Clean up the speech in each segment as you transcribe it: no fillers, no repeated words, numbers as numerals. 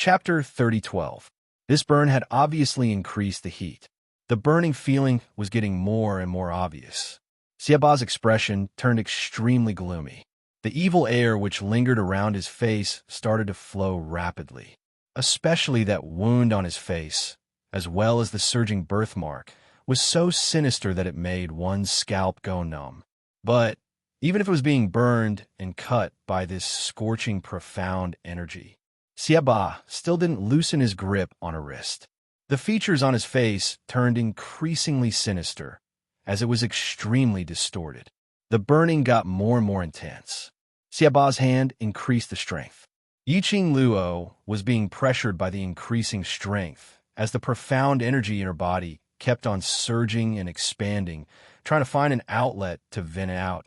Chapter 30:12. This burn had obviously increased the heat. The burning feeling was getting more and more obvious. Xiaoba's expression turned extremely gloomy. The evil air which lingered around his face started to flow rapidly. Especially that wound on his face, as well as the surging birthmark, was so sinister that it made one's scalp go numb. But even if it was being burned and cut by this scorching, profound energy, Xiaoba still didn't loosen his grip on her wrist. The features on his face turned increasingly sinister, as it was extremely distorted. The burning got more and more intense. Xiaoba's hand increased the strength. Yiqing Luo was being pressured by the increasing strength, as the profound energy in her body kept on surging and expanding, trying to find an outlet to vent out.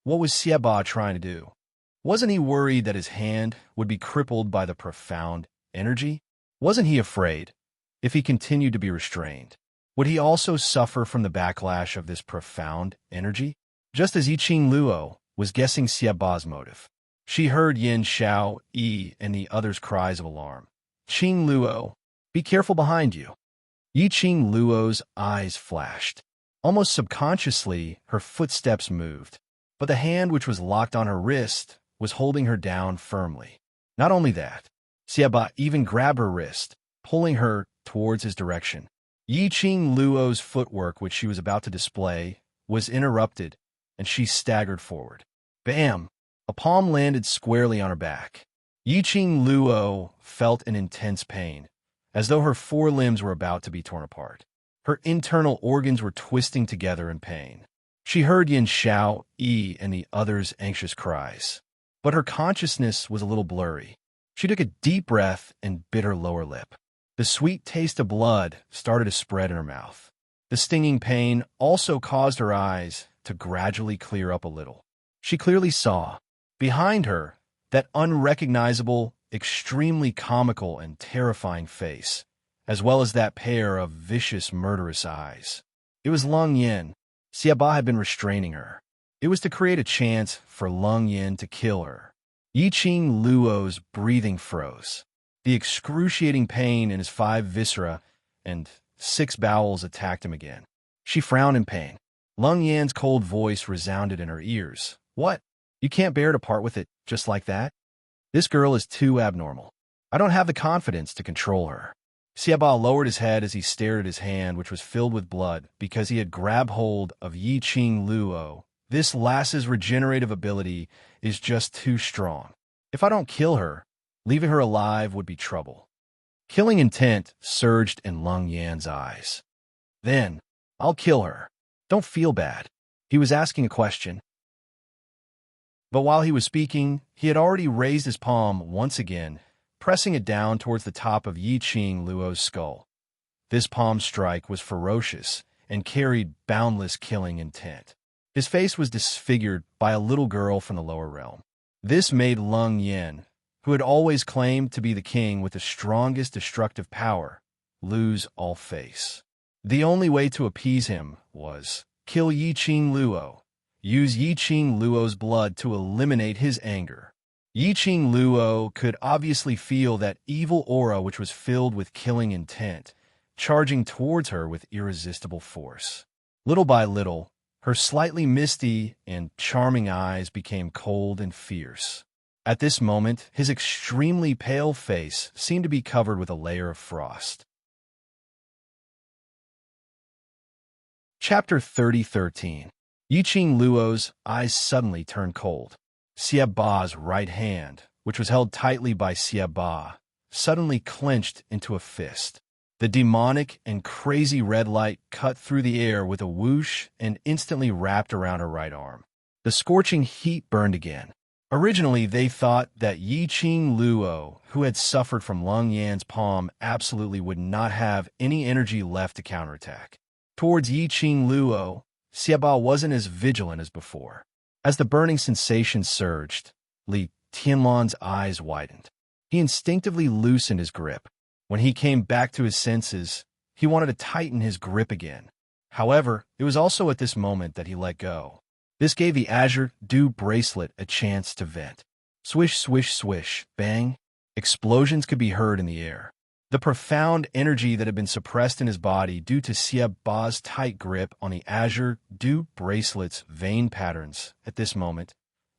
What was Xiaoba trying to do? Wasn't he worried that his hand would be crippled by the profound energy? Wasn't he afraid, if he continued to be restrained, would he also suffer from the backlash of this profound energy? Just as Yiqing Luo was guessing Xiaoba's motive, she heard Yin Xiao Yi and the others' cries of alarm. "Qing Luo, be careful behind you." Yiqing Luo's eyes flashed. Almost subconsciously, her footsteps moved, but the hand which was locked on her wrist was holding her down firmly. Not only that, Xiaoba even grabbed her wrist, pulling her towards his direction. Yiqing Luo's footwork, which she was about to display, was interrupted, and she staggered forward. Bam! A palm landed squarely on her back. Yiqing Luo felt an intense pain, as though her forelimbs were about to be torn apart. Her internal organs were twisting together in pain. She heard Yin Xiao Yi and the others' anxious cries, but her consciousness was a little blurry. She took a deep breath and bit her lower lip. The sweet taste of blood started to spread in her mouth. The stinging pain also caused her eyes to gradually clear up a little. She clearly saw, behind her, that unrecognizable, extremely comical and terrifying face, as well as that pair of vicious, murderous eyes. It was Lung Yin. Xiaoba had been restraining her. It was to create a chance for Lung Yin to kill her. Yiqing Luo's breathing froze. The excruciating pain in his 5 viscera and 6 bowels attacked him again. She frowned in pain. Lung Yan's cold voice resounded in her ears. "What? You can't bear to part with it just like that? This girl is too abnormal. I don't have the confidence to control her." Xiaoba lowered his head as he stared at his hand, which was filled with blood, because he had grabbed hold of Yiqing Luo. "This lass's regenerative ability is just too strong. If I don't kill her, leaving her alive would be trouble." Killing intent surged in Lung Yan's eyes. "Then, I'll kill her. Don't feel bad." He was asking a question. But while he was speaking, he had already raised his palm once again, pressing it down towards the top of Yiqing Luo's skull. This palm strike was ferocious and carried boundless killing intent. His face was disfigured by a little girl from the lower realm. This made Lung Yin, who had always claimed to be the king with the strongest destructive power, lose all face. The only way to appease him was kill Yiqing Luo, use Yiqing Luo's blood to eliminate his anger. Yiqing Luo could obviously feel that evil aura which was filled with killing intent, charging towards her with irresistible force. Little by little, her slightly misty and charming eyes became cold and fierce. At this moment, his extremely pale face seemed to be covered with a layer of frost. Chapter 30:13. Yiqing Luo's eyes suddenly turned cold. Xiaoba's right hand, which was held tightly by Xiaoba, suddenly clenched into a fist. The demonic and crazy red light cut through the air with a whoosh and instantly wrapped around her right arm. The scorching heat burned again. Originally, they thought that Yiqing Luo, who had suffered from Lung Yan's palm, absolutely would not have any energy left to counterattack. Towards Yiqing Luo, Xiaoba wasn't as vigilant as before. As the burning sensation surged, Li Tianlan's eyes widened. He instinctively loosened his grip. When he came back to his senses, he wanted to tighten his grip again. However, it was also at this moment that he let go. This gave the azure dew bracelet a chance to vent. Swish, swish, swish, bang. Explosions could be heard in the air. The profound energy that had been suppressed in his body due to Xiaoba's tight grip on the azure dew bracelet's vein patterns. At this moment,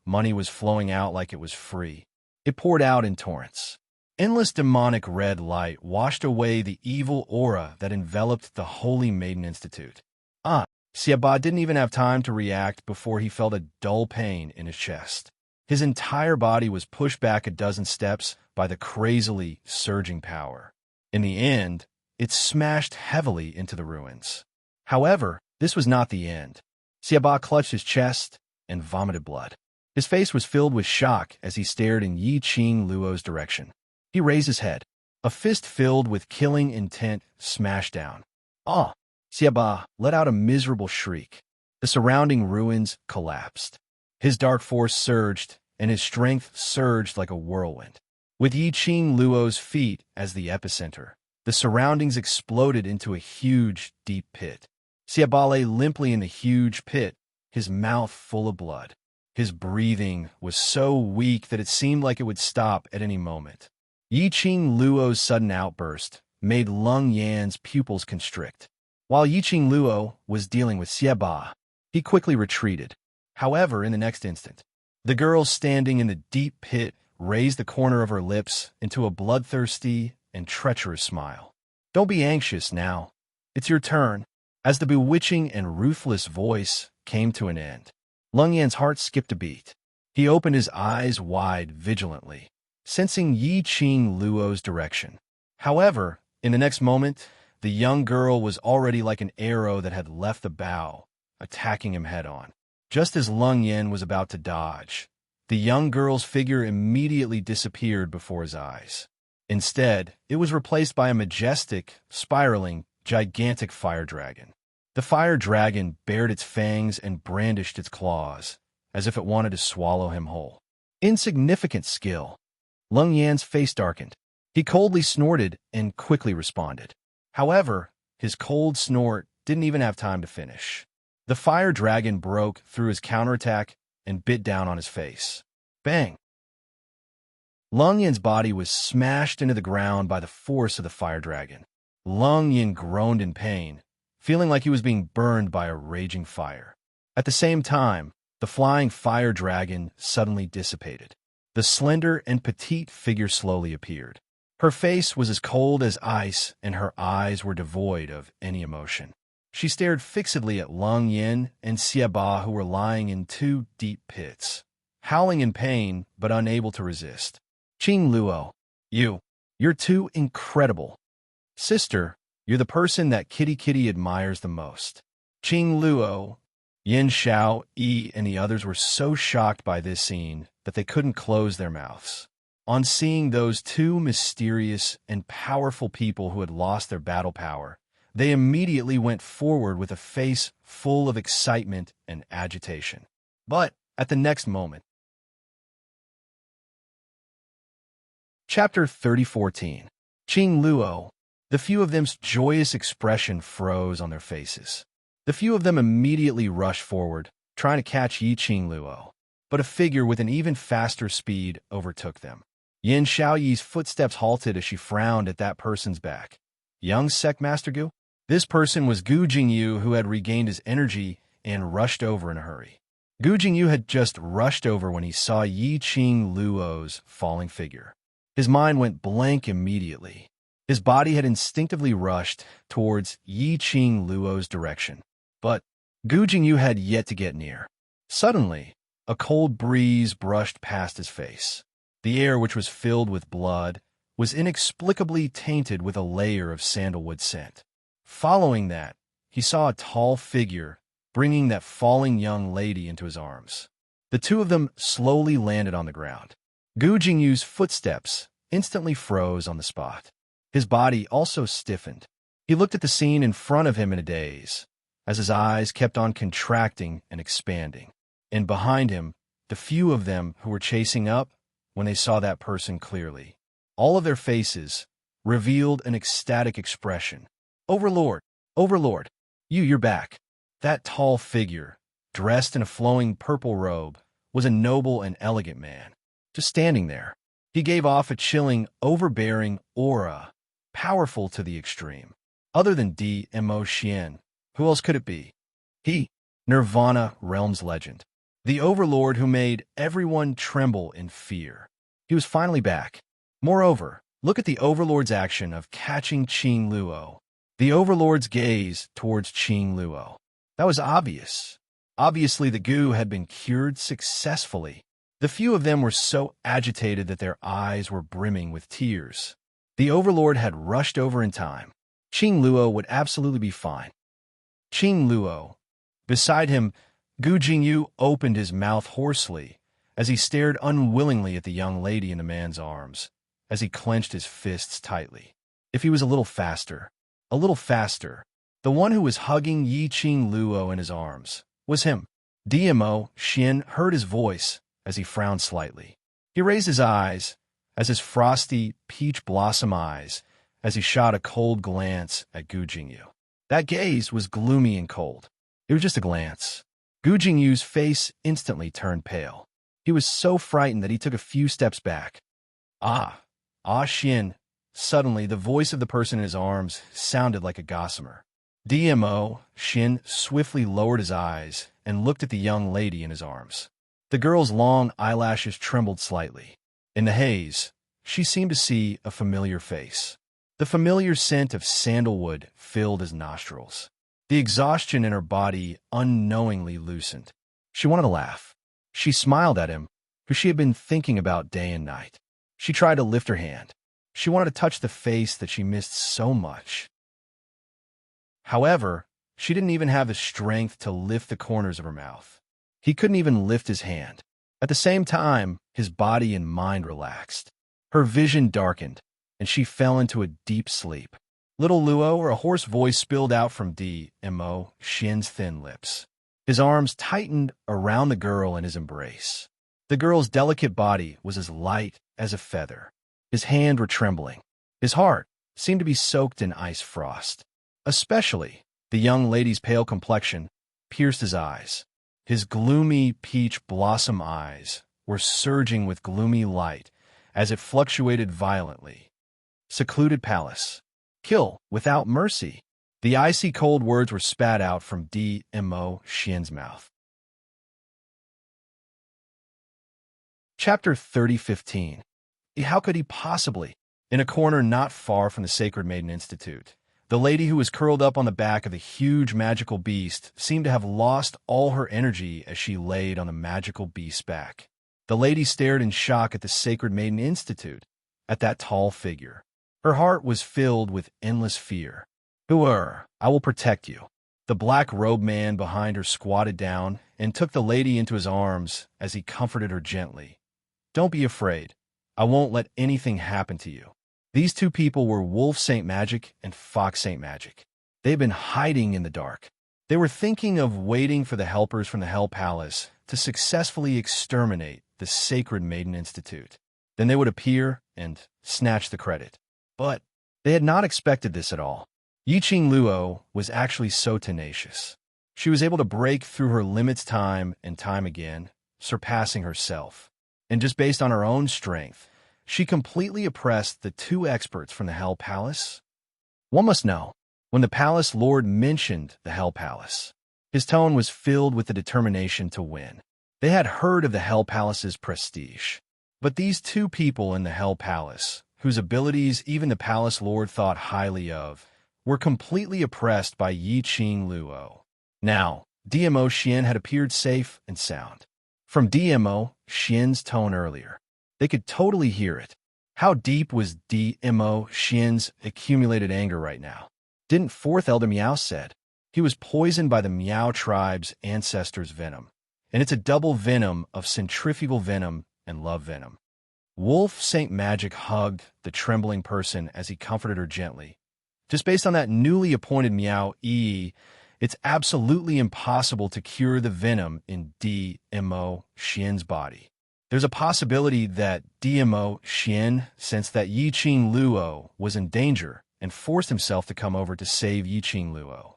money was flowing out like it was free. It poured out in torrents. Endless demonic red light washed away the evil aura that enveloped the Holy Maiden Institute. Xiaoba didn't even have time to react before he felt a dull pain in his chest. His entire body was pushed back a dozen steps by the crazily surging power. In the end, it smashed heavily into the ruins. However, this was not the end. Xiaoba clutched his chest and vomited blood. His face was filled with shock as he stared in Yi Qing Luo's direction. He raised his head. A fist filled with killing intent smashed down. Xiaoba let out a miserable shriek. The surrounding ruins collapsed. His dark force surged, and his strength surged like a whirlwind. With Yi Qing Luo's feet as the epicenter, the surroundings exploded into a huge, deep pit. Xiaoba lay limply in the huge pit, his mouth full of blood. His breathing was so weak that it seemed like it would stop at any moment. Yi Qing Luo's sudden outburst made Lung Yan's pupils constrict. While Yi Qing Luo was dealing with Xiaoba, he quickly retreated. However, in the next instant, the girl standing in the deep pit raised the corner of her lips into a bloodthirsty and treacherous smile. "Don't be anxious now. It's your turn." As the bewitching and ruthless voice came to an end, Lung Yan's heart skipped a beat. He opened his eyes wide vigilantly, sensing Yi Qing Luo's direction. However, in the next moment, the young girl was already like an arrow that had left the bow, attacking him head-on. Just as Lung Yan was about to dodge, the young girl's figure immediately disappeared before his eyes. Instead, it was replaced by a majestic, spiraling, gigantic fire dragon. The fire dragon bared its fangs and brandished its claws, as if it wanted to swallow him whole. Insignificant skill. Lung Yan's face darkened. He coldly snorted and quickly responded. However, his cold snort didn't even have time to finish. The fire dragon broke through his counterattack and bit down on his face. Bang! Lung Yan's body was smashed into the ground by the force of the fire dragon. Lung Yan groaned in pain, feeling like he was being burned by a raging fire. At the same time, the flying fire dragon suddenly dissipated. The slender and petite figure slowly appeared. Her face was as cold as ice, and her eyes were devoid of any emotion. She stared fixedly at Lung Yan and Xiaoba, who were lying in two deep pits, howling in pain but unable to resist. "Qing Luo, you're too incredible. Sister, you're the person that Kitty admires the most." Qing Luo, Yin Xiao, Yi, and the others were so shocked by this scene that they couldn't close their mouths. On seeing those two mysterious and powerful people who had lost their battle power, they immediately went forward with a face full of excitement and agitation. But at the next moment, Chapter 3014. Qing Luo. The few of them's joyous expression froze on their faces. The few of them immediately rushed forward, trying to catch Yi Qing Luo, but a figure with an even faster speed overtook them. Yin Xiaoyi's footsteps halted as she frowned at that person's back. Young Sect Master Gu? This person was Gu Jingyu, who had regained his energy and rushed over in a hurry. Gu Jingyu had just rushed over when he saw Yi Qing Luo's falling figure. His mind went blank immediately. His body had instinctively rushed towards Yi Qing Luo's direction. But Gu Jingyu had yet to get near. Suddenly, a cold breeze brushed past his face. The air, which was filled with blood, was inexplicably tainted with a layer of sandalwood scent. Following that, he saw a tall figure bringing that falling young lady into his arms. The two of them slowly landed on the ground. Gu Jingyu's footsteps instantly froze on the spot. His body also stiffened. He looked at the scene in front of him in a daze, as his eyes kept on contracting and expanding. And behind him, the few of them who were chasing up, when they saw that person clearly, all of their faces revealed an ecstatic expression. "Overlord! Overlord! You're back!" That tall figure, dressed in a flowing purple robe, was a noble and elegant man, just standing there. He gave off a chilling, overbearing aura, powerful to the extreme. Other than DMO Xian, who else could it be? He, Nirvana Realm's legend. The overlord who made everyone tremble in fear. He was finally back. Moreover, look at the overlord's action of catching Qing Luo. The overlord's gaze towards Qing Luo. That was obvious. Obviously, the goo had been cured successfully. The few of them were so agitated that their eyes were brimming with tears. The overlord had rushed over in time. Qing Luo would absolutely be fine. Qing Luo. Beside him, Gu Jingyu opened his mouth hoarsely as he stared unwillingly at the young lady in the man's arms, as he clenched his fists tightly. If he was a little faster, the one who was hugging Yi Qing Luo in his arms was him. DMO Xian heard his voice as he frowned slightly. He raised his eyes, as his frosty, peach blossom eyes, as he shot a cold glance at Gu Jingyu. That gaze was gloomy and cold. It was just a glance. Gu Jingyu's face instantly turned pale. He was so frightened that he took a few steps back. Xian. Suddenly, the voice of the person in his arms sounded like a gossamer. DMO Xian swiftly lowered his eyes and looked at the young lady in his arms. The girl's long eyelashes trembled slightly. In the haze, she seemed to see a familiar face. The familiar scent of sandalwood filled his nostrils. The exhaustion in her body unknowingly loosened. She wanted to laugh. She smiled at him, who she had been thinking about day and night. She tried to lift her hand. She wanted to touch the face that she missed so much. However, she didn't even have the strength to lift the corners of her mouth. He couldn't even lift his hand. At the same time, his body and mind relaxed. Her vision darkened, and she fell into a deep sleep. Little Luo, or a hoarse voice spilled out from DMO Xian's thin lips. His arms tightened around the girl in his embrace. The girl's delicate body was as light as a feather. His hands were trembling. His heart seemed to be soaked in ice frost. Especially, the young lady's pale complexion pierced his eyes. His gloomy peach blossom eyes were surging with gloomy light as it fluctuated violently. Secluded palace. Kill without mercy. The icy cold words were spat out from DMO Xian's mouth. Chapter 30:15. How could he possibly? In a corner not far from the Sacred Maiden Institute, the lady who was curled up on the back of the huge magical beast seemed to have lost all her energy as she laid on the magical beast's back. The lady stared in shock at the Sacred Maiden Institute, at that tall figure. Her heart was filled with endless fear. I will protect you. The black-robed man behind her squatted down and took the lady into his arms as he comforted her gently. Don't be afraid. I won't let anything happen to you. These two people were Wolf Saint Magic and Fox Saint Magic. They had been hiding in the dark. They were thinking of waiting for the helpers from the Hell Palace to successfully exterminate the Sacred Maiden Institute. Then they would appear and snatch the credit. But they had not expected this at all. Yi Qing Luo was actually so tenacious. She was able to break through her limits time and time again, surpassing herself. And just based on her own strength, she completely oppressed the two experts from the Hell Palace. One must know, when the Palace Lord mentioned the Hell Palace, his tone was filled with the determination to win. They had heard of the Hell Palace's prestige. But these two people in the Hell Palace, whose abilities even the Palace Lord thought highly of, were completely oppressed by Yi Qing Luo. Now, DMO Xian had appeared safe and sound. From DMO Xian's tone earlier, they could totally hear it. How deep was DMO Xian's accumulated anger right now? Didn't Fourth Elder Miao said? He was poisoned by the Miao tribe's ancestors' venom. And it's a double venom of centrifugal venom and love venom. Wolf Saint Magic hugged the trembling person as he comforted her gently. Just based on that newly appointed Miao Yi, it's absolutely impossible to cure the venom in DMO Xian's body. There's a possibility that DMO Xian sensed that Yi Qing Luo was in danger and forced himself to come over to save Yi Qing Luo.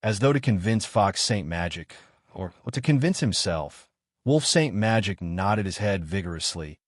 As though to convince Fox Saint Magic, or to convince himself, Wolf Saint Magic nodded his head vigorously.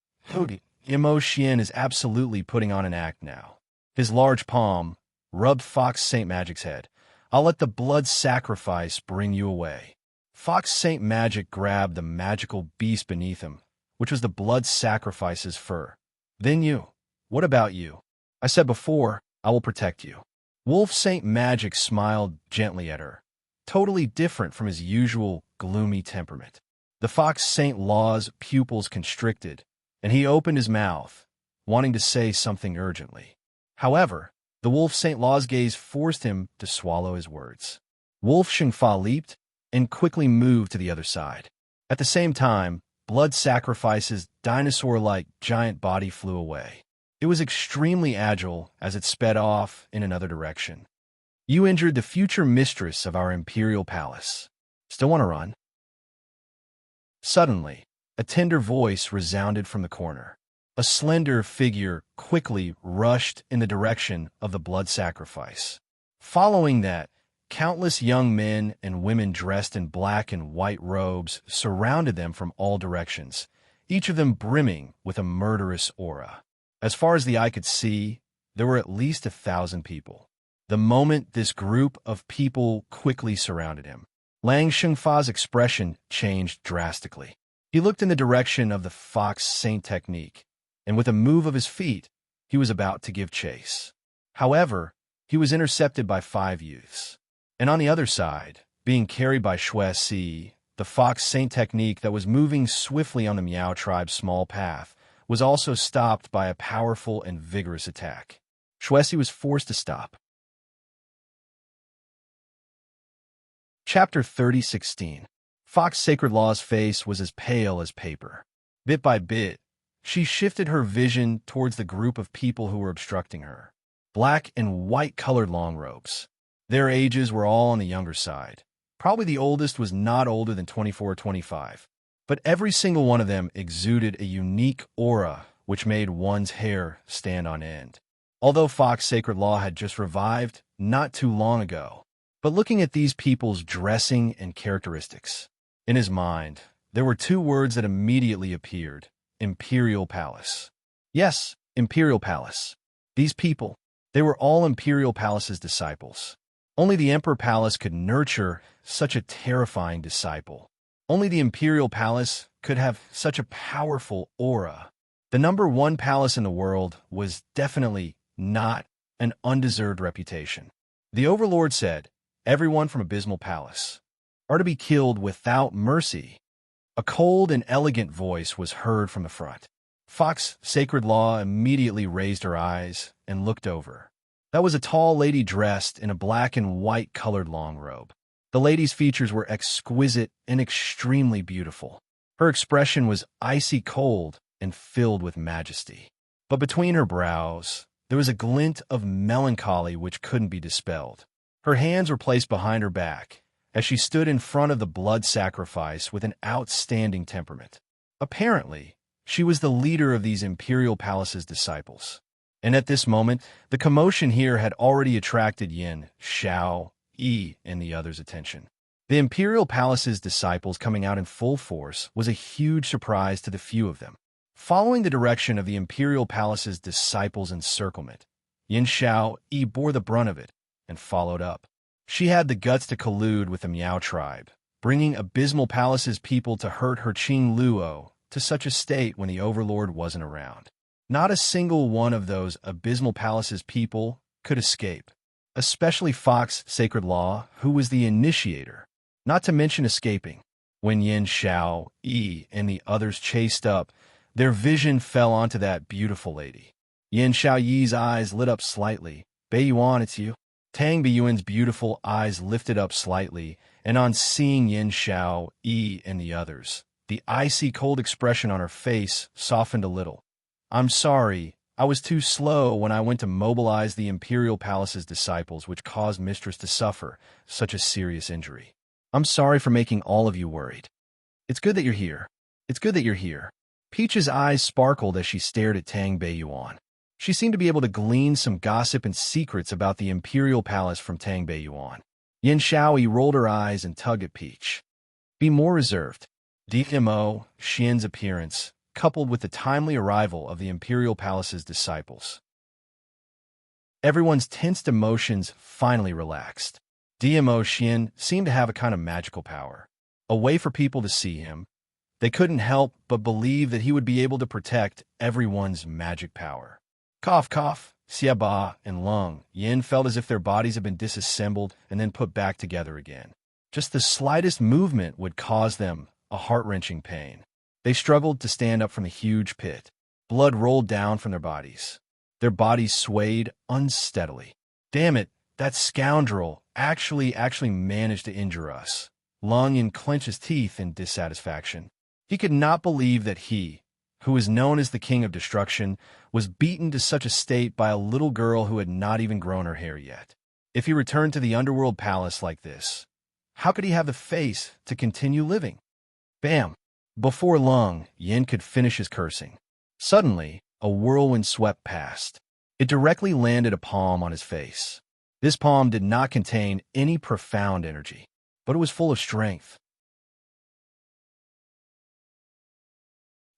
Xian is absolutely putting on an act now. His large palm rubbed Fox Saint Magic's head. I'll let the blood sacrifice bring you away. Fox Saint Magic grabbed the magical beast beneath him, which was the blood sacrifice's fur. Then you. What about you? I said before, I will protect you. Wolf Saint Magic smiled gently at her, totally different from his usual gloomy temperament. The Fox Saint Law's pupils constricted, and he opened his mouth, wanting to say something urgently. However, the Wolf Saint Law's gaze forced him to swallow his words. Wolf Shengfa leaped and quickly moved to the other side. At the same time, Blood Sacrifice's dinosaur-like giant body flew away. It was extremely agile as it sped off in another direction. You injured the future mistress of our imperial palace. Still want to run? Suddenly, a tender voice resounded from the corner. A slender figure quickly rushed in the direction of the blood sacrifice. Following that, countless young men and women dressed in black and white robes surrounded them from all directions, each of them brimming with a murderous aura. As far as the eye could see, there were at least 1,000 people. The moment this group of people quickly surrounded him, Lang Shengfa's expression changed drastically. He looked in the direction of the Fox Saint technique, and with a move of his feet, he was about to give chase. However, he was intercepted by 5 youths. And on the other side, being carried by Shui Si, the Fox Saint technique that was moving swiftly on the Miao tribe's small path, was also stopped by a powerful and vigorous attack. Shui Si was forced to stop. Chapter 30:16. Fox Sacred Law's face was as pale as paper. Bit by bit, she shifted her vision towards the group of people who were obstructing her. Black and white-colored long robes. Their ages were all on the younger side. Probably the oldest was not older than 24 or 25. But every single one of them exuded a unique aura which made one's hair stand on end. Although Fox Sacred Law had just revived not too long ago, but looking at these people's dressing and characteristics, in his mind, there were 2 words that immediately appeared: Imperial Palace. Yes, Imperial Palace. These people, they were all Imperial Palace's disciples. Only the Emperor Palace could nurture such a terrifying disciple. Only the Imperial Palace could have such a powerful aura. The #1 palace in the world was definitely not an undeserved reputation. The Overlord said, everyone from Abysmal Palace are to be killed without mercy. A cold and elegant voice was heard from the front. Fox Sacred Law immediately raised her eyes and looked over. That was a tall lady dressed in a black and white colored long robe. The lady's features were exquisite and extremely beautiful. Her expression was icy cold and filled with majesty. But between her brows, there was a glint of melancholy which couldn't be dispelled. Her hands were placed behind her back as she stood in front of the blood sacrifice with an outstanding temperament. Apparently, she was the leader of these Imperial Palace's disciples. And at this moment, the commotion here had already attracted Yin, Xiao, Yi, and the others' attention. The Imperial Palace's disciples coming out in full force was a huge surprise to the few of them. Following the direction of the Imperial Palace's disciples' encirclement, Yin Xiao Yi bore the brunt of it and followed up. She had the guts to collude with the Miao tribe, bringing Abysmal Palace's people to hurt her Qing Luo to such a state when the Overlord wasn't around. Not a single one of those Abysmal Palace's people could escape, especially Fox Sacred Law, who was the initiator, not to mention escaping. When Yin Xiao Yi and the others chased up, their vision fell onto that beautiful lady. Yin Xiao Yi's eyes lit up slightly. Bei Yuan, it's you. Tang Beiyuan's beautiful eyes lifted up slightly, and on seeing Yin Xiao Yi and the others, the icy cold expression on her face softened a little. I'm sorry, I was too slow when I went to mobilize the Imperial Palace's disciples, which caused Mistress to suffer such a serious injury. I'm sorry for making all of you worried. It's good that you're here. It's good that you're here. Peach's eyes sparkled as she stared at Tang Beiyuan. She seemed to be able to glean some gossip and secrets about the Imperial Palace from Tang Beiyuan. Yin Xiaoyi rolled her eyes and tugged at Peach. Be more reserved. DMO, Xian's appearance, coupled with the timely arrival of the Imperial Palace's disciples. Everyone's tensed emotions finally relaxed. DMO Xian seemed to have a kind of magical power. A way for people to see him. They couldn't help but believe that he would be able to protect everyone's magic power. Cough, cough. Xiaba and Lung Yin felt as if their bodies had been disassembled and then put back together again. Just the slightest movement would cause them a heart-wrenching pain. They struggled to stand up from the huge pit. Blood rolled down from their bodies. Their bodies swayed unsteadily. Damn it, that scoundrel actually managed to injure us. Lung Yin clenched his teeth in dissatisfaction. He could not believe that he, who was known as the King of Destruction, was beaten to such a state by a little girl who had not even grown her hair yet. If he returned to the Underworld Palace like this, how could he have the face to continue living? Bam! Before Lung Yin could finish his cursing, suddenly a whirlwind swept past. It directly landed a palm on his face. This palm did not contain any profound energy, but it was full of strength.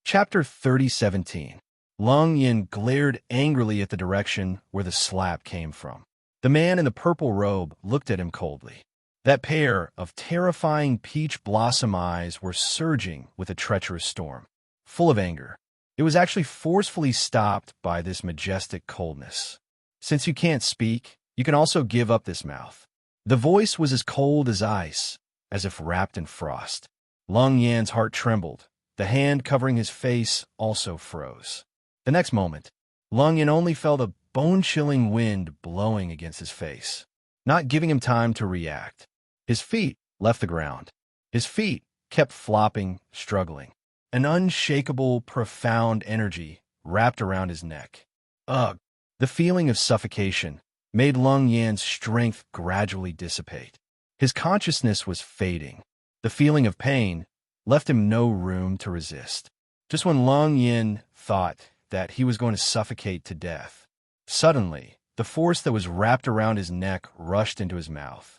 Chapter 30:17. Lung Yin glared angrily at the direction where the slap came from. The man in the purple robe looked at him coldly. That pair of terrifying peach blossom eyes were surging with a treacherous storm. Full of anger, it was actually forcefully stopped by this majestic coldness. Since you can't speak, you can also give up this mouth. The voice was as cold as ice, as if wrapped in frost. Lung Yan's heart trembled. The hand covering his face also froze. The next moment, Lung Yan only felt a bone-chilling wind blowing against his face, not giving him time to react. His feet left the ground. His feet kept flopping, struggling. An unshakable, profound energy wrapped around his neck. Ugh! The feeling of suffocation made Lung Yan's strength gradually dissipate. His consciousness was fading. The feeling of pain left him no room to resist. Just when Lung Yin thought that he was going to suffocate to death, suddenly, the force that was wrapped around his neck rushed into his mouth.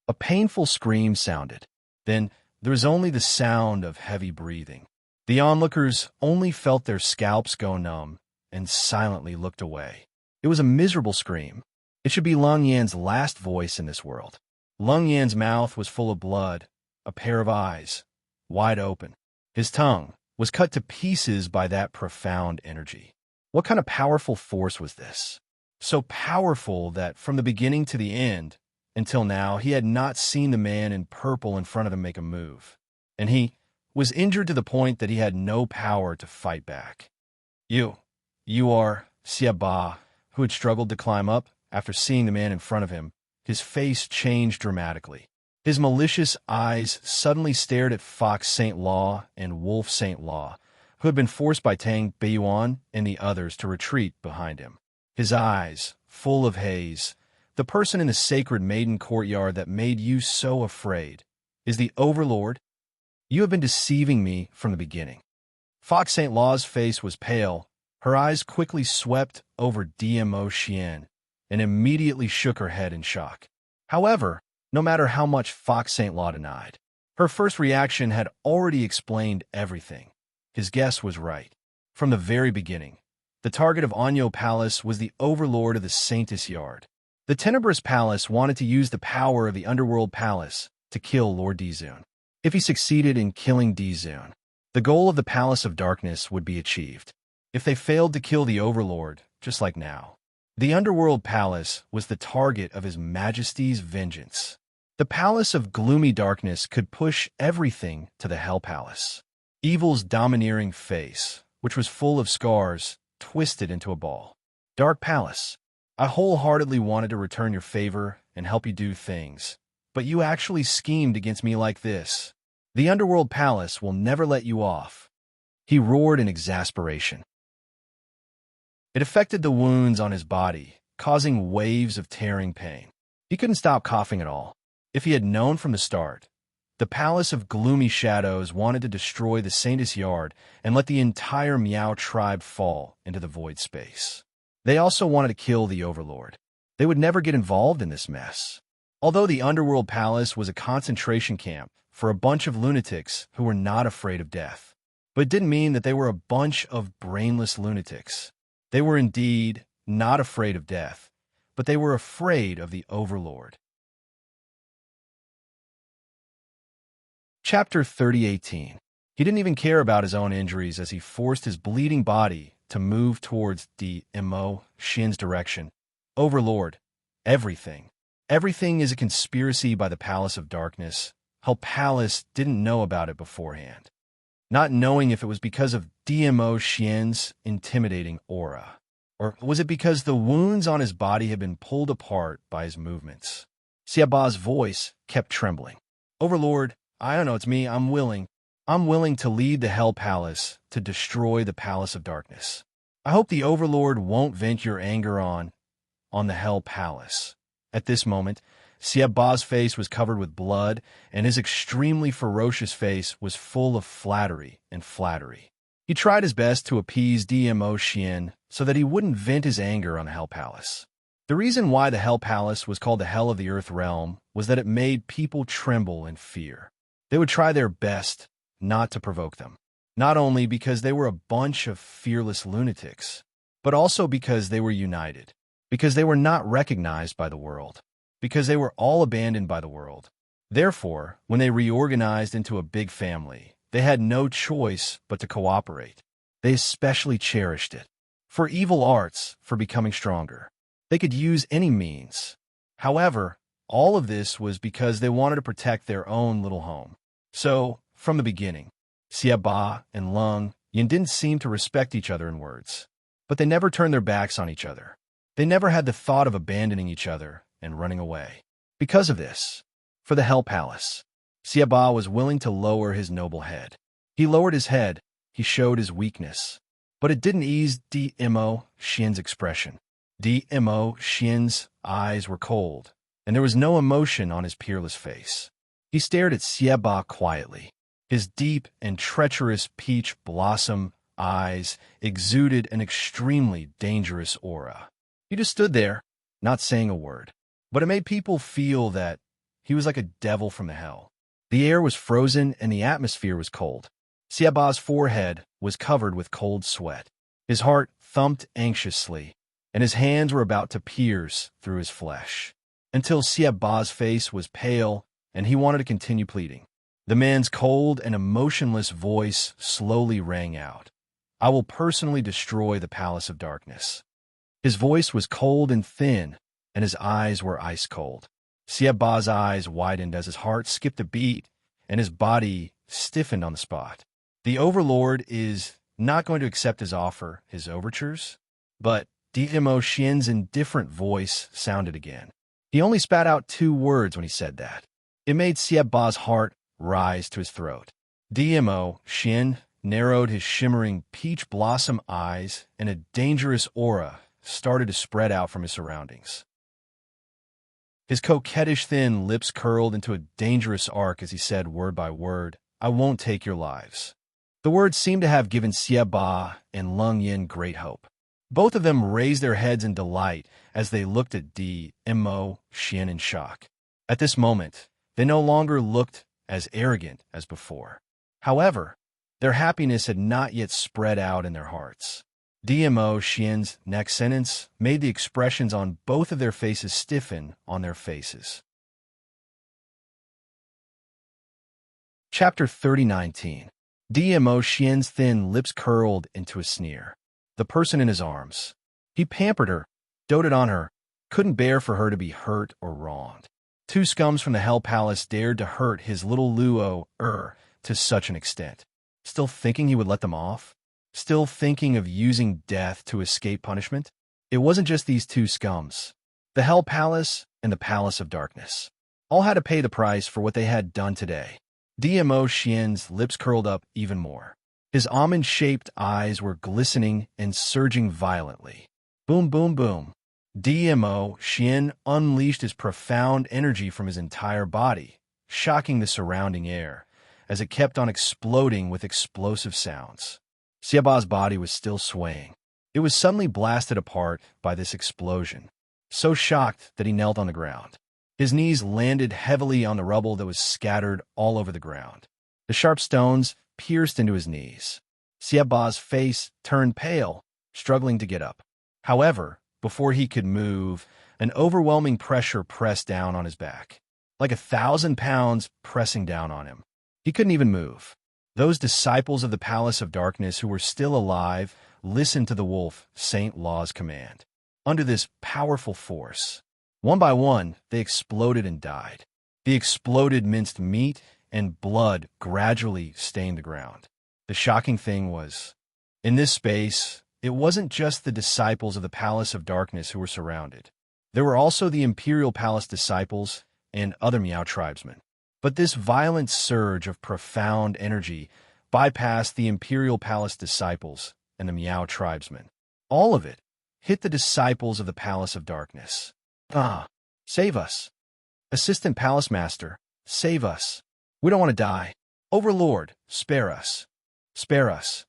A painful scream sounded. Then there was only the sound of heavy breathing. The onlookers only felt their scalps go numb and silently looked away. It was a miserable scream. It should be Lung Yan's last voice in this world. Lung Yan's mouth was full of blood, a pair of eyes, wide open. His tongue was cut to pieces by that profound energy. What kind of powerful force was this? So powerful that from the beginning to the end, until now, he had not seen the man in purple in front of him make a move. And he was injured to the point that he had no power to fight back. You are Xiaba, who had struggled to climb up after seeing the man in front of him. His face changed dramatically. His malicious eyes suddenly stared at Fox St. Law and Wolf St. Law, who had been forced by Tang Beiyuan and the others to retreat behind him. His eyes, full of haze. The person in the sacred maiden courtyard that made you so afraid is the Overlord. You have been deceiving me from the beginning. Fox St. Law's face was pale. Her eyes quickly swept over DMO Xian and immediately shook her head in shock. However, no matter how much Fox St. Law denied, her first reaction had already explained everything. His guess was right. From the very beginning, the target of Onyo Palace was the Overlord of the Saintus Yard. The Tenebrous Palace wanted to use the power of the Underworld Palace to kill Lord Dizun. If he succeeded in killing Dizun, the goal of the Palace of Darkness would be achieved. If they failed to kill the Overlord, just like now, the Underworld Palace was the target of His Majesty's vengeance. The Palace of Gloomy Darkness could push everything to the Hell Palace. Evil's domineering face, which was full of scars, twisted into a ball. Dark Palace. I wholeheartedly wanted to return your favor and help you do things, but you actually schemed against me like this. The Underworld Palace will never let you off. He roared in exasperation. It affected the wounds on his body, causing waves of tearing pain. He couldn't stop coughing at all. If he had known from the start, the Palace of Gloomy Shadows wanted to destroy the Saintus Yard and let the entire Miao tribe fall into the void space. They also wanted to kill the Overlord. They would never get involved in this mess. Although the Underworld Palace was a concentration camp for a bunch of lunatics who were not afraid of death, but it didn't mean that they were a bunch of brainless lunatics. They were indeed not afraid of death, but they were afraid of the Overlord. Chapter 30:18. He didn't even care about his own injuries as he forced his bleeding body to move towards Dmo Shin's direction. Overlord, everything. Everything is a conspiracy by the Palace of Darkness. Hell Palace didn't know about it beforehand, not knowing if it was because of Dmo Shin's intimidating aura. Or was it because the wounds on his body had been pulled apart by his movements? Xiaoba's voice kept trembling. Overlord, I don't know, it's me, I'm willing. I'm willing to lead the Hell Palace to destroy the Palace of Darkness. I hope the Overlord won't vent your anger on the Hell Palace. At this moment, Xiaoba's face was covered with blood, and his extremely ferocious face was full of flattery and flattery. He tried his best to appease Dmo Shin so that he wouldn't vent his anger on the Hell Palace. The reason why the Hell Palace was called the Hell of the Earth Realm was that it made people tremble in fear. They would try their best not to provoke them, not only because they were a bunch of fearless lunatics, but also because they were united, because they were not recognized by the world, because they were all abandoned by the world. Therefore, when they reorganized into a big family, they had no choice but to cooperate. They especially cherished it. For evil arts, for becoming stronger. They could use any means. However, all of this was because they wanted to protect their own little home. So, from the beginning, Xiaoba and Lung Yin didn't seem to respect each other in words, but they never turned their backs on each other. They never had the thought of abandoning each other and running away. Because of this, for the Hell Palace, Xiaoba was willing to lower his noble head. He lowered his head, he showed his weakness, but it didn't ease Dmo Shin's expression. Dmo Shin's eyes were cold, and there was no emotion on his peerless face. He stared at Xiaoba quietly. His deep and treacherous peach blossom eyes exuded an extremely dangerous aura. He just stood there, not saying a word, but it made people feel that he was like a devil from the hell. The air was frozen and the atmosphere was cold. Xiaoba's forehead was covered with cold sweat. His heart thumped anxiously, and his hands were about to pierce through his flesh, until Xiaoba's face was pale and he wanted to continue pleading. The man's cold and emotionless voice slowly rang out. I will personally destroy the Palace of Darkness. His voice was cold and thin, and his eyes were ice cold. Xiaoba's eyes widened as his heart skipped a beat, and his body stiffened on the spot. The Overlord is not going to accept his offer, his overtures, but Dmo Shin's indifferent voice sounded again. He only spat out 2 words when he said that. It made Xiaoba's heart rise to his throat. Dmo Shin narrowed his shimmering peach blossom eyes, and a dangerous aura started to spread out from his surroundings. His coquettish thin lips curled into a dangerous arc as he said word by word, I won't take your lives. The words seemed to have given Xiaoba and Lung Yin great hope. Both of them raised their heads in delight as they looked at Dmo Shin in shock. At this moment, they no longer looked as arrogant as before. However, their happiness had not yet spread out in their hearts. Dmo Shin's next sentence made the expressions on both of their faces stiffen on their faces. Chapter 30:19. Dmo Shin's thin lips curled into a sneer. The person in his arms. He pampered her, doted on her, couldn't bear for her to be hurt or wronged. 2 scums from the Hell Palace dared to hurt his little Luo to such an extent. Still thinking he would let them off? Still thinking of using death to escape punishment? It wasn't just these 2 scums. The Hell Palace and the Palace of Darkness all had to pay the price for what they had done today. Dmo Shin's lips curled up even more. His almond-shaped eyes were glistening and surging violently. Boom, boom, boom. Dmo Shin unleashed his profound energy from his entire body, shocking the surrounding air, as it kept on exploding with explosive sounds. Xiaoba's body was still swaying. It was suddenly blasted apart by this explosion, so shocked that he knelt on the ground. His knees landed heavily on the rubble that was scattered all over the ground. The sharp stones pierced into his knees. Xiaoba's face turned pale, struggling to get up. However, before he could move, an overwhelming pressure pressed down on his back, like 1,000 pounds pressing down on him. He couldn't even move. Those disciples of the Palace of Darkness who were still alive listened to the wolf Saint Law's command. Under this powerful force, one by one, they exploded and died. The exploded minced meat and blood gradually stained the ground. The shocking thing was, in this space, it wasn't just the disciples of the Palace of Darkness who were surrounded. There were also the Imperial Palace disciples and other Miao tribesmen. But this violent surge of profound energy bypassed the Imperial Palace disciples and the Miao tribesmen. All of it hit the disciples of the Palace of Darkness. Ah, save us. Assistant Palace Master, save us. We don't want to die. Overlord, spare us. Spare us.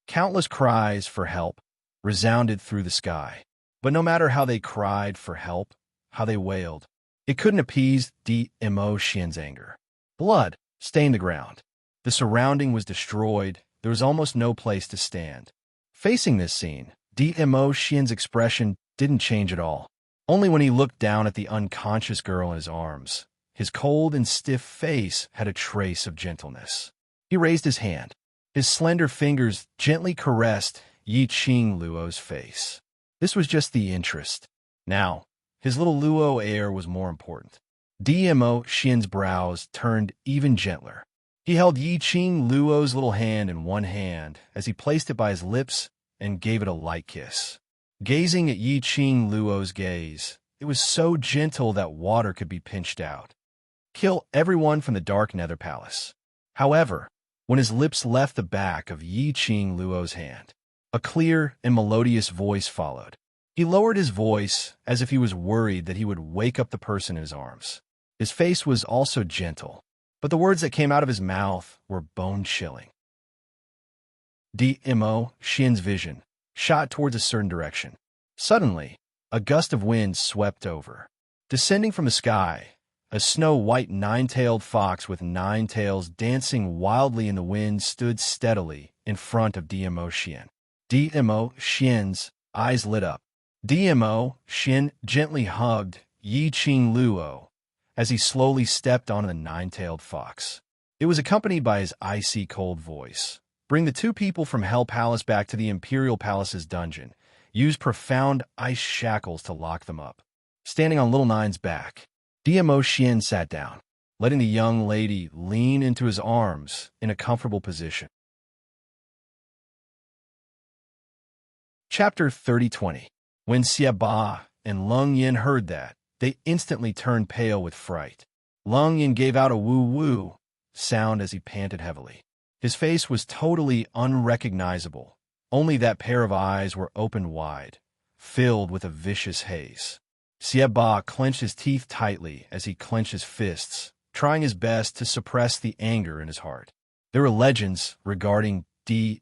Countless cries for help resounded through the sky. But no matter how they cried for help, how they wailed, it couldn't appease Dmo Xian's anger. Blood stained the ground. The surrounding was destroyed. There was almost no place to stand. Facing this scene, Dmo Xian's expression didn't change at all. Only when he looked down at the unconscious girl in his arms. His cold and stiff face had a trace of gentleness. He raised his hand. His slender fingers gently caressed Yi Qing Luo's face. This was just the interest. Now, his little Luo heir was more important. Dmo Xian's brows turned even gentler. He held Yi Qing Luo's little hand in one hand as he placed it by his lips and gave it a light kiss. Gazing at Yi Qing Luo's gaze, it was so gentle that water could be pinched out. Kill everyone from the Dark Nether Palace. However, when his lips left the back of Yi Qing Luo's hand, a clear and melodious voice followed. He lowered his voice as if he was worried that he would wake up the person in his arms. His face was also gentle, but the words that came out of his mouth were bone-chilling. Dmo Xian's vision shot towards a certain direction. Suddenly, a gust of wind swept over. Descending from the sky, a snow-white nine-tailed fox with 9 tails dancing wildly in the wind stood steadily in front of Dmo Xian. Dmo Xian's eyes lit up. Dmo Xian gently hugged Yi Qing Luo as he slowly stepped onto the 9-tailed fox. It was accompanied by his icy cold voice. Bring the 2 people from Hell Palace back to the Imperial Palace's dungeon. Use profound ice shackles to lock them up. Standing on Little Nine's back, Dmo Xian sat down, letting the young lady lean into his arms in a comfortable position. Chapter 30:20. When Xiaba and Leng Yin heard that, they instantly turned pale with fright. Leng Yin gave out a woo-woo sound as he panted heavily. His face was totally unrecognizable. Only that pair of eyes were open wide, filled with a vicious haze. Xiaba clenched his teeth tightly as he clenched his fists, trying his best to suppress the anger in his heart. There were legends regarding Dmo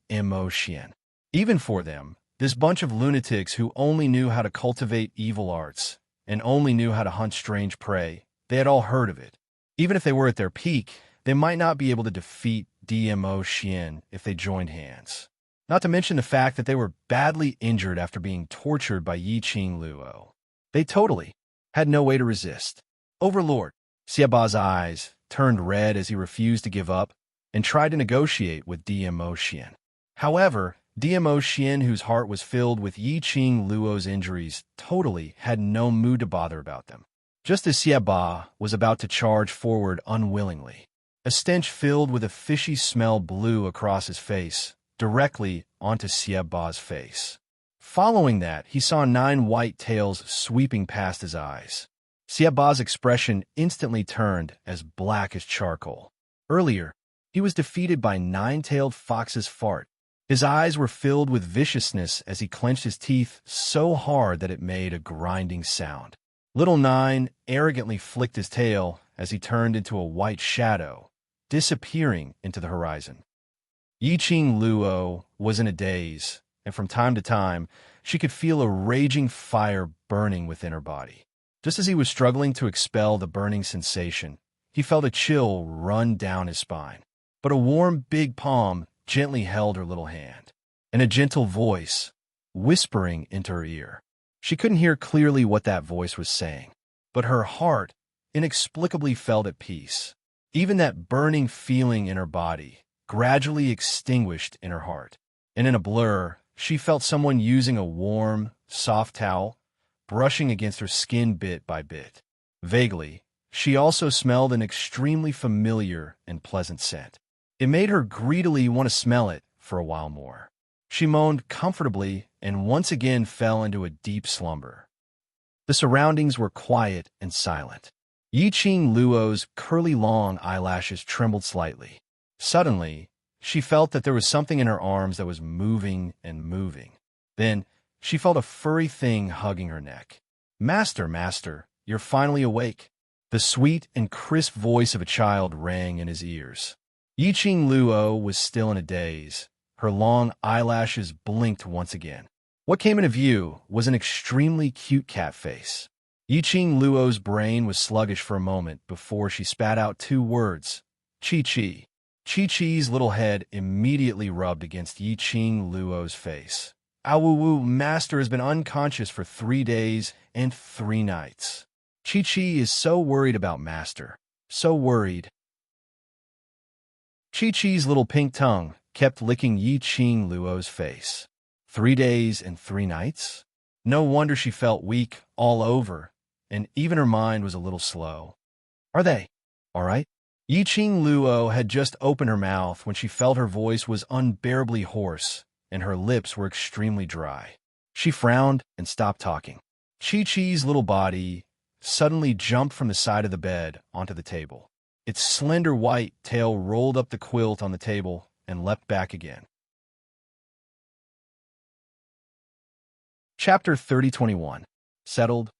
Xian. Even for them, this bunch of lunatics who only knew how to cultivate evil arts and only knew how to hunt strange prey, they had all heard of it. Even if they were at their peak, they might not be able to defeat Dmo Xian if they joined hands. Not to mention the fact that they were badly injured after being tortured by Yi Qing Luo. They totally had no way to resist. Overlord, Xiaba's eyes turned red as he refused to give up and tried to negotiate with Dmo Xian. However, Dmo Xian, whose heart was filled with Yi Qing Luo's injuries, totally had no mood to bother about them. Just as Xiaba was about to charge forward unwillingly, a stench filled with a fishy smell blew across his face, directly onto Xiaba's face. Following that, he saw 9 white tails sweeping past his eyes. Xiaba's expression instantly turned as black as charcoal. Earlier, he was defeated by 9-tailed fox's fart. His eyes were filled with viciousness as he clenched his teeth so hard that it made a grinding sound. Little Nine arrogantly flicked his tail as he turned into a white shadow, disappearing into the horizon. Yi Qing Luo was in a daze, and from time to time, she could feel a raging fire burning within her body. Just as he was struggling to expel the burning sensation, he felt a chill run down his spine. but a warm, big palm gently held her little hand, and a gentle voice whispering into her ear. She couldn't hear clearly what that voice was saying, but her heart inexplicably felt at peace. Even that burning feeling in her body gradually extinguished in her heart, and in a blur, she felt someone using a warm, soft towel, brushing against her skin bit by bit. Vaguely, she also smelled an extremely familiar and pleasant scent. It made her greedily want to smell it for a while more. She moaned comfortably and once again fell into a deep slumber. The surroundings were quiet and silent. Yiqing Luo's curly long eyelashes trembled slightly. Suddenly, she felt that there was something in her arms that was moving and moving. Then, she felt a furry thing hugging her neck. "Master, master, you're finally awake." The sweet and crisp voice of a child rang in his ears. Yiqing Luo was still in a daze. Her long eyelashes blinked once again. What came into view was an extremely cute cat face. Yiqing Luo's brain was sluggish for a moment before she spat out 2 words, "Chi-Chi." Chi-Chi's little head immediately rubbed against Yiqing Luo's face. "Awuwu, master has been unconscious for 3 days and 3 nights. Chi-Chi is so worried about master. So worried." Chi-Chi's little pink tongue kept licking Yiqing Luo's face. 3 days and 3 nights? No wonder she felt weak all over, and even her mind was a little slow. "Are they all right?" Yiqing Luo had just opened her mouth when she felt her voice was unbearably hoarse, and her lips were extremely dry. She frowned and stopped talking. Chi-Chi's little body suddenly jumped from the side of the bed onto the table. Its slender white tail rolled up the quilt on the table and leapt back again. Chapter 3021. Settled.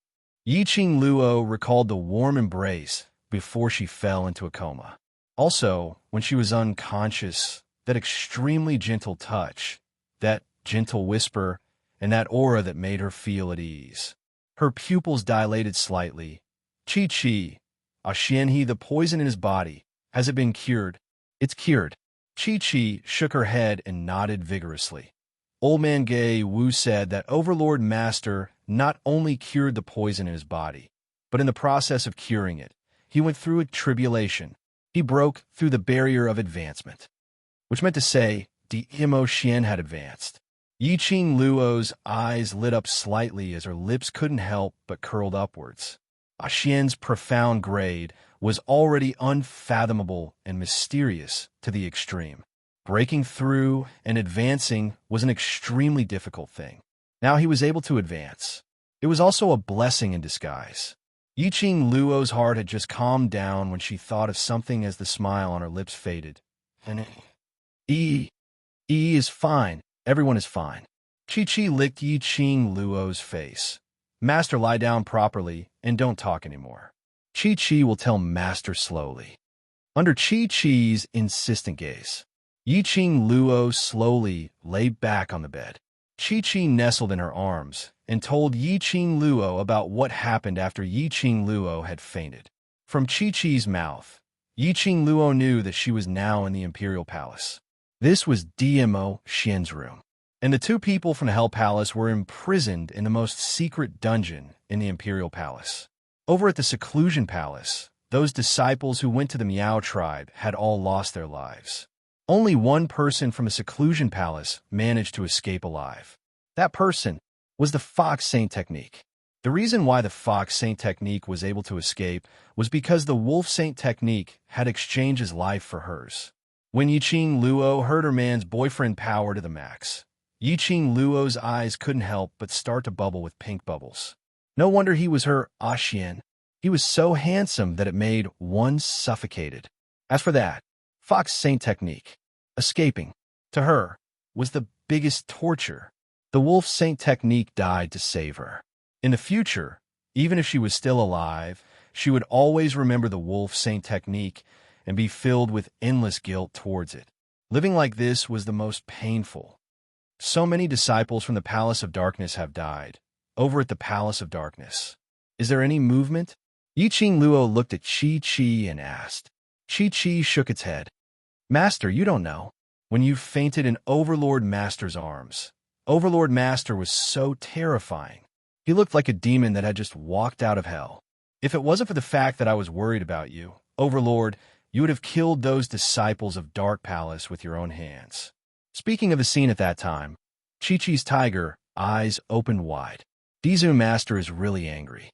Yiqing Luo recalled the warm embrace before she fell into a coma. Also, when she was unconscious, that extremely gentle touch, that gentle whisper, and that aura that made her feel at ease. Her pupils dilated slightly. "Chi-Chi, Xianhe, the poison in his body, has it been cured?" "It's cured." Chi-Chi shook her head and nodded vigorously. Old Man Gay Wu said that Overlord Master not only cured the poison in his body, but in the process of curing it, he went through a tribulation. He broke through the barrier of advancement, which meant to say Dimo Xian had advanced. Yiqing Luo's eyes lit up slightly as her lips couldn't help but curled upwards. Xian's profound grade was already unfathomable and mysterious to the extreme. Breaking through and advancing was an extremely difficult thing. Now he was able to advance. It was also a blessing in disguise. Yiqing Luo's heart had just calmed down when she thought of something as the smile on her lips faded. And is fine. Everyone is fine. Chi-Chi licked Yiqing Luo's face. "Master, lie down properly and don't talk anymore." Chi-Chi will tell Master slowly. Under Chi-Chi's insistent gaze, Yiqing Luo slowly lay back on the bed. Chi-Chi nestled in her arms and told Yiqing Luo about what happened after Yiqing Luo had fainted. From Chi-Chi's mouth, Yiqing Luo knew that she was now in the Imperial Palace. This was Dimo Xian's room, and the 2 people from the Hell Palace were imprisoned in the most secret dungeon in the Imperial Palace. Over at the Seclusion Palace, those disciples who went to the Miao tribe had all lost their lives. Only one person from the Seclusion Palace managed to escape alive. That person was the Fox Saint technique. The reason why the Fox Saint technique was able to escape was because the Wolf Saint technique had exchanged his life for hers. When Yiqing Luo heard her man's boyfriend power to the max, Yiqing Luo's eyes couldn't help but start to bubble with pink bubbles. No wonder he was her Xian. He was so handsome that it made one suffocated. As for that, Fox Saint technique, escaping, to her, was the biggest torture. The Wolf Saint technique died to save her. In the future, even if she was still alive, she would always remember the Wolf Saint technique and be filled with endless guilt towards it. Living like this was the most painful. So many disciples from the Palace of Darkness have died. Over at the Palace of Darkness, is there any movement? Yiqing Luo looked at Chi-Chi and asked. Chi-Chi shook its head. Master, you don't know. When you fainted in Overlord Master's arms. Overlord Master was so terrifying. He looked like a demon that had just walked out of hell. If it wasn't for the fact that I was worried about you, Overlord, you would have killed those disciples of Dark Palace with your own hands. Speaking of the scene at that time, Chi-Chi's tiger, eyes opened wide. Dizu Master is really angry.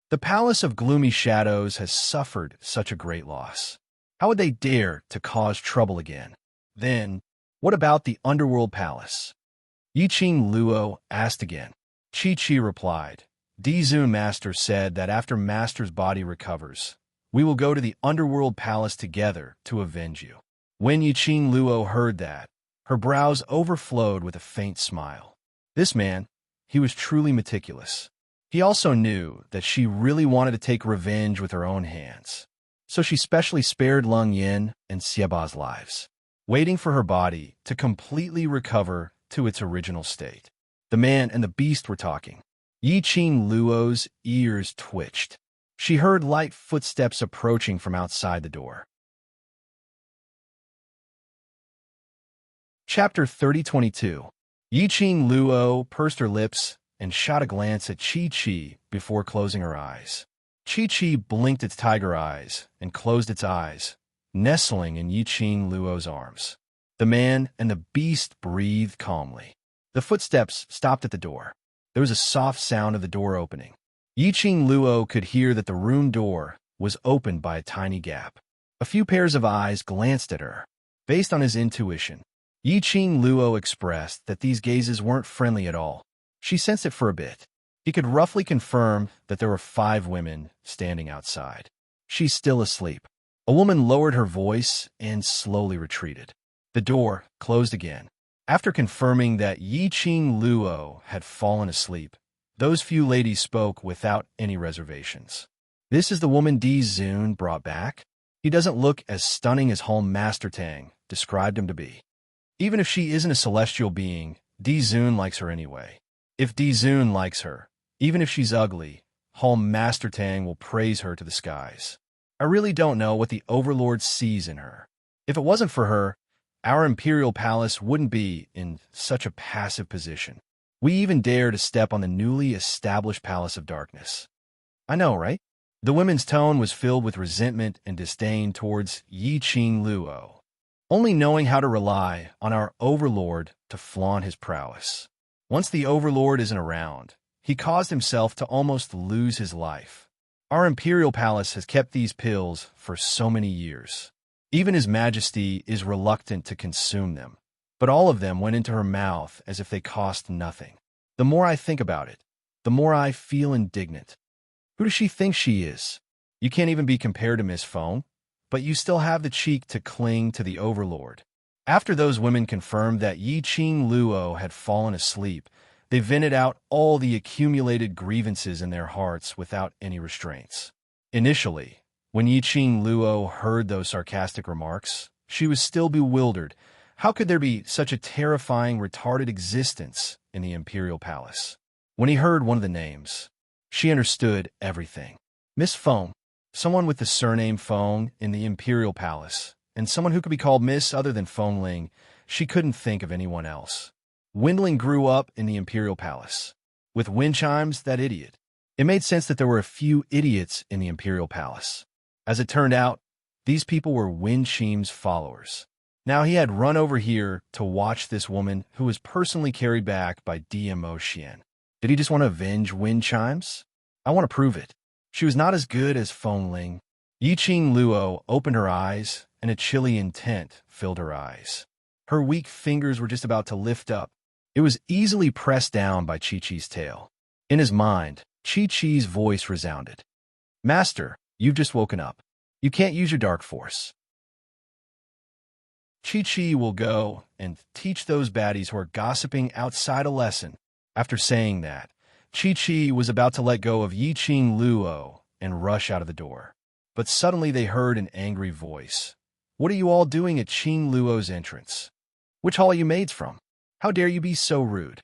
The Palace of Gloomy Shadows has suffered such a great loss. How would they dare to cause trouble again? Then, what about the Underworld Palace? Yiqing Luo asked again. Chi-Chi replied, Dizu Master said that after Master's body recovers, we will go to the Underworld Palace together to avenge you. When Yiqing Luo heard that, her brows overflowed with a faint smile. This man, he was truly meticulous. He also knew that she really wanted to take revenge with her own hands. So she specially spared Lung Yin and Xiaba's lives, waiting for her body to completely recover to its original state. The man and the beast were talking. Yiqing Luo's ears twitched. She heard light footsteps approaching from outside the door. Chapter 3022. Yiqing Luo pursed her lips and shot a glance at Chi-Chi before closing her eyes. Chi-Chi blinked its tiger eyes and closed its eyes, nestling in Yiqing Luo's arms. The man and the beast breathed calmly. The footsteps stopped at the door. There was a soft sound of the door opening. Yiqing Luo could hear that the room door was opened by a tiny gap. A few pairs of eyes glanced at her. Based on his intuition, Yiqing Luo expressed that these gazes weren't friendly at all. She sensed it for a bit. He could roughly confirm that there were 5 women standing outside. She's still asleep. A woman lowered her voice and slowly retreated. The door closed again. After confirming that Yiqing Luo had fallen asleep, those few ladies spoke without any reservations. This is the woman Di Zun brought back? He doesn't look as stunning as Home Master Tang described him to be. Even if she isn't a celestial being, Di Zun likes her anyway. If Di Zun likes her, even if she's ugly, Home Master Tang will praise her to the skies. I really don't know what the Overlord sees in her. If it wasn't for her, our Imperial Palace wouldn't be in such a passive position. We even dare to step on the newly established Palace of Darkness. I know, right? The women's tone was filled with resentment and disdain towards Yiqing Luo, only knowing how to rely on our Overlord to flaunt his prowess. Once the Overlord isn't around, he caused himself to almost lose his life. Our Imperial Palace has kept these pills for so many years. Even His Majesty is reluctant to consume them, but all of them went into her mouth as if they cost nothing. The more I think about it, the more I feel indignant. Who does she think she is? You can't even be compared to Miss Feng, but you still have the cheek to cling to the Overlord. After those women confirmed that Yiqing Luo had fallen asleep, they vented out all the accumulated grievances in their hearts without any restraints. Initially, when Yiqing Luo heard those sarcastic remarks, she was still bewildered. How could there be such a terrifying, retarded existence in the Imperial Palace? When he heard one of the names, she understood everything. Miss Feng, someone with the surname Feng in the Imperial Palace, and someone who could be called Miss other than Feng Ling. She couldn't think of anyone else. Windling grew up in the Imperial Palace. With wind chimes, that idiot. It made sense that there were a few idiots in the Imperial Palace. As it turned out, these people were Wind Chime's followers. Now he had run over here to watch this woman who was personally carried back by DMO Xian. Did he just want to avenge Wind Chimes? I want to prove it. She was not as good as Feng Ling. Yiqing Luo opened her eyes, and a chilly intent filled her eyes. Her weak fingers were just about to lift up. It was easily pressed down by Chi-Chi's tail. In his mind, Chi-Chi's voice resounded. Master, you've just woken up. You can't use your dark force. Chi-Chi will go and teach those baddies who are gossiping outside a lesson. After saying that, Chi-Chi was about to let go of Yiqing Luo and rush out of the door. But suddenly they heard an angry voice. What are you all doing at Qing Luo's entrance? Which hall are you maids from? How dare you be so rude?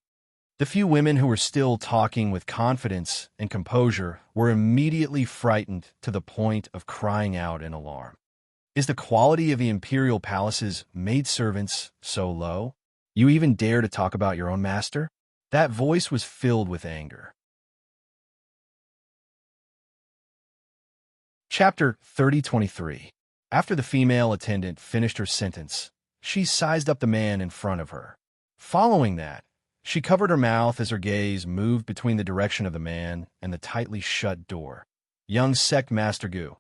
The few women who were still talking with confidence and composure were immediately frightened to the point of crying out in alarm. Is the quality of the imperial palace's maidservants so low? You even dare to talk about your own master? That voice was filled with anger. Chapter 3023. After the female attendant finished her sentence, she sized up the man in front of her. Following that, she covered her mouth as her gaze moved between the direction of the man and the tightly shut door. Young sect master Gu,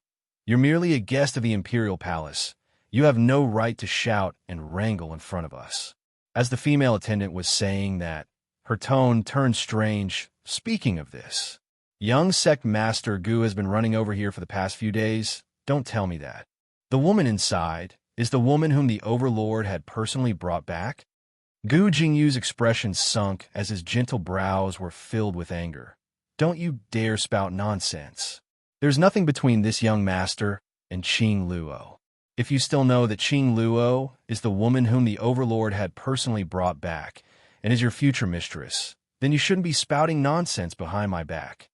you're merely a guest of the imperial palace. You have no right to shout and wrangle in front of us. As the female attendant was saying that, her tone turned strange. Speaking of this, young sect master Gu has been running over here for the past few days. Don't tell me that. The woman inside is the woman whom the overlord had personally brought back? Gu Jingyu's expression sunk as his gentle brows were filled with anger. Don't you dare spout nonsense. There's nothing between this young master and Qing Luo. If you still know that Qing Luo is the woman whom the overlord had personally brought back and is your future mistress, then you shouldn't be spouting nonsense behind my back.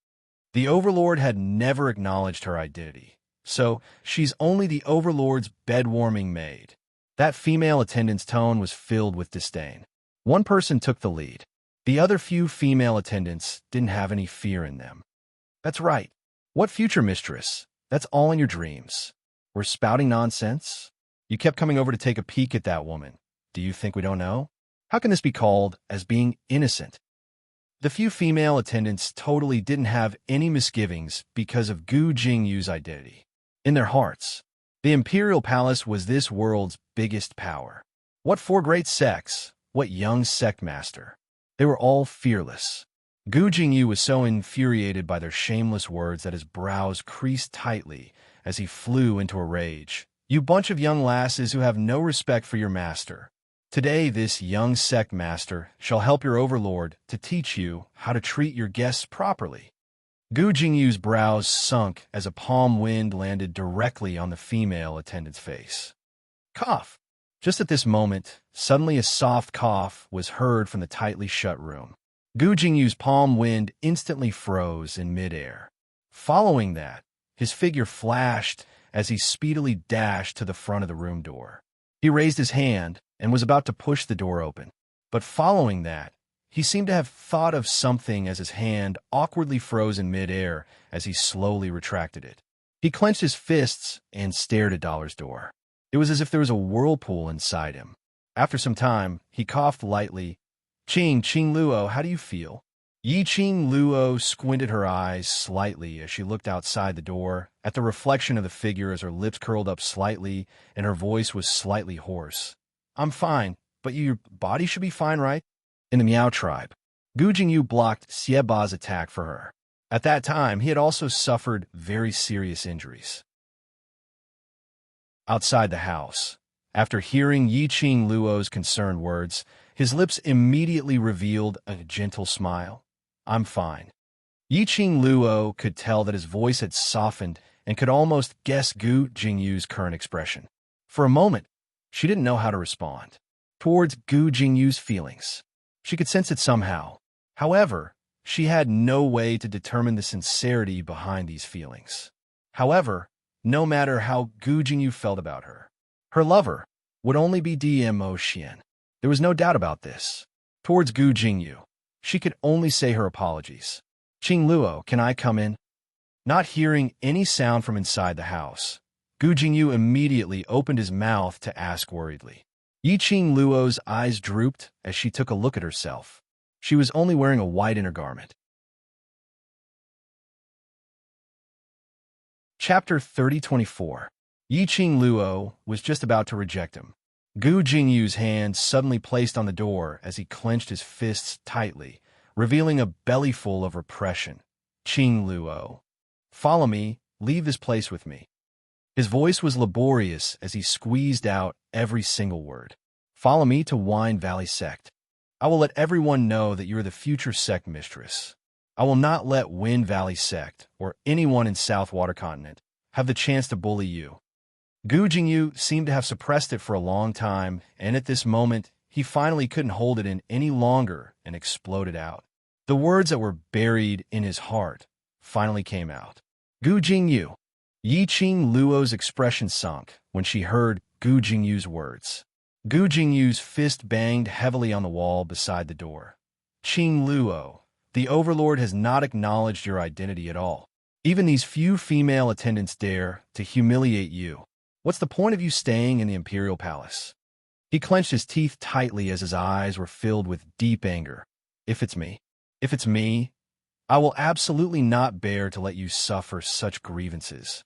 The overlord had never acknowledged her identity, so she's only the overlord's bed-warming maid. That female attendant's tone was filled with disdain. One person took the lead. The other few female attendants didn't have any fear in them. That's right. What future mistress? That's all in your dreams. We're spouting nonsense? You kept coming over to take a peek at that woman. Do you think we don't know? How can this be called as being innocent? The few female attendants totally didn't have any misgivings because of Gu Jingyu's identity. In their hearts, the imperial palace was this world's biggest power. What four great sects? What young sect master? They were all fearless. Gu Jingyu was so infuriated by their shameless words that his brows creased tightly as he flew into a rage. You bunch of young lasses who have no respect for your master. Today this young sect master shall help your overlord to teach you how to treat your guests properly. Gu Jingyu's brows sunk as a palm wind landed directly on the female attendant's face. Cough! Just at this moment, suddenly a soft cough was heard from the tightly shut room. Gu Jingyu's palm wind instantly froze in midair. Following that, his figure flashed as he speedily dashed to the front of the room door. He raised his hand and was about to push the door open. But following that, he seemed to have thought of something as his hand awkwardly froze in midair as he slowly retracted it. He clenched his fists and stared at Dollar's door. It was as if there was a whirlpool inside him. After some time, he coughed lightly. Qing Luo, how do you feel? Yi Qing Luo squinted her eyes slightly as she looked outside the door at the reflection of the figure as her lips curled up slightly and her voice was slightly hoarse. I'm fine, but your body should be fine, right? In the Miao tribe, Gu Jingyu blocked Xieba's attack for her. At that time, he had also suffered very serious injuries. Outside the house, after hearing Yi Qing Luo's concerned words, his lips immediately revealed a gentle smile. I'm fine. Yi Qing Luo could tell that his voice had softened and could almost guess Gu Jingyu's current expression. For a moment, she didn't know how to respond towards Gu Jingyu's feelings. She could sense it somehow. However, she had no way to determine the sincerity behind these feelings. However, no matter how Gu Jingyu felt about her, her lover would only be Dmo Xian. There was no doubt about this. Towards Gu Jingyu, she could only say her apologies. Qing Luo, can I come in? Not hearing any sound from inside the house, Gu Jingyu immediately opened his mouth to ask worriedly. Yi Qing Luo's eyes drooped as she took a look at herself. She was only wearing a white inner garment. Chapter 3024. Yi Qing Luo was just about to reject him. Gu Jingyu's hand suddenly placed on the door as he clenched his fists tightly, revealing a bellyful of repression. Qing Luo. Follow me, leave this place with me. His voice was laborious as he squeezed out every single word. Follow me to Wine Valley Sect. I will let everyone know that you are the future sect mistress. I will not let Wind Valley Sect, or anyone in South Water Continent, have the chance to bully you. Gu Jingyu seemed to have suppressed it for a long time, and at this moment, he finally couldn't hold it in any longer and exploded out. The words that were buried in his heart finally came out. Gu Jingyu, Yiqing Luo's expression sunk when she heard Gu Jingyu's words. Gu Jingyu's fist banged heavily on the wall beside the door. Qing Luo, the Overlord has not acknowledged your identity at all. Even these few female attendants dare to humiliate you. What's the point of you staying in the Imperial Palace? He clenched his teeth tightly as his eyes were filled with deep anger. If it's me, I will absolutely not bear to let you suffer such grievances.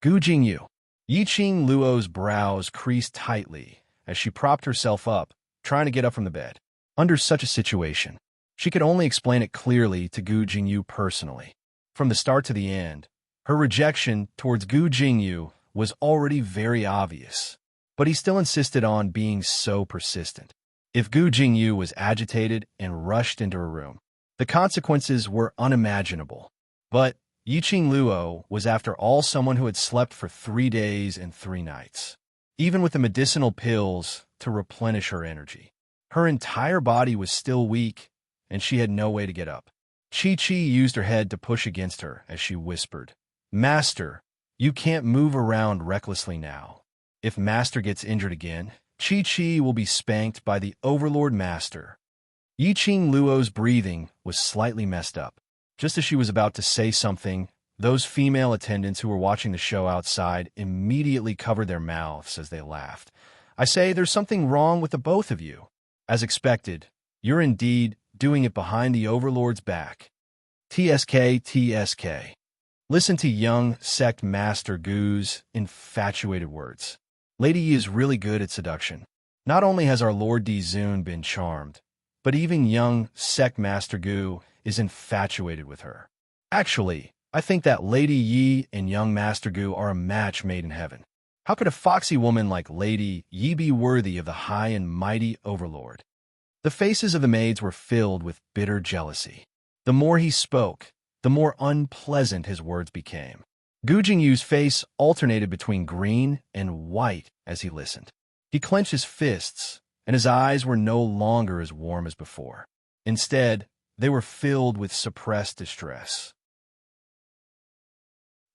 Gu Jingyu. Yiqing Luo's brows creased tightly as she propped herself up, trying to get up from the bed. Under such a situation, she could only explain it clearly to Gu Jingyu personally. From the start to the end, her rejection towards Gu Jingyu was already very obvious, but he still insisted on being so persistent. If Gu Jingyu was agitated and rushed into her room, the consequences were unimaginable. But Yiqing Luo was after all someone who had slept for 3 days and 3 nights, even with the medicinal pills to replenish her energy. Her entire body was still weak, and she had no way to get up. Chi-Chi used her head to push against her as she whispered, "Master, you can't move around recklessly now. If Master gets injured again, Chi-Chi will be spanked by the Overlord Master." Yiqing Luo's breathing was slightly messed up. Just as she was about to say something, those female attendants who were watching the show outside immediately covered their mouths as they laughed. "I say, there's something wrong with the both of you. As expected, you're indeed doing it behind the Overlord's back." TSK. Listen to young sect master Gu's infatuated words. Lady Yi is really good at seduction. Not only has our Lord Dizun been charmed, but even young sect master Gu is infatuated with her. Actually, I think that Lady Yi and young Master Gu are a match made in heaven. How could a foxy woman like Lady Yi be worthy of the high and mighty Overlord? The faces of the maids were filled with bitter jealousy. The more he spoke, the more unpleasant his words became. Gu Jingyu's face alternated between green and white as he listened. He clenched his fists, and his eyes were no longer as warm as before. Instead, they were filled with suppressed distress.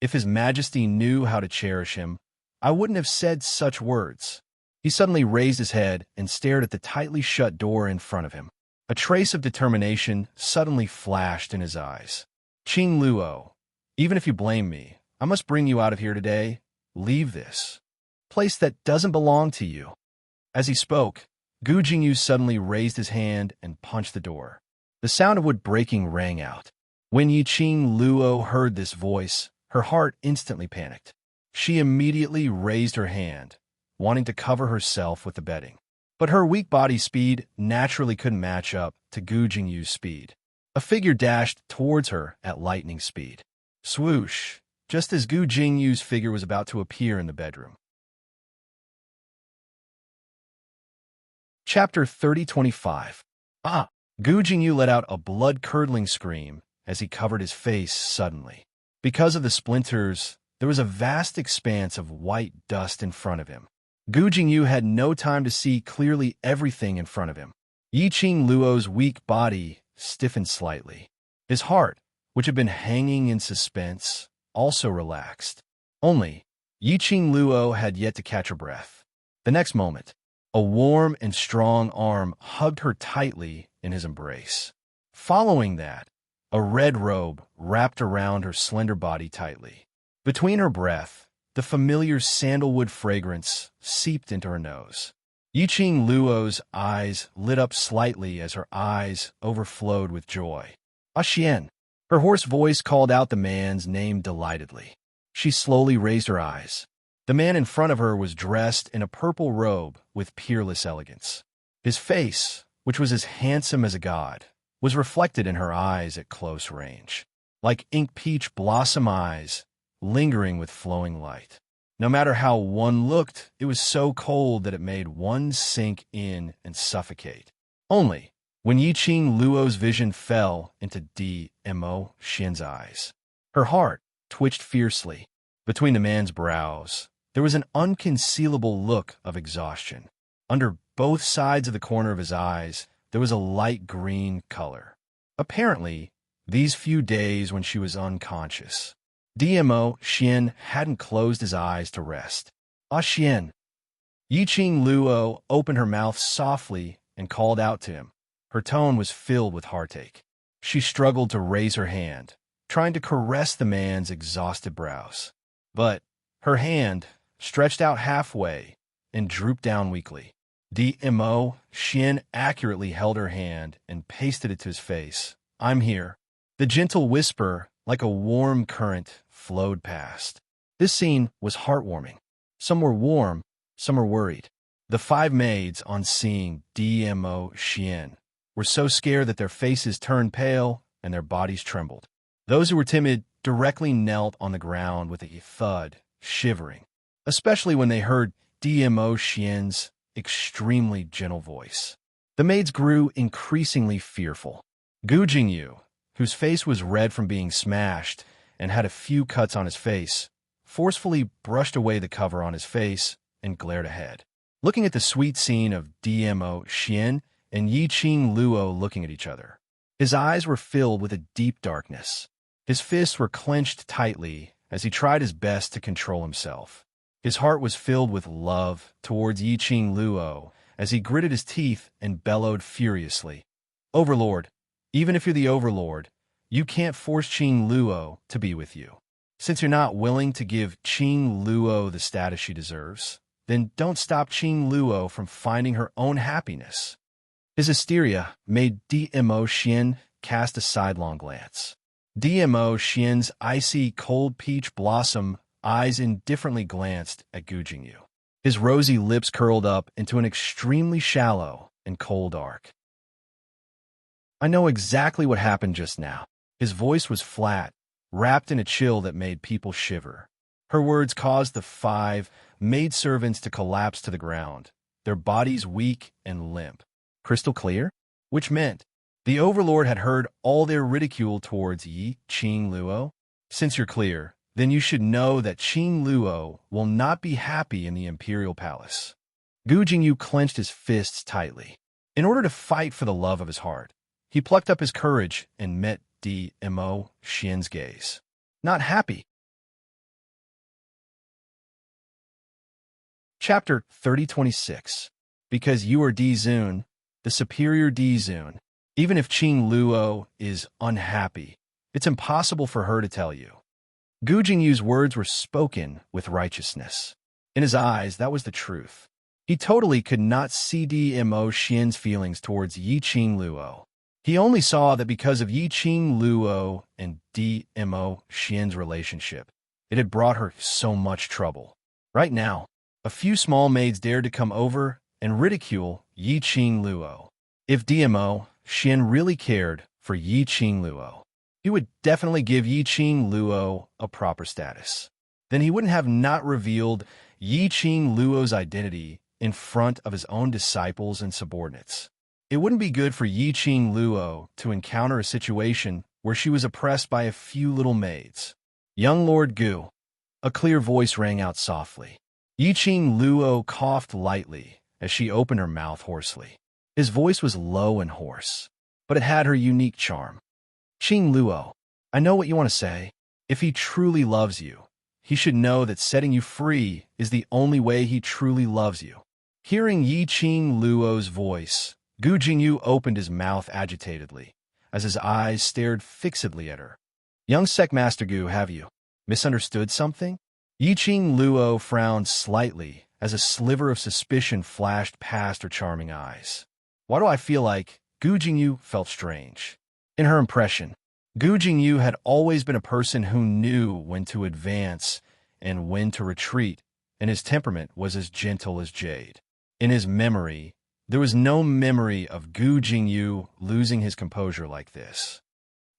If His Majesty knew how to cherish him, I wouldn't have said such words. He suddenly raised his head and stared at the tightly shut door in front of him. A trace of determination suddenly flashed in his eyes. "Qing Luo, even if you blame me, I must bring you out of here today. Leave this place that doesn't belong to you." As he spoke, Gu Jingyu suddenly raised his hand and punched the door. The sound of wood breaking rang out. When Yiqing Luo heard this voice, her heart instantly panicked. She immediately raised her hand, wanting to cover herself with the bedding. But her weak body speed naturally couldn't match up to Gu Jingyu's speed. A figure dashed towards her at lightning speed. Swoosh, just as Gu Jingyu's figure was about to appear in the bedroom. Chapter 3025. Gu Jingyu let out a blood-curdling scream as he covered his face suddenly. Because of the splinters, there was a vast expanse of white dust in front of him. Gu Jingyu had no time to see clearly everything in front of him. Yiqing Luo's weak body stiffened slightly. His heart, which had been hanging in suspense, also relaxed. Only, Yiqing Luo had yet to catch her breath. The next moment, a warm and strong arm hugged her tightly in his embrace. Following that, a red robe wrapped around her slender body tightly. Between her breath, the familiar sandalwood fragrance seeped into her nose. Yiqing Luo's eyes lit up slightly as her eyes overflowed with joy. "Xian." Her hoarse voice called out the man's name delightedly. She slowly raised her eyes. The man in front of her was dressed in a purple robe with peerless elegance. His face, which was as handsome as a god, was reflected in her eyes at close range, like ink peach blossom eyes, lingering with flowing light. No matter how one looked, it was so cold that it made one sink in and suffocate. Only, when Yiqing Luo's vision fell into Mo Xian's eyes, her heart twitched fiercely. Between the man's brows, there was an unconcealable look of exhaustion. Under both sides of the corner of his eyes, there was a light green color. Apparently, these few days when she was unconscious, DMO Xian hadn't closed his eyes to rest. Ah Xian. Yiqing Luo opened her mouth softly and called out to him. Her tone was filled with heartache. She struggled to raise her hand, trying to caress the man's exhausted brows. But her hand stretched out halfway and drooped down weakly. DMO Xian accurately held her hand and pasted it to his face. I'm here. The gentle whisper, like a warm current, flowed past. This scene was heartwarming. Some were warm, some were worried. The 5 maids, on seeing DMO Xian, were so scared that their faces turned pale and their bodies trembled. Those who were timid directly knelt on the ground with a thud, shivering, especially when they heard DMO Xian's extremely gentle voice. The maids grew increasingly fearful. Gu Jingyu, whose face was red from being smashed and had a few cuts on his face, forcefully brushed away the cover on his face and glared ahead, looking at the sweet scene of DMO Xian and Yiqing Luo looking at each other. His eyes were filled with a deep darkness. His fists were clenched tightly as he tried his best to control himself. His heart was filled with love towards Yiqing Luo as he gritted his teeth and bellowed furiously. Overlord, even if you're the Overlord, you can't force Qing Luo to be with you. Since you're not willing to give Qing Luo the status she deserves, then don't stop Qing Luo from finding her own happiness. His hysteria made DMO Xian cast a sidelong glance. DMO Xian's icy cold peach blossom eyes indifferently glanced at Gu Jingyu. His rosy lips curled up into an extremely shallow and cold arc. I know exactly what happened just now. His voice was flat, wrapped in a chill that made people shiver. Her words caused the 5 maidservants to collapse to the ground, their bodies weak and limp. Crystal clear? Which meant the Overlord had heard all their ridicule towards Yiqing Luo. Since you're clear, then you should know that Qing Luo will not be happy in the Imperial Palace. Gu Jingyu clenched his fists tightly. In order to fight for the love of his heart, he plucked up his courage and met DMO Xian's gaze. Not happy. Chapter 3026. Because you are D-Zun, the superior D-Zun. Even if Qing Luo is unhappy, it's impossible for her to tell you. Gu Jingyu's words were spoken with righteousness. In his eyes, that was the truth. He totally could not see DMO Xian's feelings towards Yiqing Luo. He only saw that because of Yiqing Luo and DMO Xian's relationship, it had brought her so much trouble. Right now, a few small maids dared to come over and ridicule Yiqing Luo. If DMO Xian really cared for Yiqing Luo, he would definitely give Yiqing Luo a proper status. Then he wouldn't have not revealed Yiqing Luo's identity in front of his own disciples and subordinates. It wouldn't be good for Yiqing Luo to encounter a situation where she was oppressed by a few little maids. Young Lord Gu. A clear voice rang out softly. Yiqing Luo coughed lightly as she opened her mouth hoarsely. His voice was low and hoarse, but it had her unique charm. Qing Luo, I know what you want to say. If he truly loves you, he should know that setting you free is the only way he truly loves you. Hearing Yiqing Luo's voice, Gu Jingyu opened his mouth agitatedly, as his eyes stared fixedly at her. Young Secmaster Gu, have you misunderstood something? Yiqing Luo frowned slightly as a sliver of suspicion flashed past her charming eyes. Why do I feel like Gu Jingyu felt strange? In her impression, Gu Jingyu had always been a person who knew when to advance and when to retreat, and his temperament was as gentle as jade. In his memory, there was no memory of Gu Jingyu losing his composure like this.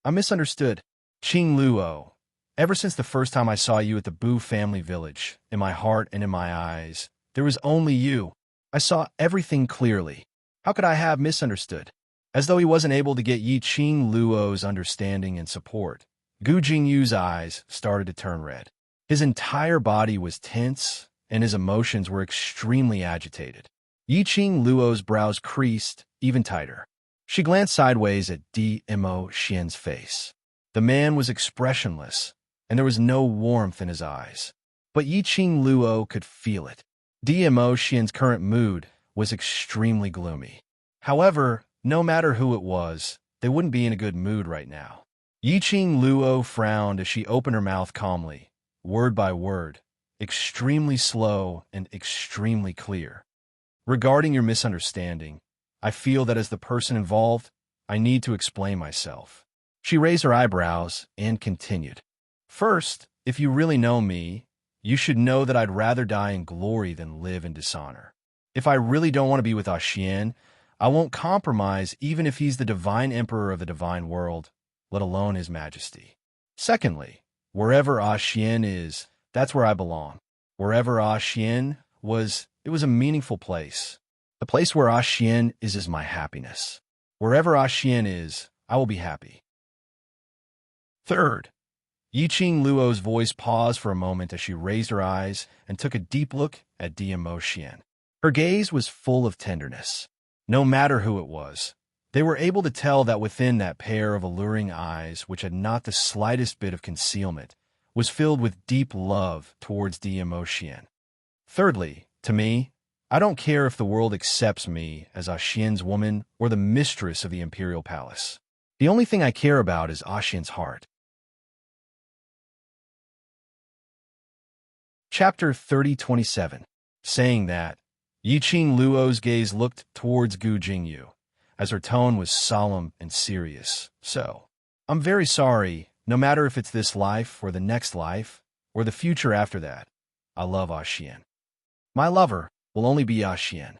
I misunderstood. Qing Luo, ever since the first time I saw you at the Bu family village, in my heart and in my eyes, there was only you. I saw everything clearly. How could I have misunderstood? As though he wasn't able to get Yiqing Luo's understanding and support, Gu Jingyu's eyes started to turn red. His entire body was tense, and his emotions were extremely agitated. Yiqing Luo's brows creased even tighter. She glanced sideways at DMO Xian's face. The man was expressionless, and there was no warmth in his eyes. But Yiqing Luo could feel it. Dmo Xian's current mood was extremely gloomy. However, no matter who it was, they wouldn't be in a good mood right now. Yiqing Luo frowned as she opened her mouth calmly, word by word, extremely slow and extremely clear. Regarding your misunderstanding, I feel that as the person involved, I need to explain myself. She raised her eyebrows and continued. First, if you really know me, you should know that I'd rather die in glory than live in dishonor. If I really don't want to be with Xian, I won't compromise even if he's the divine emperor of the divine world, let alone his majesty. Secondly, wherever Xian is, that's where I belong. Wherever Xian was, it was a meaningful place. The place where Xian is my happiness. Wherever Xian is, I will be happy. Third, Yiqing Luo's voice paused for a moment as she raised her eyes and took a deep look at Dmo Xian. Her gaze was full of tenderness. No matter who it was, they were able to tell that within that pair of alluring eyes, which had not the slightest bit of concealment, was filled with deep love towards Dmo Xian. Thirdly, to me, I don't care if the world accepts me as Xian's woman or the mistress of the imperial palace. The only thing I care about is Xian's heart. Chapter 30:27. Saying that, Yiqing Luo's gaze looked towards Gu Jingyu, as her tone was solemn and serious. So, I'm very sorry, no matter if it's this life or the next life, or the future after that, I love Xian. My lover will only be Xian.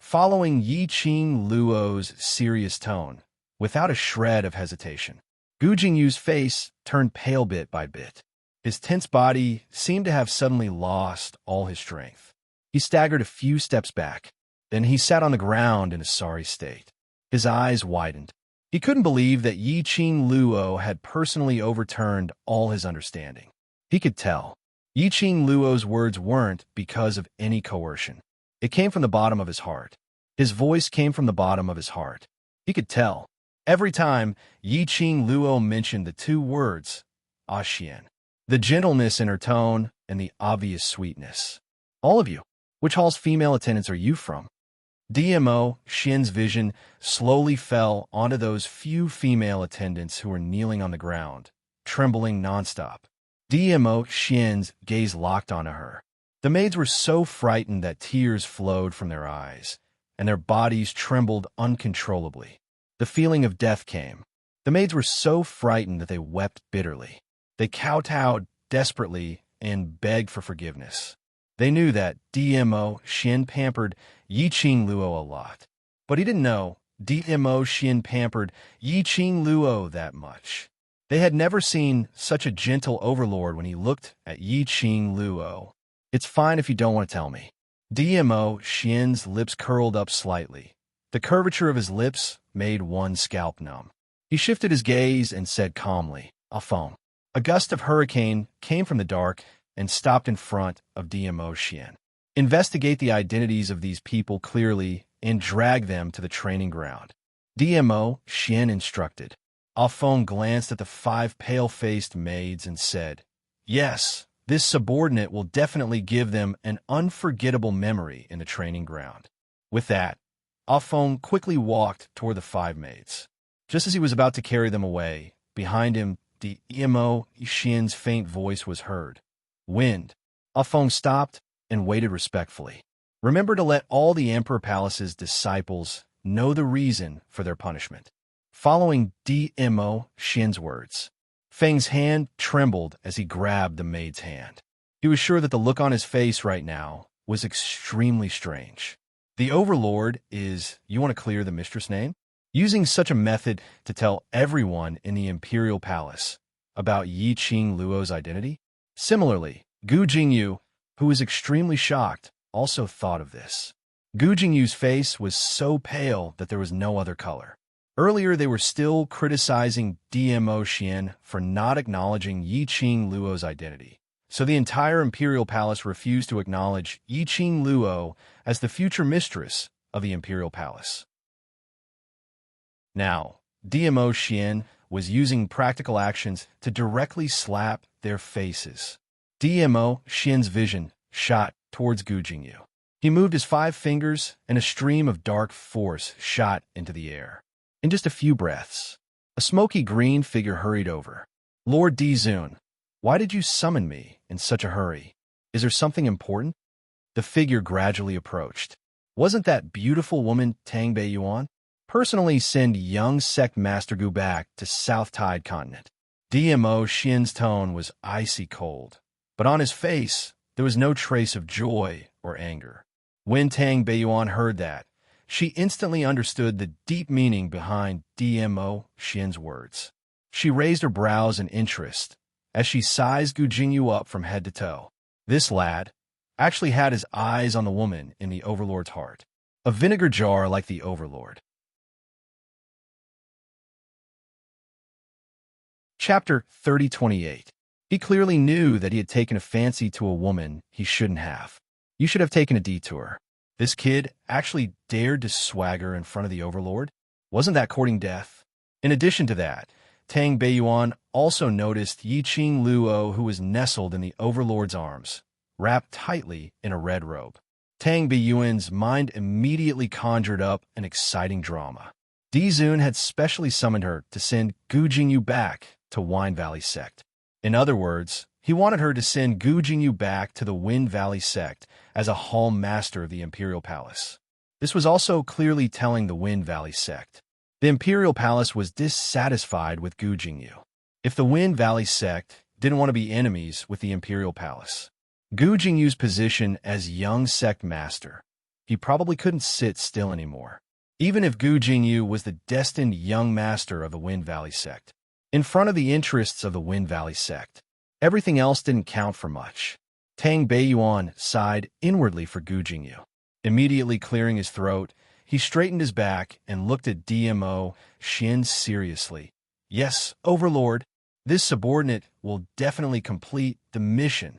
Following Yiqing Luo's serious tone, without a shred of hesitation, Gu Jingyu's face turned pale bit by bit. His tense body seemed to have suddenly lost all his strength. He staggered a few steps back. Then he sat on the ground in a sorry state. His eyes widened. He couldn't believe that Yiqing Luo had personally overturned all his understanding. He could tell. Yiqing Luo's words weren't because of any coercion. It came from the bottom of his heart. His voice came from the bottom of his heart. He could tell. Every time Yiqing Luo mentioned the two words, Xian. The gentleness in her tone and the obvious sweetness. All of you. Which hall's female attendants are you from? Dmo Xian's vision slowly fell onto those few female attendants who were kneeling on the ground, trembling nonstop. Dmo Xian's gaze locked onto her. The maids were so frightened that tears flowed from their eyes, and their bodies trembled uncontrollably. The feeling of death came. The maids were so frightened that they wept bitterly. They kowtowed desperately and begged for forgiveness. They knew that Dmo Xian pampered Yiqing Luo a lot. But he didn't know Dmo Xian pampered Yiqing Luo that much. They had never seen such a gentle overlord when he looked at Yiqing Luo. It's fine if you don't want to tell me. Dmo Xian's lips curled up slightly. The curvature of his lips made one's scalp numb. He shifted his gaze and said calmly, I'll phone. A gust of hurricane came from the dark and stopped in front of Dmo Xian. Investigate the identities of these people clearly and drag them to the training ground. Dmo Xian instructed. Alphone glanced at the 5 pale-faced maids and said, Yes, this subordinate will definitely give them an unforgettable memory in the training ground. With that, Alphone quickly walked toward the 5 maids. Just as he was about to carry them away, behind him, Dmo Xian's faint voice was heard. Wind. Alphone stopped and waited respectfully. Remember to let all the Emperor Palace's disciples know the reason for their punishment. Following Dmo Xian's words, Feng's hand trembled as he grabbed the maid's hand. He was sure that the look on his face right now was extremely strange. The Overlord is, you want to clear the mistress name? Using such a method to tell everyone in the Imperial Palace about Yiqing Luo's identity? Similarly, Gu Jingyu, who was extremely shocked, also thought of this. Gu Jingyu's face was so pale that there was no other color. Earlier, they were still criticizing Dmo Xian for not acknowledging Yiqing Luo's identity. So the entire Imperial Palace refused to acknowledge Yiqing Luo as the future mistress of the Imperial Palace. Now, Dmo Xian was using practical actions to directly slap their faces. DMO Xian's vision shot towards Gu Jingyu. He moved his 5 fingers, and a stream of dark force shot into the air. In just a few breaths, a smoky green figure hurried over. Lord Dizun, why did you summon me in such a hurry? Is there something important? The figure gradually approached. Wasn't that beautiful woman Tang Beiyuan? Personally send young sect master Gu back to South Tide Continent. DMO Xian's tone was icy cold, but on his face there was no trace of joy or anger. When Tang Beiyuan heard that, she instantly understood the deep meaning behind DMO Xian's words. She raised her brows in interest as she sized Gu Jingyu up from head to toe. This lad actually had his eyes on the woman in the Overlord's heart. A vinegar jar like the Overlord. Chapter 3028. He clearly knew that he had taken a fancy to a woman he shouldn't have. You should have taken a detour. This kid actually dared to swagger in front of the Overlord? Wasn't that courting death? In addition to that, Tang Beiyuan also noticed Yiqing Luo, who was nestled in the Overlord's arms, wrapped tightly in a red robe. Tang Beiyuan's mind immediately conjured up an exciting drama. Dizun had specially summoned her to send Gu Jingyu back to Wine Valley Sect. In other words, he wanted her to send Gu Jingyu back to the Wind Valley Sect as a Hall Master of the Imperial Palace. This was also clearly telling the Wind Valley Sect. The Imperial Palace was dissatisfied with Gu Jingyu. If the Wind Valley Sect didn't want to be enemies with the Imperial Palace, Gu Jingyu's position as young sect master, he probably couldn't sit still anymore. Even if Gu Jingyu was the destined young master of the Wind Valley Sect, in front of the interests of the Wind Valley Sect, everything else didn't count for much. Tang Beiyuan sighed inwardly for Gu Jingyu. Immediately clearing his throat, he straightened his back and looked at DMO Xian seriously. Yes, Overlord, this subordinate will definitely complete the mission.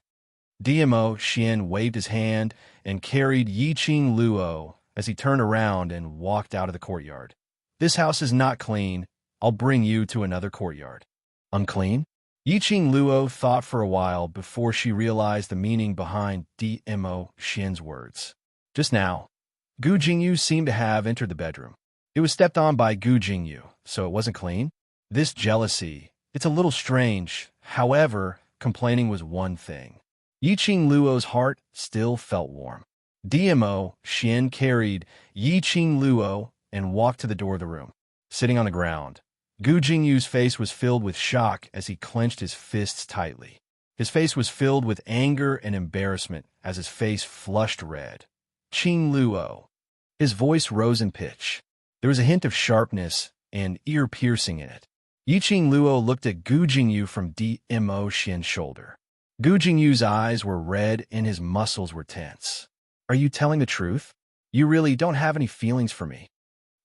DMO Xian waved his hand and carried Yiqing Luo as he turned around and walked out of the courtyard. This house is not clean. I'll bring you to another courtyard. Unclean? Yiqing Luo thought for a while before she realized the meaning behind DMO Xian's words. Just now, Gu Jingyu seemed to have entered the bedroom. It was stepped on by Gu Jingyu, so it wasn't clean. This jealousy, it's a little strange. However, complaining was one thing. Yiqing Luo's heart still felt warm. DMO Xian carried Yiqing Luo and walked to the door of the room. Sitting on the ground, Gu Jingyu's face was filled with shock as he clenched his fists tightly. His face was filled with anger and embarrassment as his face flushed red. Qing Luo. His voice rose in pitch. There was a hint of sharpness and ear-piercing in it. Yiqing Luo looked at Gu Jingyu from DMO Xian's shoulder. Gu Jingyu's eyes were red and his muscles were tense. Are you telling the truth? You really don't have any feelings for me.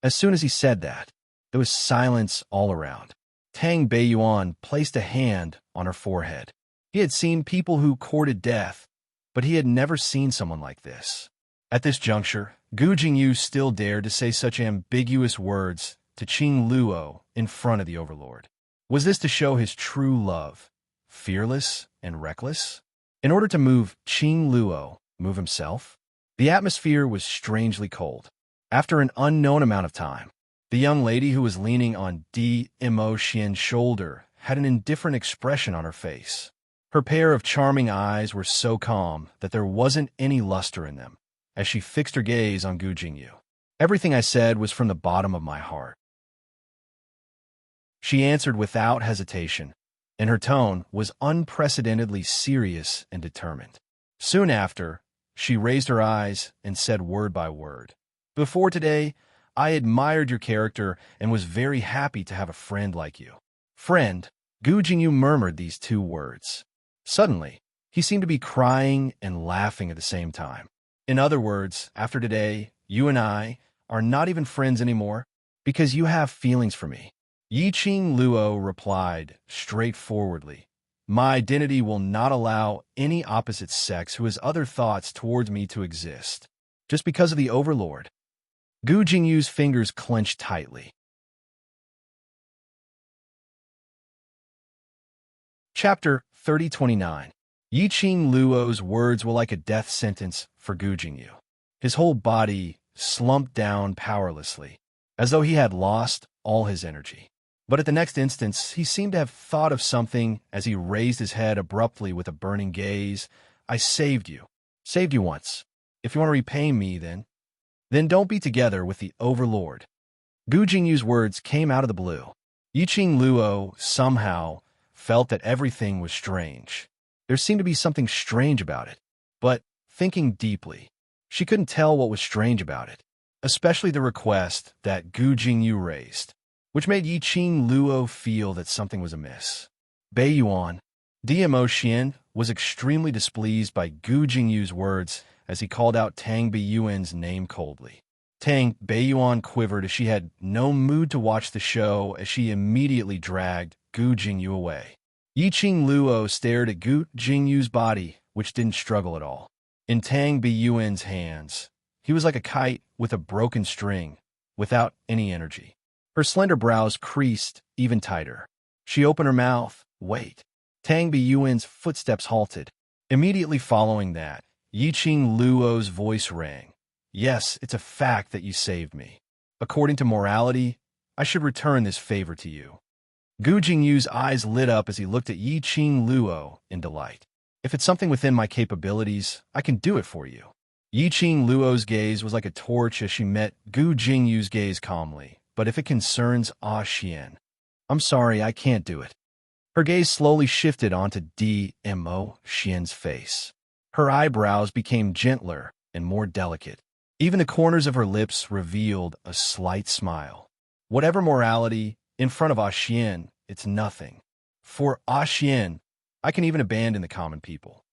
As soon as he said that, there was silence all around. Tang Beiyuan placed a hand on her forehead. He had seen people who courted death, but he had never seen someone like this. At this juncture, Gu Jingyu still dared to say such ambiguous words to Qing Luo in front of the Overlord. Was this to show his true love, fearless and reckless? In order to move Qing Luo, move himself? The atmosphere was strangely cold. After an unknown amount of time, the young lady who was leaning on DMO Xian's shoulder had an indifferent expression on her face. Her pair of charming eyes were so calm that there wasn't any luster in them as she fixed her gaze on Gu Jingyu. Everything I said was from the bottom of my heart. She answered without hesitation, and her tone was unprecedentedly serious and determined. Soon after, she raised her eyes and said word by word, "Before today, I admired your character and was very happy to have a friend like you." Friend, Gu Jingyu murmured these 2 words. Suddenly, he seemed to be crying and laughing at the same time. In other words, after today, you and I are not even friends anymore because you have feelings for me. Yiqing Luo replied straightforwardly, "My identity will not allow any opposite sex who has other thoughts towards me to exist. Just because of the Overlord." Gu Jingyu's fingers clenched tightly. Chapter 3029. Yiqing Luo's words were like a death sentence for Gu Jingyu. His whole body slumped down powerlessly, as though he had lost all his energy. But at the next instance, he seemed to have thought of something as he raised his head abruptly with a burning gaze. I saved you. Saved you once. If you want to repay me, then don't be together with the Overlord. Gu Jingyu's words came out of the blue. Yiqing Luo somehow felt that everything was strange. There seemed to be something strange about it. But, thinking deeply, she couldn't tell what was strange about it, especially the request that Gu Jingyu raised, which made Yiqing Luo feel that something was amiss. Beiyuan. DMO Xian was extremely displeased by Gu Jingyu's words as he called out Tang Beiyuan's name coldly. Tang Beiyuan quivered as she had no mood to watch the show as she immediately dragged Gu Jingyu away. Yiqing Luo stared at Gu Jingyu's body, which didn't struggle at all. In Tang Beiyuan's hands, he was like a kite with a broken string, without any energy. Her slender brows creased even tighter. She opened her mouth. Wait. Tang Beiyuan's footsteps halted. Immediately following that, Yiqing Luo's voice rang. Yes, it's a fact that you saved me. According to morality, I should return this favor to you. Gu Jingyu's eyes lit up as he looked at Yiqing Luo in delight. If it's something within my capabilities, I can do it for you. Yiqing Luo's gaze was like a torch as she met Gu Jingyu's gaze calmly. But if it concerns Xian, I'm sorry, I can't do it. Her gaze slowly shifted onto DMO Xian's face. Her eyebrows became gentler and more delicate. Even the corners of her lips revealed a slight smile. Whatever morality, in front of Xian, it's nothing. For Xian, I can even abandon the common people.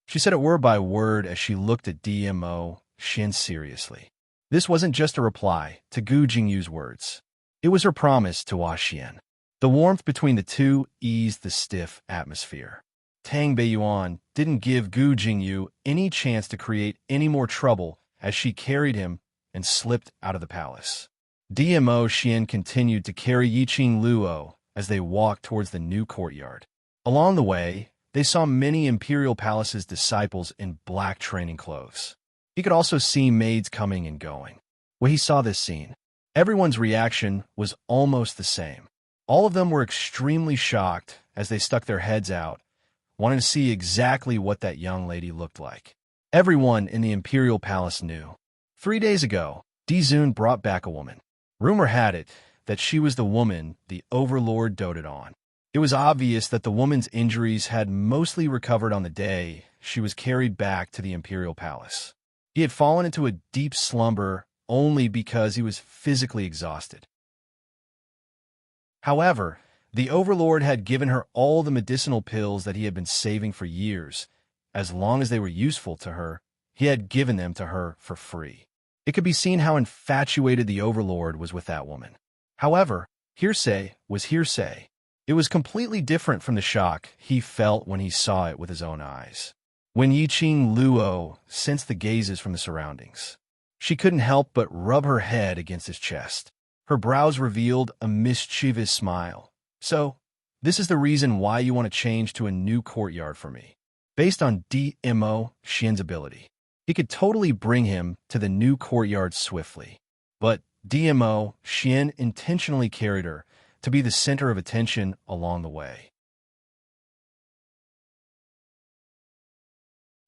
She said it word by word as she looked at DMO Xian seriously. This wasn't just a reply to Gu Jingyu's words. It was her promise to Xian. The warmth between the two eased the stiff atmosphere. Tang Beiyuan didn't give Gu Jingyu any chance to create any more trouble as she carried him and slipped out of the palace. DMO Xian continued to carry Yiqing Luo as they walked towards the new courtyard. Along the way, they saw many Imperial Palace's disciples in black training clothes. He could also see maids coming and going. When he saw this scene, everyone's reaction was almost the same. All of them were extremely shocked as they stuck their heads out, wanting to see exactly what that young lady looked like. Everyone in the Imperial Palace knew. 3 days ago, Dizun brought back a woman. Rumor had it that she was the woman the Overlord doted on. It was obvious that the woman's injuries had mostly recovered on the day she was carried back to the Imperial Palace. He had fallen into a deep slumber only because he was physically exhausted. However, the Overlord had given her all the medicinal pills that he had been saving for years. As long as they were useful to her, he had given them to her for free. It could be seen how infatuated the Overlord was with that woman. However, hearsay was hearsay. It was completely different from the shock he felt when he saw it with his own eyes. When Yiqing Luo sensed the gazes from the surroundings, she couldn't help but rub her head against his chest. Her brows revealed a mischievous smile. So, this is the reason why you want to change to a new courtyard for me. Based on DMO Xian's ability, he could totally bring him to the new courtyard swiftly. But DMO Xian intentionally carried her to be the center of attention along the way.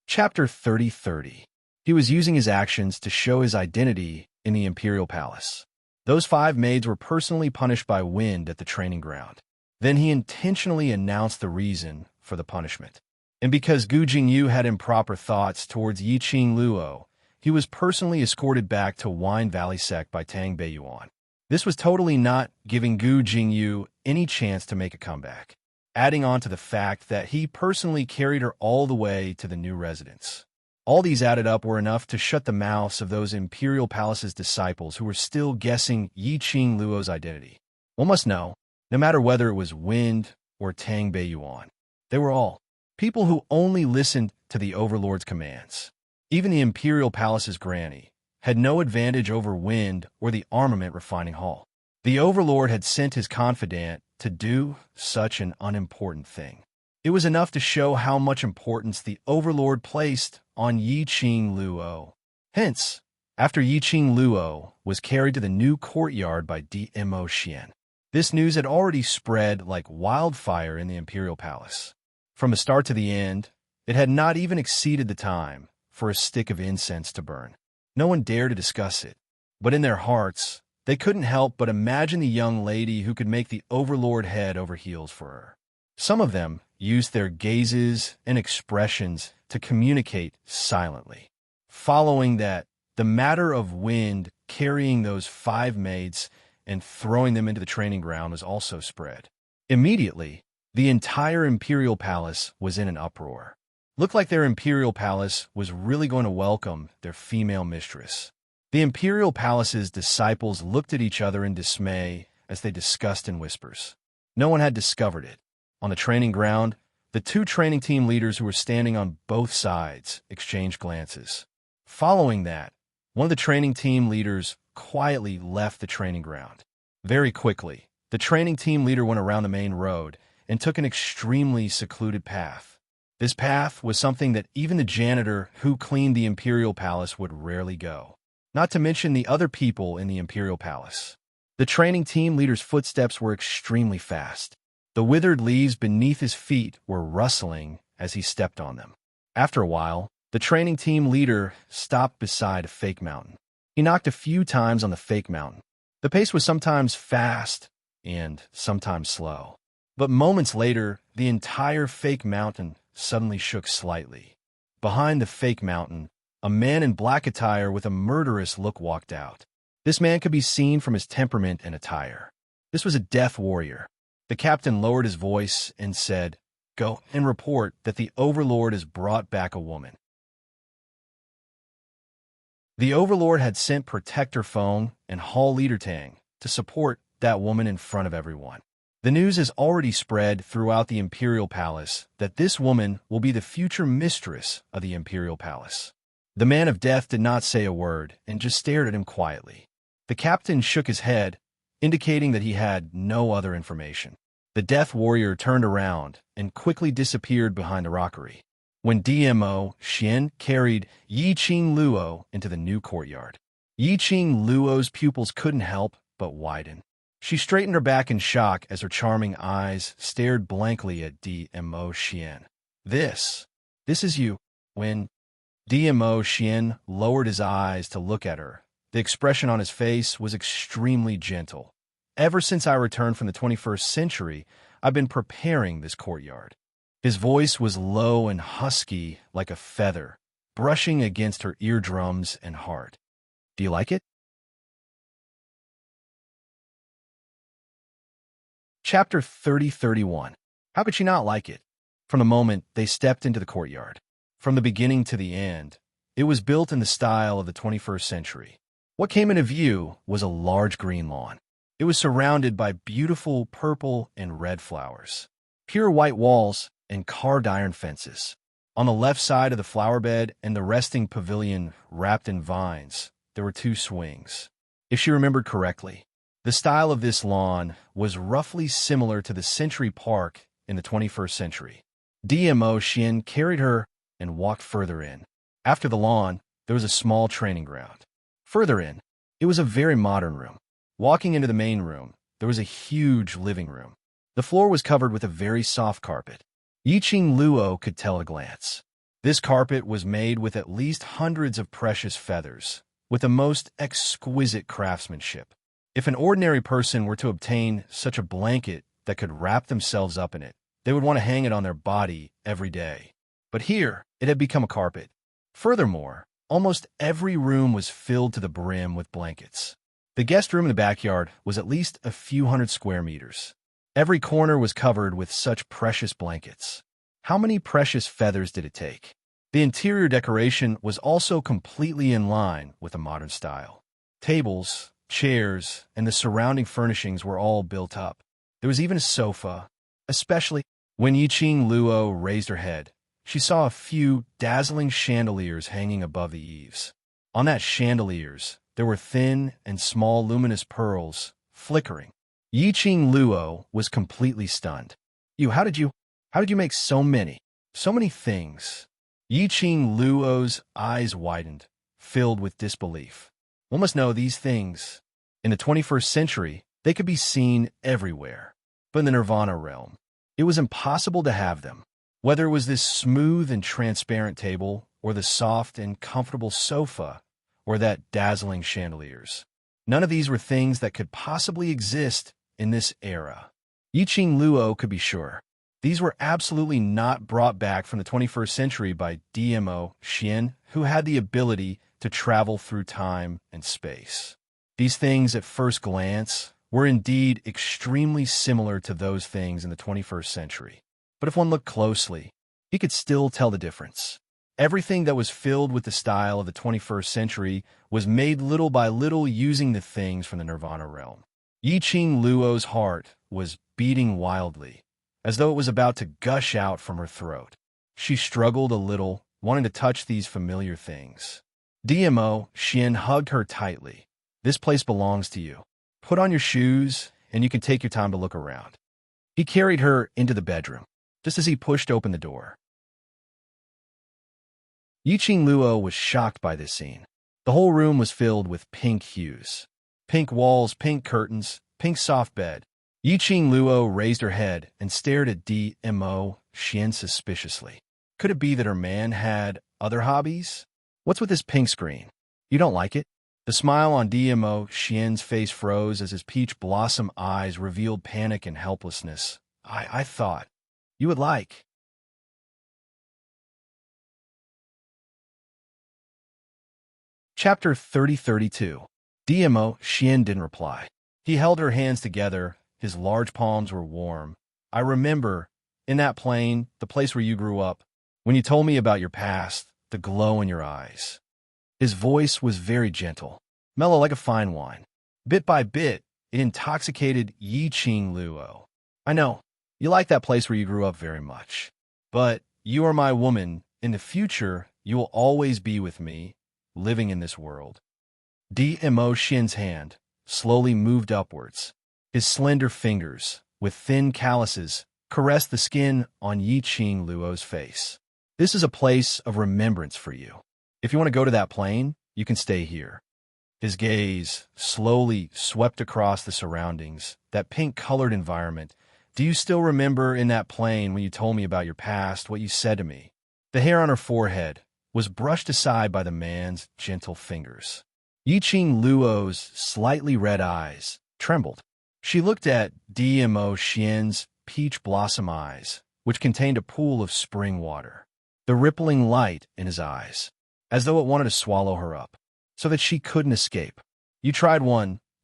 Chapter 3030. He was using his actions to show his identity in the Imperial Palace. Those 5 maids were personally punished by wind at the training ground. Then he intentionally announced the reason for the punishment. And because Gu Jingyu had improper thoughts towards Yiqing Luo, he was personally escorted back to Wine Valley Sect by Tang Beiyuan. This was totally not giving Gu Jingyu any chance to make a comeback, adding on to the fact that he personally carried her all the way to the new residence. All these added up were enough to shut the mouths of those Imperial Palace's disciples who were still guessing Yiqing Luo's identity. One must know, no matter whether it was Wind or Tang Beiyuan, they were all people who only listened to the Overlord's commands. Even the Imperial Palace's granny had no advantage over Wind or the armament refining hall. The Overlord had sent his confidant to do such an unimportant thing. It was enough to show how much importance the overlord placed on Yiqing Luo. Hence, after Yiqing Luo was carried to the new courtyard by Dmo Xian, this news had already spread like wildfire in the imperial palace. From the start to the end, it had not even exceeded the time for a stick of incense to burn. No one dared to discuss it, but in their hearts, they couldn't help but imagine the young lady who could make the overlord head over heels for her. Some of them used their gazes and expressions to communicate silently. Following that, the matter of Wind carrying those 5 maids and throwing them into the training ground was also spread. Immediately, the entire imperial palace was in an uproar. Looked like their imperial palace was really going to welcome their female mistress. The imperial palace's disciples looked at each other in dismay as they discussed in whispers. No one had discovered it. On the training ground, the 2 training team leaders who were standing on both sides exchanged glances. Following that, one of the training team leaders quietly left the training ground. Very quickly, the training team leader went around the main road and took an extremely secluded path. This path was something that even the janitor who cleaned the imperial palace would rarely go, not to mention the other people in the imperial palace. The training team leader's footsteps were extremely fast. The withered leaves beneath his feet were rustling as he stepped on them. After a while, the training team leader stopped beside a fake mountain. He knocked a few times on the fake mountain. The pace was sometimes fast and sometimes slow. But moments later, the entire fake mountain suddenly shook slightly. Behind the fake mountain, a man in black attire with a murderous look walked out. This man could be seen from his temperament and attire. This was a death warrior. The captain lowered his voice and said, "Go and report that the overlord has brought back a woman." The overlord had sent Protector Feng and Hall Leader Tang to support that woman in front of everyone. The news has already spread throughout the imperial palace that this woman will be the future mistress of the imperial palace. The man of death did not say a word and just stared at him quietly. The captain shook his head, indicating that he had no other information. The death warrior turned around and quickly disappeared behind a rockery. When Dmo Xian carried Yiqing Luo into the new courtyard, Yiqing Luo's pupils couldn't help but widen. She straightened her back in shock as her charming eyes stared blankly at Dmo Xian. This is you. When Dmo Xian lowered his eyes to look at her, the expression on his face was extremely gentle. Ever since I returned from the 21st century, I've been preparing this courtyard. His voice was low and husky like a feather, brushing against her eardrums and heart. Do you like it? Chapter 30-31. How could she not like it? From the moment they stepped into the courtyard. From the beginning to the end, it was built in the style of the 21st century. What came into view was a large green lawn. It was surrounded by beautiful purple and red flowers, pure white walls, and carved iron fences. On the left side of the flower bed and the resting pavilion wrapped in vines, there were 2 swings. If she remembered correctly, the style of this lawn was roughly similar to the Century Park in the 21st century. Dmo Xian carried her and walked further in. After the lawn, there was a small training ground. Further in, it was a very modern room. Walking into the main room, there was a huge living room. The floor was covered with a very soft carpet. Yiqing Luo could tell at a glance. This carpet was made with at least hundreds of precious feathers, with the most exquisite craftsmanship. If an ordinary person were to obtain such a blanket that could wrap themselves up in it, they would want to hang it on their body every day. But here, it had become a carpet. Furthermore, almost every room was filled to the brim with blankets. The guest room in the backyard was at least a few hundred square meters. Every corner was covered with such precious blankets. How many precious feathers did it take? The interior decoration was also completely in line with a modern style. Tables, chairs, and the surrounding furnishings were all built up. There was even a sofa, especially when Yiqing Luo raised her head. She saw a few dazzling chandeliers hanging above the eaves. On that chandeliers, there were thin and small luminous pearls, flickering. Yiqing Luo was completely stunned. How did you? How did you make so many? So many things. Yi-Ching Luo's eyes widened, filled with disbelief. One must know these things. In the 21st century, they could be seen everywhere. But in the Nirvana realm, it was impossible to have them. Whether it was this smooth and transparent table, or the soft and comfortable sofa, or that dazzling chandeliers. None of these were things that could possibly exist in this era. Yi-Ching Luo could be sure. These were absolutely not brought back from the 21st century by DMO Xian, who had the ability to travel through time and space. These things, at first glance, were indeed extremely similar to those things in the 21st century. But if one looked closely, he could still tell the difference. Everything that was filled with the style of the 21st century was made little by little using the things from the Nirvana realm. Yi-Ching Luo's heart was beating wildly, as though it was about to gush out from her throat. She struggled a little, wanting to touch these familiar things. DMO Xian hugged her tightly. This place belongs to you. Put on your shoes, and you can take your time to look around. He carried her into the bedroom, just as he pushed open the door. Yi-Ching Luo was shocked by this scene. The whole room was filled with pink hues. Pink walls, pink curtains, pink soft bed. Yi-Ching Luo raised her head and stared at DMO Xian suspiciously. Could it be that her man had other hobbies? What's with this pink screen? You don't like it? The smile on DMO Xian's face froze as his peach blossom eyes revealed panic and helplessness. I thought you would like. Chapter 3032. DMO Xian didn't reply. He held her hands together. His large palms were warm. I remember, in that plane, the place where you grew up, when you told me about your past, the glow in your eyes. His voice was very gentle, mellow like a fine wine. Bit by bit, it intoxicated Yi-Ching Luo. I know, you like that place where you grew up very much. But you are my woman. In the future, you will always be with me, living in this world. DMO Xian's hand slowly moved upwards. His slender fingers, with thin calluses, caressed the skin on Yi-Ching Luo's face. This is a place of remembrance for you. If you want to go to that plane, you can stay here. His gaze slowly swept across the surroundings, that pink-colored environment. Do you still remember in that plane when you told me about your past, what you said to me? The hair on her forehead was brushed aside by the man's gentle fingers. Yi-Ching Luo's slightly red eyes trembled. She looked at DMO Xian's peach blossom eyes, which contained a pool of spring water. The rippling light in his eyes, as though it wanted to swallow her up, so that she couldn't escape. You tried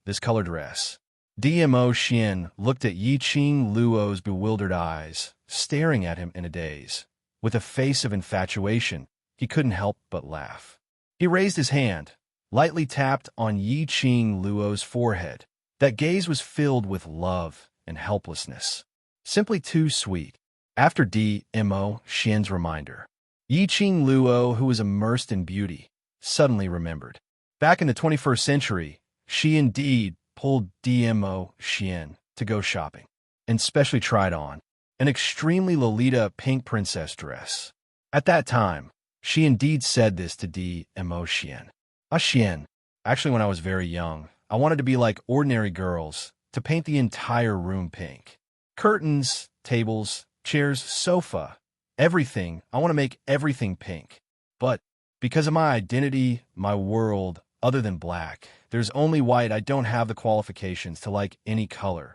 this color dress. DMO Xian looked at Yi-Ching Luo's bewildered eyes, staring at him in a daze. With a face of infatuation, he couldn't help but laugh. He raised his hand, lightly tapped on Yi-Ching Luo's forehead. That gaze was filled with love and helplessness. Simply too sweet. After DMO Xian's reminder, Yi-Ching Luo, who was immersed in beauty, suddenly remembered. Back in the 21st century, she indeed pulled DMO Xian to go shopping, and specially tried on an extremely Lolita pink princess dress. At that time, she indeed said this to DMO Xian. Xian, actually when I was very young, I wanted to be like ordinary girls, to paint the entire room pink. Curtains, tables, chairs, sofa, everything. I want to make everything pink. But because of my identity, my world, other than black, there's only white. I don't have the qualifications to like any color.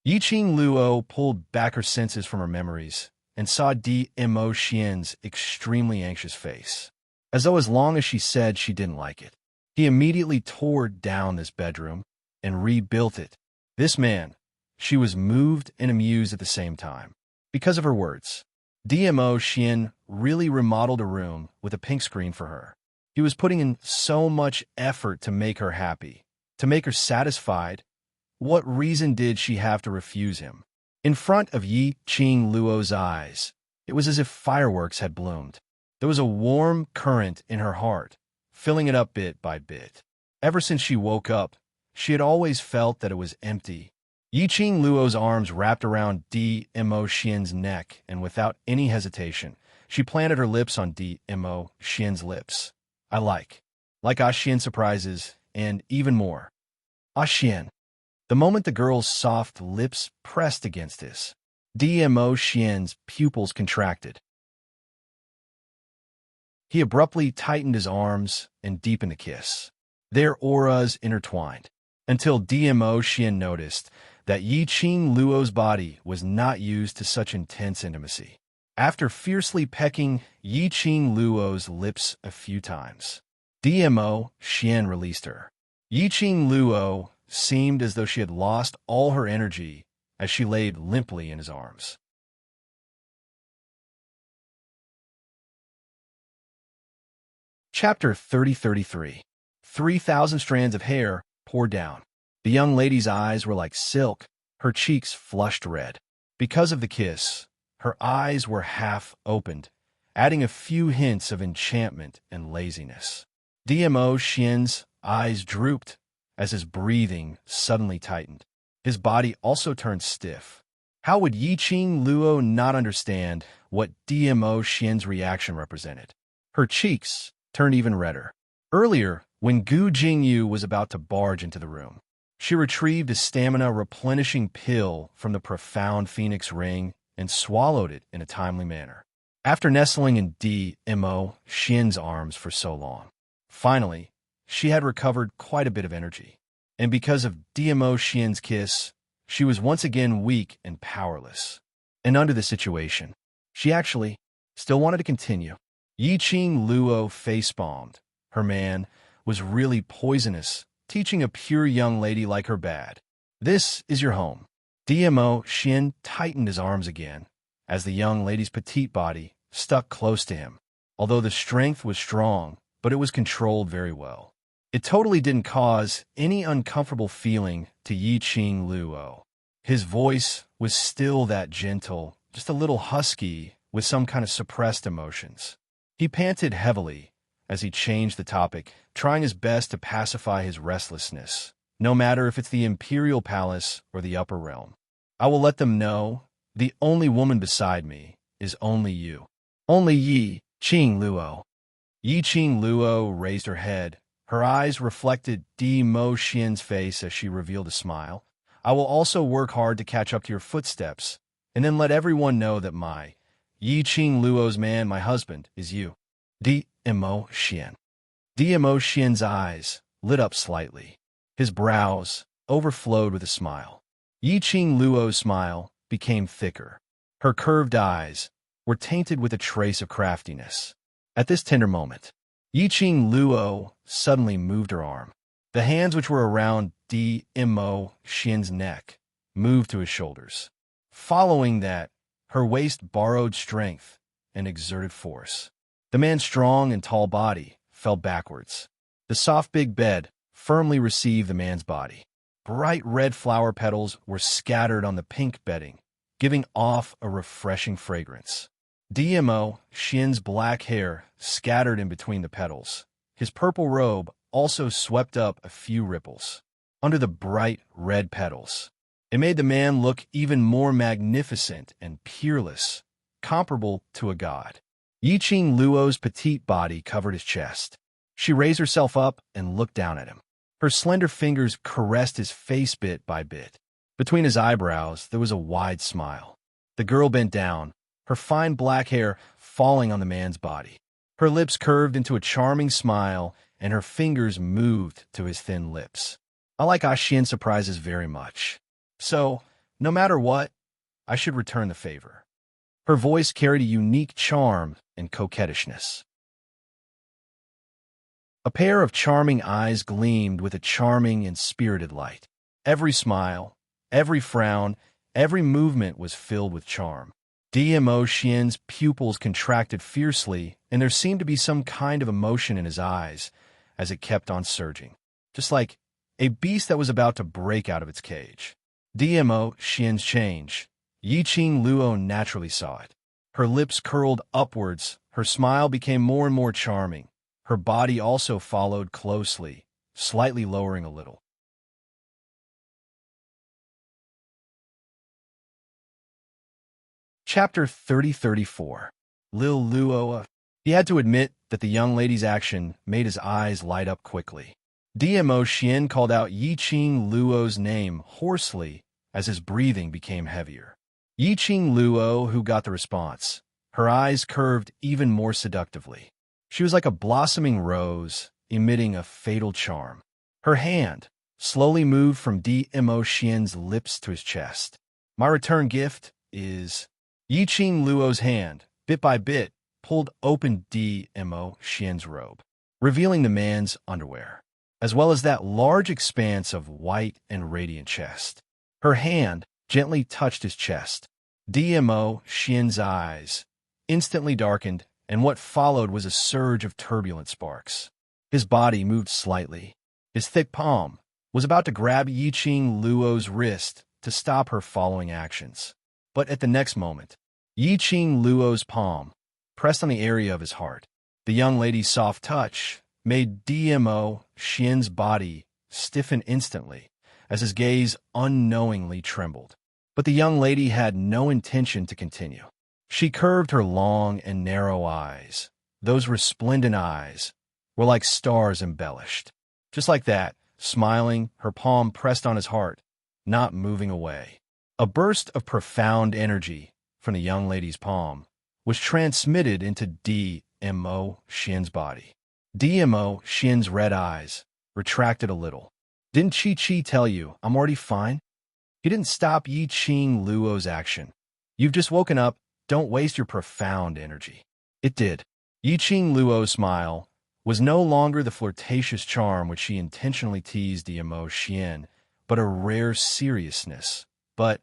Yi-Ching Luo pulled back her senses from her memories and saw DMO Xian's extremely anxious face, as though as long as she said she didn't like it. He immediately tore down this bedroom and rebuilt it. This man, she was moved and amused at the same time. Because of her words, DMO Xian really remodeled a room with a pink screen for her. He was putting in so much effort to make her happy, to make her satisfied. What reason did she have to refuse him? In front of Yi-Ching Luo's eyes, it was as if fireworks had bloomed. There was a warm current in her heart, filling it up bit by bit. Ever since she woke up, she had always felt that it was empty, Yiqing Luo's arms wrapped around Dmo Xian's neck, and without any hesitation, she planted her lips on Dmo Xian's lips. I like Ah Xian surprises, and even more. Ah Xian. The moment the girl's soft lips pressed against his, Dmo Xian's pupils contracted. He abruptly tightened his arms and deepened the kiss. Their auras intertwined, until Dmo Xian noticed that Yiqing Luo's body was not used to such intense intimacy. After fiercely pecking Yiqing Luo's lips a few times, Dmo Xian released her. Yiqing Luo seemed as though she had lost all her energy as she laid limply in his arms. Chapter 3033. 3,000 strands of hair poured down. The young lady's eyes were like silk, her cheeks flushed red. Because of the kiss, her eyes were half opened, adding a few hints of enchantment and laziness. Dmo Xian's eyes drooped as his breathing suddenly tightened. His body also turned stiff. How would Yiqing Luo not understand what Dmo Xian's reaction represented? Her cheeks turned even redder. Earlier, when Gu Jingyu was about to barge into the room, she retrieved a stamina-replenishing pill from the profound phoenix ring and swallowed it in a timely manner. After nestling in Dmo Xian's arms for so long, finally, she had recovered quite a bit of energy. And because of Dmo Xian's kiss, she was once again weak and powerless. And under the situation, she actually still wanted to continue. Yiqing Luo facepalmed. Her man was really poisonous, teaching a pure young lady like her bad. This is your home. Dmo Xian tightened his arms again, as the young lady's petite body stuck close to him. Although the strength was strong, but it was controlled very well. It totally didn't cause any uncomfortable feeling to Yiqing Luo. His voice was still that gentle, just a little husky, with some kind of suppressed emotions. He panted heavily as he changed the topic, trying his best to pacify his restlessness, no matter if it's the Imperial Palace or the Upper Realm. I will let them know the only woman beside me is only you. Only Yiqing Luo. Yiqing Luo raised her head. Her eyes reflected Dmo Xian's face as she revealed a smile. I will also work hard to catch up to your footsteps, and then let everyone know that my Yiqing Luo's man, my husband, is you. Dmo Xian. Dmo Xian's eyes lit up slightly. His brows overflowed with a smile. Yiqing Luo's smile became thicker. Her curved eyes were tainted with a trace of craftiness. At this tender moment, Yiqing Luo suddenly moved her arm. The hands which were around Dmo Xian's neck moved to his shoulders. Following that, her waist borrowed strength and exerted force. The man's strong and tall body fell backwards. The soft big bed firmly received the man's body. Bright red flower petals were scattered on the pink bedding, giving off a refreshing fragrance. Dmo Xian's black hair scattered in between the petals. His purple robe also swept up a few ripples. Under the bright red petals, it made the man look even more magnificent and peerless, comparable to a god. Yiqing Luo's petite body covered his chest. She raised herself up and looked down at him. Her slender fingers caressed his face bit by bit. Between his eyebrows, there was a wide smile. The girl bent down, her fine black hair falling on the man's body. Her lips curved into a charming smile, and her fingers moved to his thin lips. I like Ah Xian surprises very much. So, no matter what, I should return the favor. Her voice carried a unique charm and coquettishness. A pair of charming eyes gleamed with a charming and spirited light. Every smile, every frown, every movement was filled with charm. Dmo Xian's pupils contracted fiercely, and there seemed to be some kind of emotion in his eyes as it kept on surging, just like a beast that was about to break out of its cage. Dmo Xian's change. Yiqing Luo naturally saw it. Her lips curled upwards, her smile became more and more charming. Her body also followed closely, slightly lowering a little. Chapter 3034. Lil Luo. He had to admit that the young lady's action made his eyes light up quickly. DMO Xian called out Yiqing Luo's name hoarsely as his breathing became heavier. Yiqing Luo, who got the response, her eyes curved even more seductively. She was like a blossoming rose, emitting a fatal charm. Her hand slowly moved from DMO Xian's lips to his chest. My return gift is... Yiqing Luo's hand, bit by bit, pulled open DMO Xian's robe, revealing the man's underwear, as well as that large expanse of white and radiant chest. Her hand gently touched his chest. DMO Xian's eyes instantly darkened, and what followed was a surge of turbulent sparks. His body moved slightly. His thick palm was about to grab Yiqing Luo's wrist to stop her following actions. But at the next moment, Yiqing Luo's palm pressed on the area of his heart. The young lady's soft touch made DMO Xian's body stiffen instantly as his gaze unknowingly trembled. But the young lady had no intention to continue. She curved her long and narrow eyes. Those resplendent eyes were like stars embellished. Just like that, smiling, her palm pressed on his heart, not moving away. A burst of profound energy from the young lady's palm was transmitted into DMO Xian's body. DMO Xian's red eyes retracted a little. Didn't Chi tell you I'm already fine? He didn't stop Yiqing Luo's action. You've just woken up. Don't waste your profound energy. It did. Yiqing Luo's smile was no longer the flirtatious charm which she intentionally teased DMO Xian, but a rare seriousness. But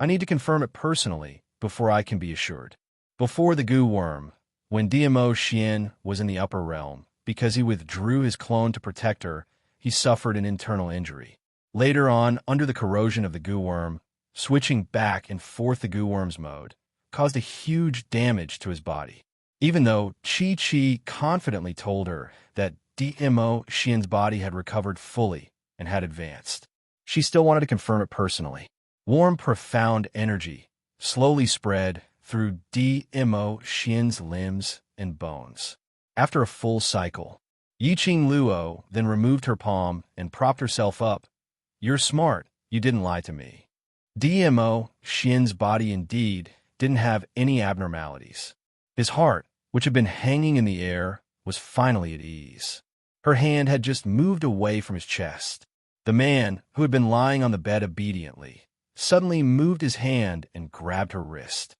I need to confirm it personally before I can be assured. Before the goo worm, when DMO Xian was in the upper realm, because he withdrew his clone to protect her, he suffered an internal injury. Later on, under the corrosion of the goo worm, switching back and forth the goo worm's mode caused a huge damage to his body. Even though Chi confidently told her that DMO Xian's body had recovered fully and had advanced, she still wanted to confirm it personally. Warm, profound energy slowly spread through DMO Xian's limbs and bones. After a full cycle, Yiqing Luo then removed her palm and propped herself up. You're smart. You didn't lie to me. DMO Xian's body indeed didn't have any abnormalities. His heart, which had been hanging in the air, was finally at ease. Her hand had just moved away from his chest. The man, who had been lying on the bed obediently, suddenly moved his hand and grabbed her wrist.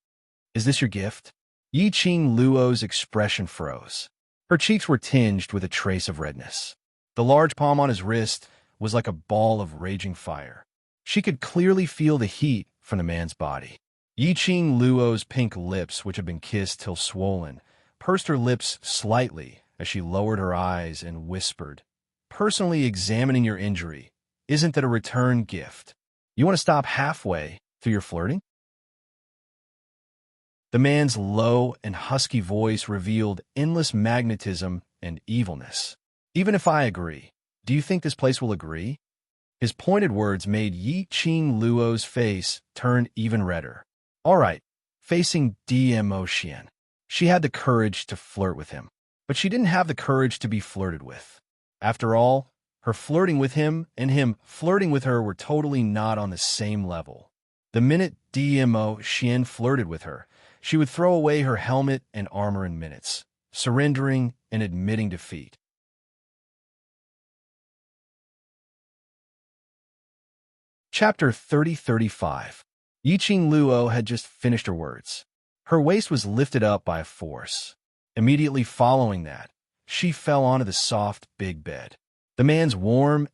Is this your gift? Yiqing Luo's expression froze. Her cheeks were tinged with a trace of redness. The large palm on his wrist was like a ball of raging fire. She could clearly feel the heat from the man's body. Yiqing Luo's pink lips, which had been kissed till swollen, pursed her lips slightly as she lowered her eyes and whispered, personally examining your injury, isn't that a return gift? You want to stop halfway through your flirting? The man's low and husky voice revealed endless magnetism and evilness. Even if I agree, do you think this place will agree? His pointed words made Yiqing Luo's face turn even redder. All right, facing DMO Xian. She had the courage to flirt with him, but she didn't have the courage to be flirted with. After all, her flirting with him and him flirting with her were totally not on the same level. The minute DMO Xian flirted with her, she would throw away her helmet and armor in minutes, surrendering and admitting defeat. Chapter 3035. Yiqing Luo had just finished her words. Her waist was lifted up by a force. Immediately following that, she fell onto the soft, big bed. The man's warm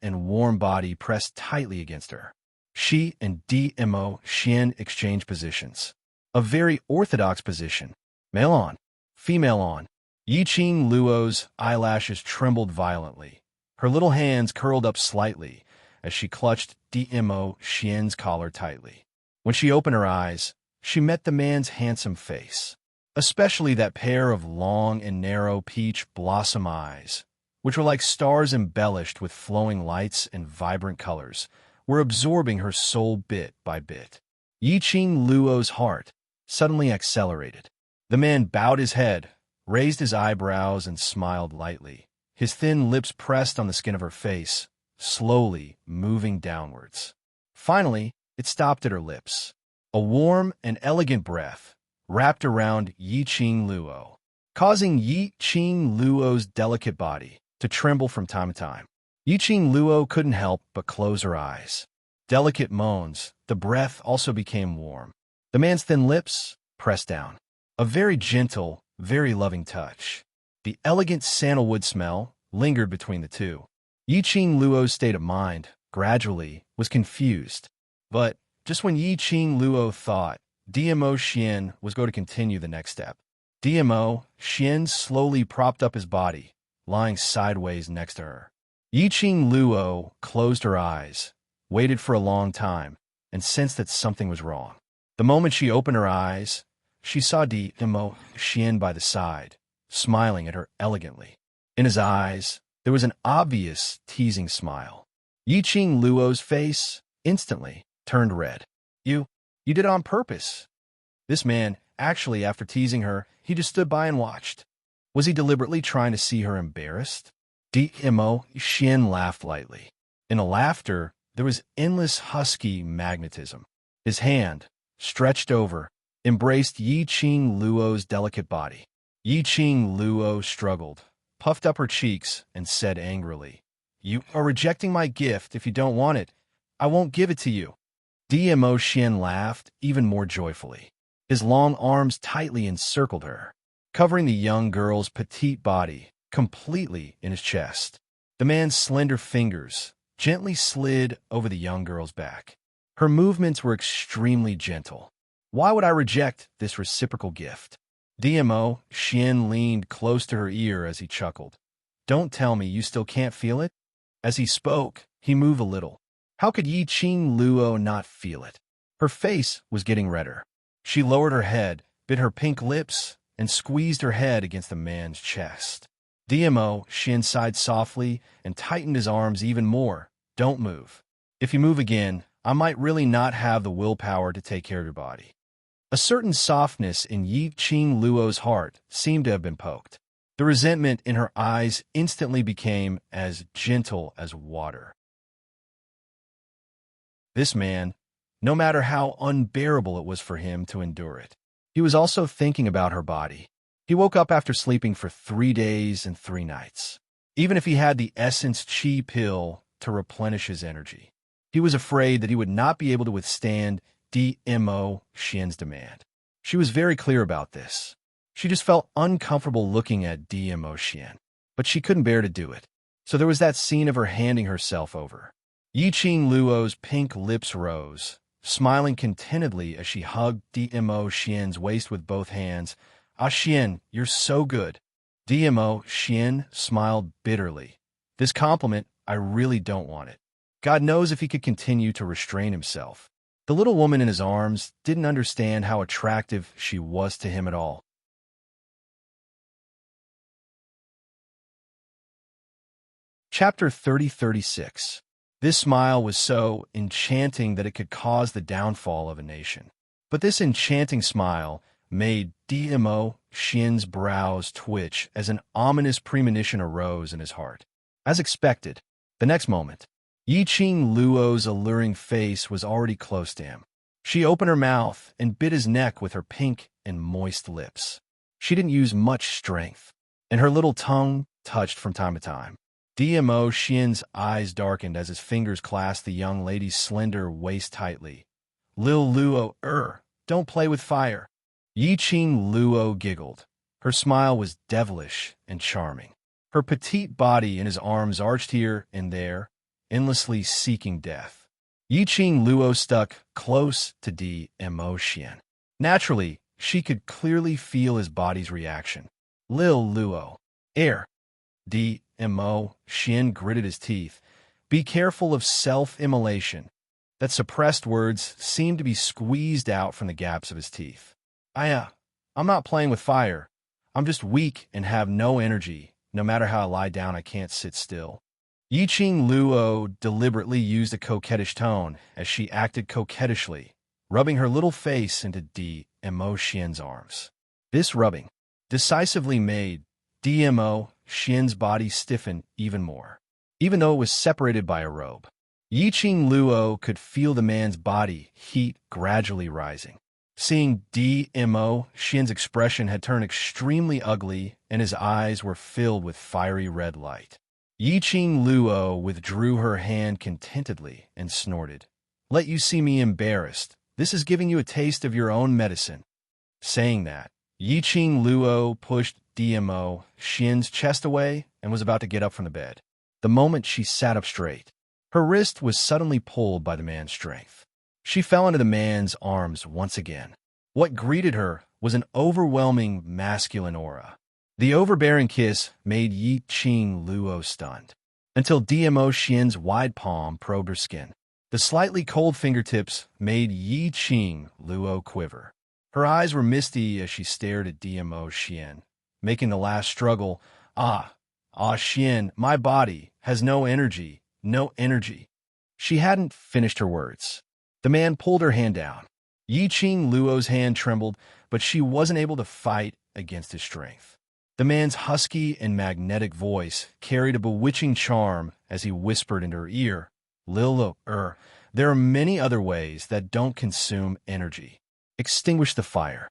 body pressed tightly against her. She and DMO Xian exchanged positions. A very orthodox position. Male on, female on. Yiqing Luo's eyelashes trembled violently. Her little hands curled up slightly as she clutched DMO Xian's collar tightly. When she opened her eyes, she met the man's handsome face, especially that pair of long and narrow peach blossom eyes, which were like stars embellished with flowing lights and vibrant colors, were absorbing her soul bit by bit. Yiqing Luo's heart suddenly accelerated. The man bowed his head, raised his eyebrows, and smiled lightly. His thin lips pressed on the skin of her face, slowly moving downwards. Finally, it stopped at her lips. A warm and elegant breath wrapped around Yi-Ching Luo, causing Yi-Ching Luo's delicate body to tremble from time to time. Yi-Ching Luo couldn't help but close her eyes. Delicate moans, the breath also became warm. The man's thin lips pressed down. A very gentle, very loving touch. The elegant sandalwood smell lingered between the two. Yi-Ching Luo's state of mind, gradually, was confused. But just when Yi-Ching Luo thought DMO Xian was going to continue the next step, DMO Xian slowly propped up his body, lying sideways next to her. Yi-Ching Luo closed her eyes, waited for a long time, and sensed that something was wrong. The moment she opened her eyes, she saw DMO Xian by the side, smiling at her elegantly. In his eyes, there was an obvious, teasing smile. Yi-Ching Luo's face instantly turned red. You did it on purpose. This man, actually, after teasing her, he just stood by and watched. Was he deliberately trying to see her embarrassed? DMO Xian laughed lightly. In the laughter, there was endless husky magnetism. His hand, stretched over, embraced Yi-Ching Luo's delicate body. Yi-Ching Luo struggled, puffed up her cheeks, and said angrily, "You are rejecting my gift. If you don't want it, I won't give it to you." DMO Xian laughed even more joyfully. His long arms tightly encircled her, covering the young girl's petite body completely in his chest. The man's slender fingers gently slid over the young girl's back. Her movements were extremely gentle. Why would I reject this reciprocal gift? DMO Xian leaned close to her ear as he chuckled. "Don't tell me you still can't feel it?" As he spoke, he moved a little. How could Yi-Ching Luo not feel it? Her face was getting redder. She lowered her head, bit her pink lips, and squeezed her head against the man's chest. DMO Xian sighed softly and tightened his arms even more. "Don't move. If you move again, I might really not have the willpower to take care of your body." A certain softness in Yi-Ching Luo's heart seemed to have been poked. The resentment in her eyes instantly became as gentle as water. This man, no matter how unbearable it was for him to endure it, he was also thinking about her body. He woke up after sleeping for 3 days and 3 nights. Even if he had the Essence Chi pill to replenish his energy, he was afraid that he would not be able to withstand DMO Xian's demand. She was very clear about this. She just felt uncomfortable looking at DMO Xian, but she couldn't bear to do it. So there was that scene of her handing herself over. Yi-Ching Luo's pink lips rose, smiling contentedly as she hugged DMO Xian's waist with both hands. "Ah, Xian, you're so good." DMO Xian smiled bitterly. This compliment, I really don't want it. God knows if he could continue to restrain himself. The little woman in his arms didn't understand how attractive she was to him at all. Chapter 30-36. This smile was so enchanting that it could cause the downfall of a nation. But this enchanting smile made DMO Xian's brows twitch as an ominous premonition arose in his heart. As expected, the next moment, Yi-Ching Luo's alluring face was already close to him. She opened her mouth and bit his neck with her pink and moist lips. She didn't use much strength, and her little tongue touched from time to time. DMO Xian's eyes darkened as his fingers clasped the young lady's slender waist tightly. "Lil Luo, don't play with fire." Yi-Ching Luo giggled. Her smile was devilish and charming. Her petite body in his arms arched here and there, endlessly seeking death. Yi-Ching Luo stuck close to DMO Xian. Naturally, she could clearly feel his body's reaction. "Lil Luo, DMO Xian gritted his teeth. "Be careful of self-immolation." That suppressed words seemed to be squeezed out from the gaps of his teeth. I'm not playing with fire. I'm just weak and have no energy. No matter how I lie down, I can't sit still." Yi-Ching Luo deliberately used a coquettish tone as she acted coquettishly, rubbing her little face into DMO Xian's arms. This rubbing decisively made DMO Xian's body stiffen even more, even though it was separated by a robe. Yiqing Luo could feel the man's body heat gradually rising. Seeing DMO Xian's expression had turned extremely ugly and his eyes were filled with fiery red light. Yiqing Luo withdrew her hand contentedly and snorted. "Let you see me embarrassed. This is giving you a taste of your own medicine." Saying that, Yiqing Luo pushed DMO Xian's chest away and was about to get up from the bed. The moment she sat up straight, her wrist was suddenly pulled by the man's strength. She fell into the man's arms once again. What greeted her was an overwhelming masculine aura. The overbearing kiss made Yiqing Luo stunned, until DMO Xian's wide palm probed her skin. The slightly cold fingertips made Yiqing Luo quiver. Her eyes were misty as she stared at DMO Xian, making the last struggle. Xian, my body has no energy. No energy." She hadn't finished her words. The man pulled her hand down. Yiqing Luo's hand trembled, but she wasn't able to fight against his strength. The man's husky and magnetic voice carried a bewitching charm as he whispered into her ear, "Lilo, there are many other ways that don't consume energy. Extinguish the fire."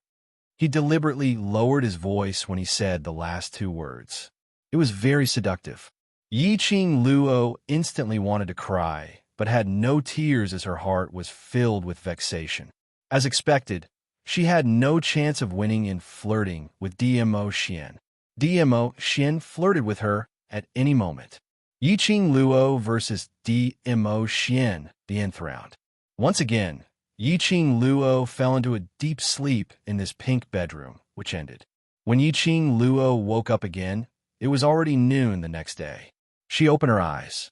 He deliberately lowered his voice when he said the last two words. It was very seductive. Yiqing Luo instantly wanted to cry, but had no tears as her heart was filled with vexation. As expected, she had no chance of winning in flirting with DMO Xian. DMO Xian flirted with her at any moment. Yiqing Luo versus DMO Xian, the nth round. Once again, Yiqing Luo fell into a deep sleep in this pink bedroom, which ended. When Yiqing Luo woke up again, it was already noon the next day. She opened her eyes.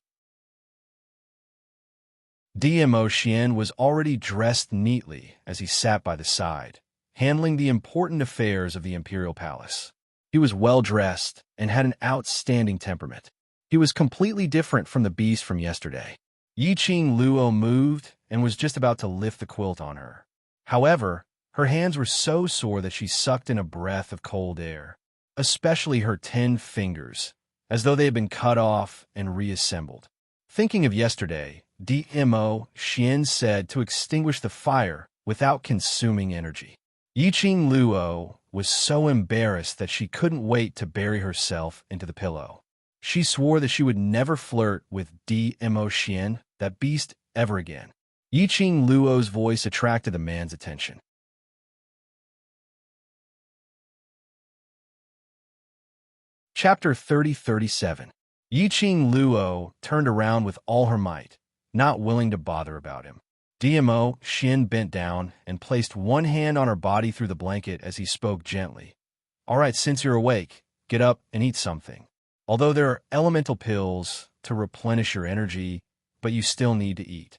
DMO Xian was already dressed neatly as he sat by the side, handling the important affairs of the imperial palace. He was well-dressed and had an outstanding temperament. He was completely different from the beast from yesterday. Yiqing Luo moved and was just about to lift the quilt on her. However, her hands were so sore that she sucked in a breath of cold air, especially her 10 fingers, as though they had been cut off and reassembled. Thinking of yesterday, DMO Xian said to extinguish the fire without consuming energy. Yiqing Luo was so embarrassed that she couldn't wait to bury herself into the pillow. She swore that she would never flirt with DMO Xian, that beast, ever again. Yiqing Luo's voice attracted the man's attention. Chapter 30-37. Yiqing Luo turned around with all her might, not willing to bother about him. DMO Xian bent down and placed one hand on her body through the blanket as he spoke gently. "All right, since you're awake, get up and eat something. Although there are elemental pills to replenish your energy, but you still need to eat."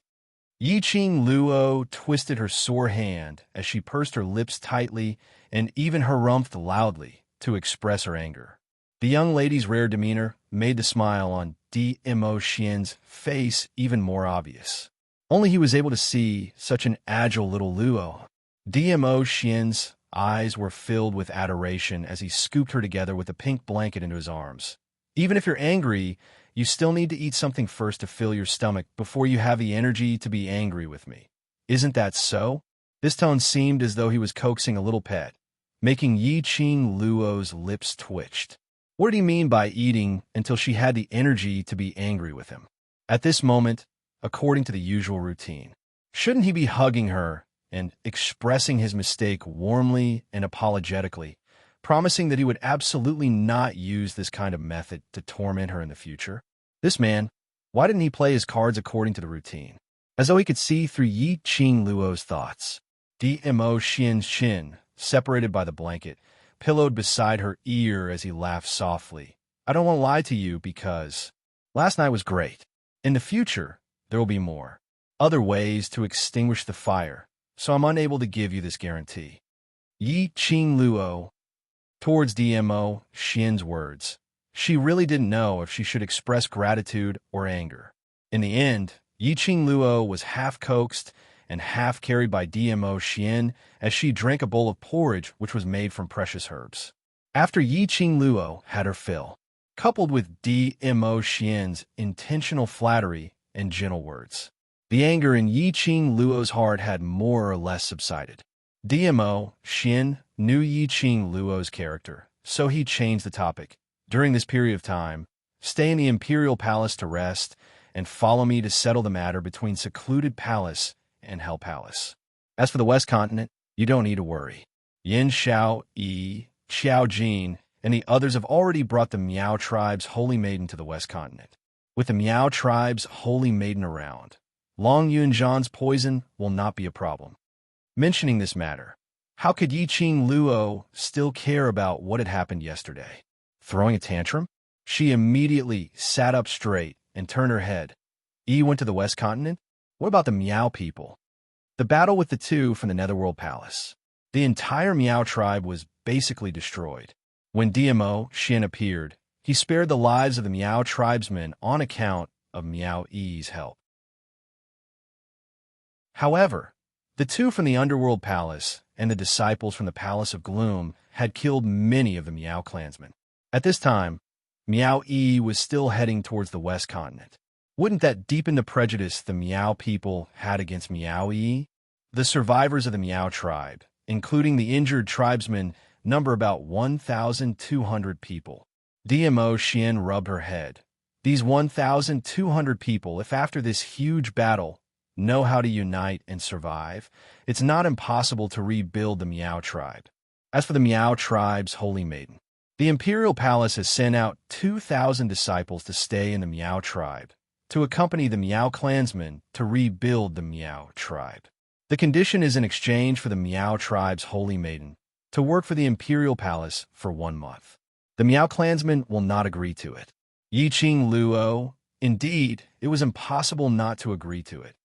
Yiqing Luo twisted her sore hand as she pursed her lips tightly and even harumphed loudly to express her anger. The young lady's rare demeanor made the smile on DMO Xian's face even more obvious. Only he was able to see such an agile little Luo. DMO Xian's eyes were filled with adoration as he scooped her together with a pink blanket into his arms. "Even if you're angry, you still need to eat something first to fill your stomach before you have the energy to be angry with me. Isn't that so?" This tone seemed as though he was coaxing a little pet, making Yiqing Luo's lips twitched. What did he mean by eating until she had the energy to be angry with him? At this moment, according to the usual routine, shouldn't he be hugging her and expressing his mistake warmly and apologetically, promising that he would absolutely not use this kind of method to torment her in the future? This man, why didn't he play his cards according to the routine? As though he could see through Yiqing Luo's thoughts. DMO Xian's chin, separated by the blanket, pillowed beside her ear as he laughed softly. "I don't want to lie to you because last night was great. In the future, there will be more. Other ways to extinguish the fire, so I'm unable to give you this guarantee." Yiqing Luo, towards DMO Xian's words, she really didn't know if she should express gratitude or anger. In the end, Yiqing Luo was half coaxed and half carried by Dmo Xian as she drank a bowl of porridge which was made from precious herbs. After Yi Qing Luo had her fill, coupled with Dmo Xian's intentional flattery and gentle words, the anger in Yi Qing Luo's heart had more or less subsided. Dmo Xian knew Yi Qing Luo's character, so he changed the topic. During this period of time, stay in the Imperial Palace to rest, and follow me to settle the matter between Secluded Palace and Hell Palace. As for the West Continent, you don't need to worry. Yin Xiao Yi, Xiao Jin, and the others have already brought the Miao tribe's Holy Maiden to the West Continent. With the Miao tribe's Holy Maiden around, Long Yunzhan's poison will not be a problem. Mentioning this matter, how could Yi Qing Luo still care about what had happened yesterday? Throwing a tantrum? She immediately sat up straight and turned her head. Yi went to the West Continent? What about the Miao people? The battle with the two from the Netherworld Palace. The entire Miao tribe was basically destroyed. When Dmo Xian appeared, he spared the lives of the Miao tribesmen on account of Miao Yi's help. However, the two from the Underworld Palace and the disciples from the Palace of Gloom had killed many of the Miao clansmen. At this time, Miao Yi was still heading towards the West Continent. Wouldn't that deepen the prejudice the Miao people had against Miao Yi? The survivors of the Miao tribe, including the injured tribesmen, number about 1,200 people. Dmo Xian rubbed her head. These 1,200 people, if after this huge battle, know how to unite and survive, it's not impossible to rebuild the Miao tribe. As for the Miao tribe's Holy Maiden, the Imperial Palace has sent out 2,000 disciples to stay in the Miao tribe, to accompany the Miao clansmen to rebuild the Miao tribe. The condition is in exchange for the Miao tribe's Holy Maiden to work for the Imperial Palace for 1 month. The Miao clansmen will not agree to it. Yi Qing Luo, indeed, it was impossible not to agree to it.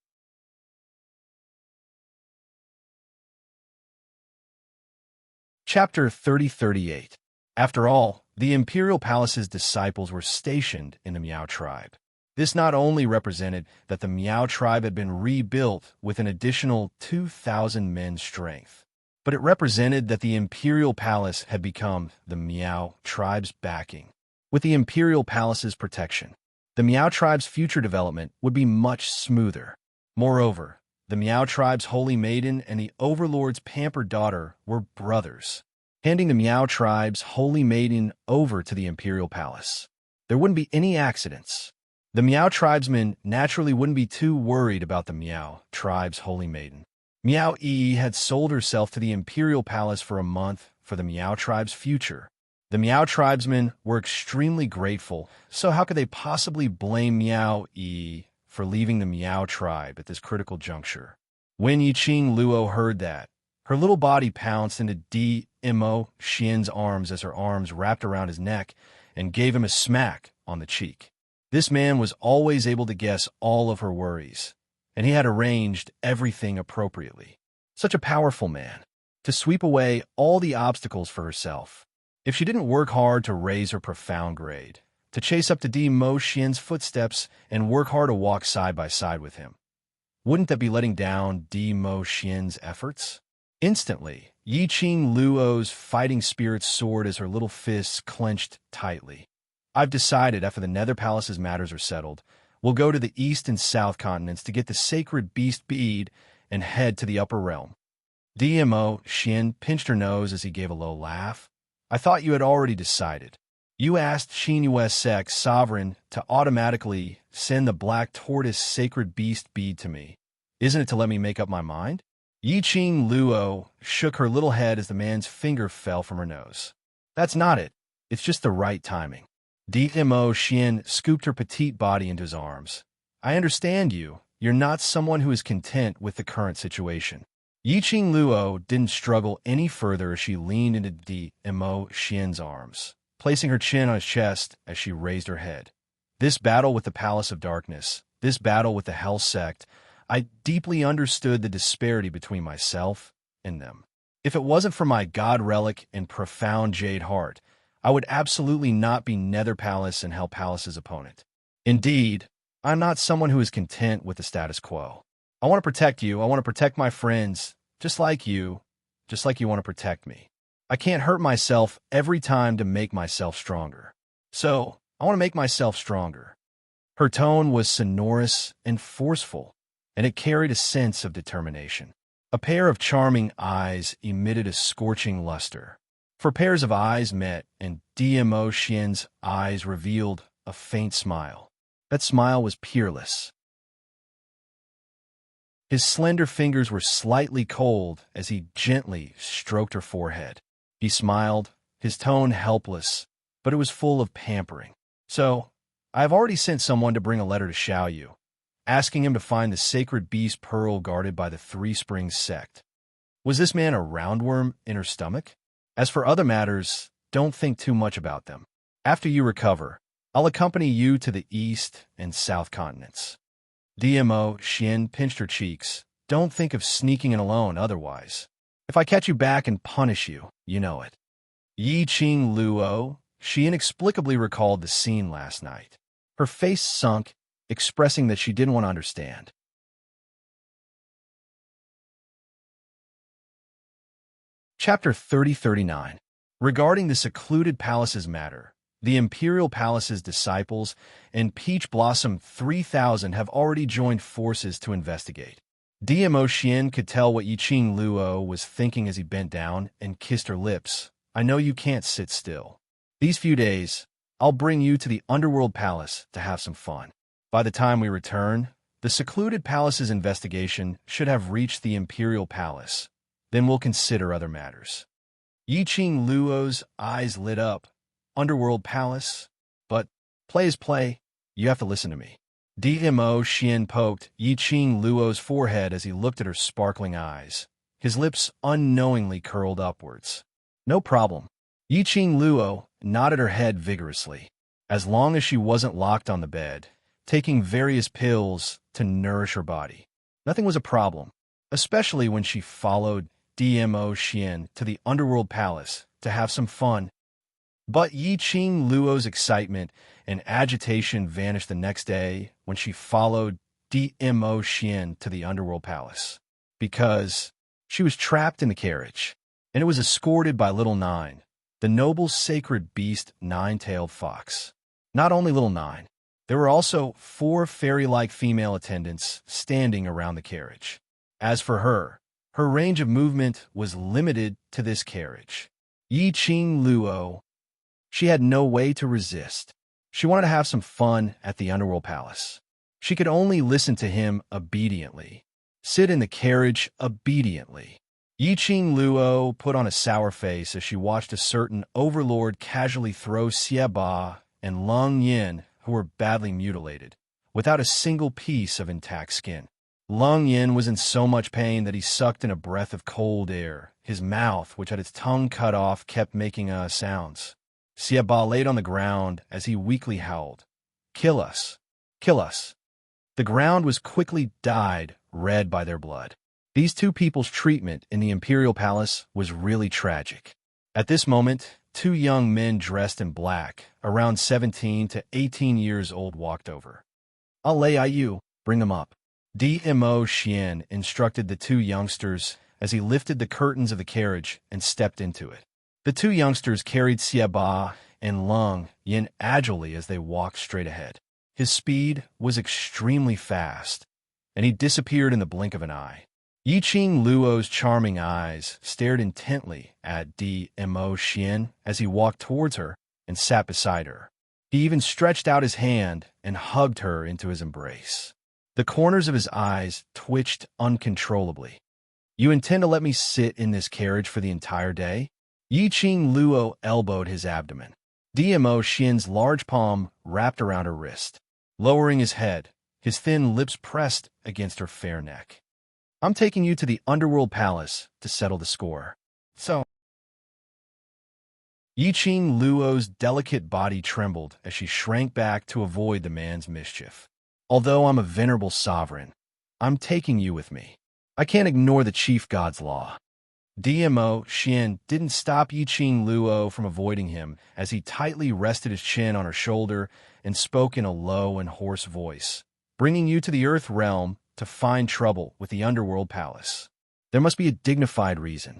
Chapter 3038. After all, the Imperial Palace's disciples were stationed in the Miao tribe. This not only represented that the Miao tribe had been rebuilt with an additional 2,000 men's strength, but it represented that the Imperial Palace had become the Miao tribe's backing. With the Imperial Palace's protection, the Miao tribe's future development would be much smoother. Moreover, the Miao tribe's Holy Maiden and the Overlord's pampered daughter were brothers. Handing the Miao tribe's Holy Maiden over to the Imperial Palace, there wouldn't be any accidents. The Miao tribesmen naturally wouldn't be too worried about the Miao tribe's Holy Maiden. Miao Yi had sold herself to the Imperial Palace for a month for the Miao tribe's future. The Miao tribesmen were extremely grateful, so how could they possibly blame Miao Yi for leaving the Miao tribe at this critical juncture? When Yi Qing Luo heard that, her little body pounced into Dmo Xian's arms as her arms wrapped around his neck and gave him a smack on the cheek. This man was always able to guess all of her worries, and he had arranged everything appropriately. Such a powerful man, to sweep away all the obstacles for herself. If she didn't work hard to raise her profound grade, to chase up to Dmo Xian's footsteps and work hard to walk side by side with him, wouldn't that be letting down Dmo Xian's efforts? Instantly, Yi Qing Luo's fighting spirit soared as her little fists clenched tightly. I've decided after the Nether Palace's matters are settled, we'll go to the East and South continents to get the sacred beast bead and head to the upper realm. Dmo Xian pinched her nose as he gave a low laugh. I thought you had already decided. You asked Xinyue Sec Sovereign to automatically send the black tortoise sacred beast bead to me. Isn't it to let me make up my mind? Yi Qing Luo shook her little head as the man's finger fell from her nose. That's not it. It's just the right timing. Dmo Xian scooped her petite body into his arms. I understand you. You're not someone who is content with the current situation. Yi Qing Luo didn't struggle any further as she leaned into Dmo Xian's arms, placing her chin on his chest as she raised her head. This battle with the Palace of Darkness, this battle with the Hell Sect, I deeply understood the disparity between myself and them. If it wasn't for my God relic and profound jade heart, I would absolutely not be Nether Palace and Hell Palace's opponent. Indeed, I'm not someone who is content with the status quo. I want to protect you. I want to protect my friends, just like you want to protect me. I can't hurt myself every time to make myself stronger. So, I want to make myself stronger. Her tone was sonorous and forceful, and it carried a sense of determination. A pair of charming eyes emitted a scorching luster. For pairs of eyes met, and DMO Xian's eyes revealed a faint smile. That smile was peerless. His slender fingers were slightly cold as he gently stroked her forehead. He smiled, his tone helpless, but it was full of pampering. So, I have already sent someone to bring a letter to Xiao Yu, asking him to find the sacred beast pearl guarded by the Three Springs sect. Was this man a roundworm in her stomach? As for other matters, don't think too much about them. After you recover, I'll accompany you to the east and south continents. DMO Xian pinched her cheeks. Don't think of sneaking in alone otherwise. If I catch you back and punish you, you know it. Yi Qing Luo, she inexplicably recalled the scene last night. Her face sunk, expressing that she didn't want to understand. Chapter 3039. Regarding the secluded palace's matter, the Imperial Palace's disciples and Peach Blossom 3000 have already joined forces to investigate. DMO Xian could tell what Yiqing Luo was thinking as he bent down and kissed her lips. I know you can't sit still. These few days, I'll bring you to the Underworld Palace to have some fun. By the time we return, the secluded palace's investigation should have reached the Imperial Palace. Then we'll consider other matters. Yiqing Luo's eyes lit up. Underworld Palace? But play is play. You have to listen to me. DMO Xian poked Yiqing Luo's forehead as he looked at her sparkling eyes. His lips unknowingly curled upwards. No problem. Yiqing Luo nodded her head vigorously. As long as she wasn't locked on the bed, taking various pills to nourish her body, nothing was a problem, especially when she followed DMO Xian to the Underworld Palace to have some fun. But Yiqing Luo's excitement and agitation vanished the next day when she followed DMO Xian to the Underworld Palace, because she was trapped in the carriage, and it was escorted by Little Nine, the noble sacred beast Nine-Tailed Fox. Not only Little Nine, there were also 4 fairy-like female attendants standing around the carriage. As for her range of movement was limited to this carriage. Yiqing Luo, she had no way to resist. She wanted to have some fun at the Underworld Palace. She could only listen to him obediently, sit in the carriage obediently. Yiqing Luo put on a sour face as she watched a certain overlord casually throw Xie Ba and Lung Yin, who were badly mutilated, without a single piece of intact skin. Lung Yin was in so much pain that he sucked in a breath of cold air. His mouth, which had its tongue cut off, kept making sounds. Xie Ba laid on the ground as he weakly howled, "Kill us! Kill us!" The ground was quickly dyed red by their blood. These two people's treatment in the Imperial Palace was really tragic. At this moment, 2 young men dressed in black, around 17 to 18 years old, walked over. "I'll lay you, bring them up." DMO Xian instructed the 2 youngsters as he lifted the curtains of the carriage and stepped into it. The 2 youngsters carried Xie Ba and Lung Yin agilely as they walked straight ahead. His speed was extremely fast, and he disappeared in the blink of an eye. Yiqing Luo's charming eyes stared intently at DMO Xian as he walked towards her and sat beside her. He even stretched out his hand and hugged her into his embrace. The corners of his eyes twitched uncontrollably. "You intend to let me sit in this carriage for the entire day?" Yiqing Luo elbowed his abdomen. DMO Xian's large palm wrapped around her wrist. Lowering his head, his thin lips pressed against her fair neck. "I'm taking you to the Underworld Palace to settle the score. So..." Yiqing Luo's delicate body trembled as she shrank back to avoid the man's mischief. "Although I'm a venerable sovereign, I'm taking you with me. I can't ignore the chief god's law." DMO Xian didn't stop Yiqing Luo from avoiding him as he tightly rested his chin on her shoulder and spoke in a low and hoarse voice. "Bringing you to the Earth realm to find trouble with the underworld palace. There must be a dignified reason.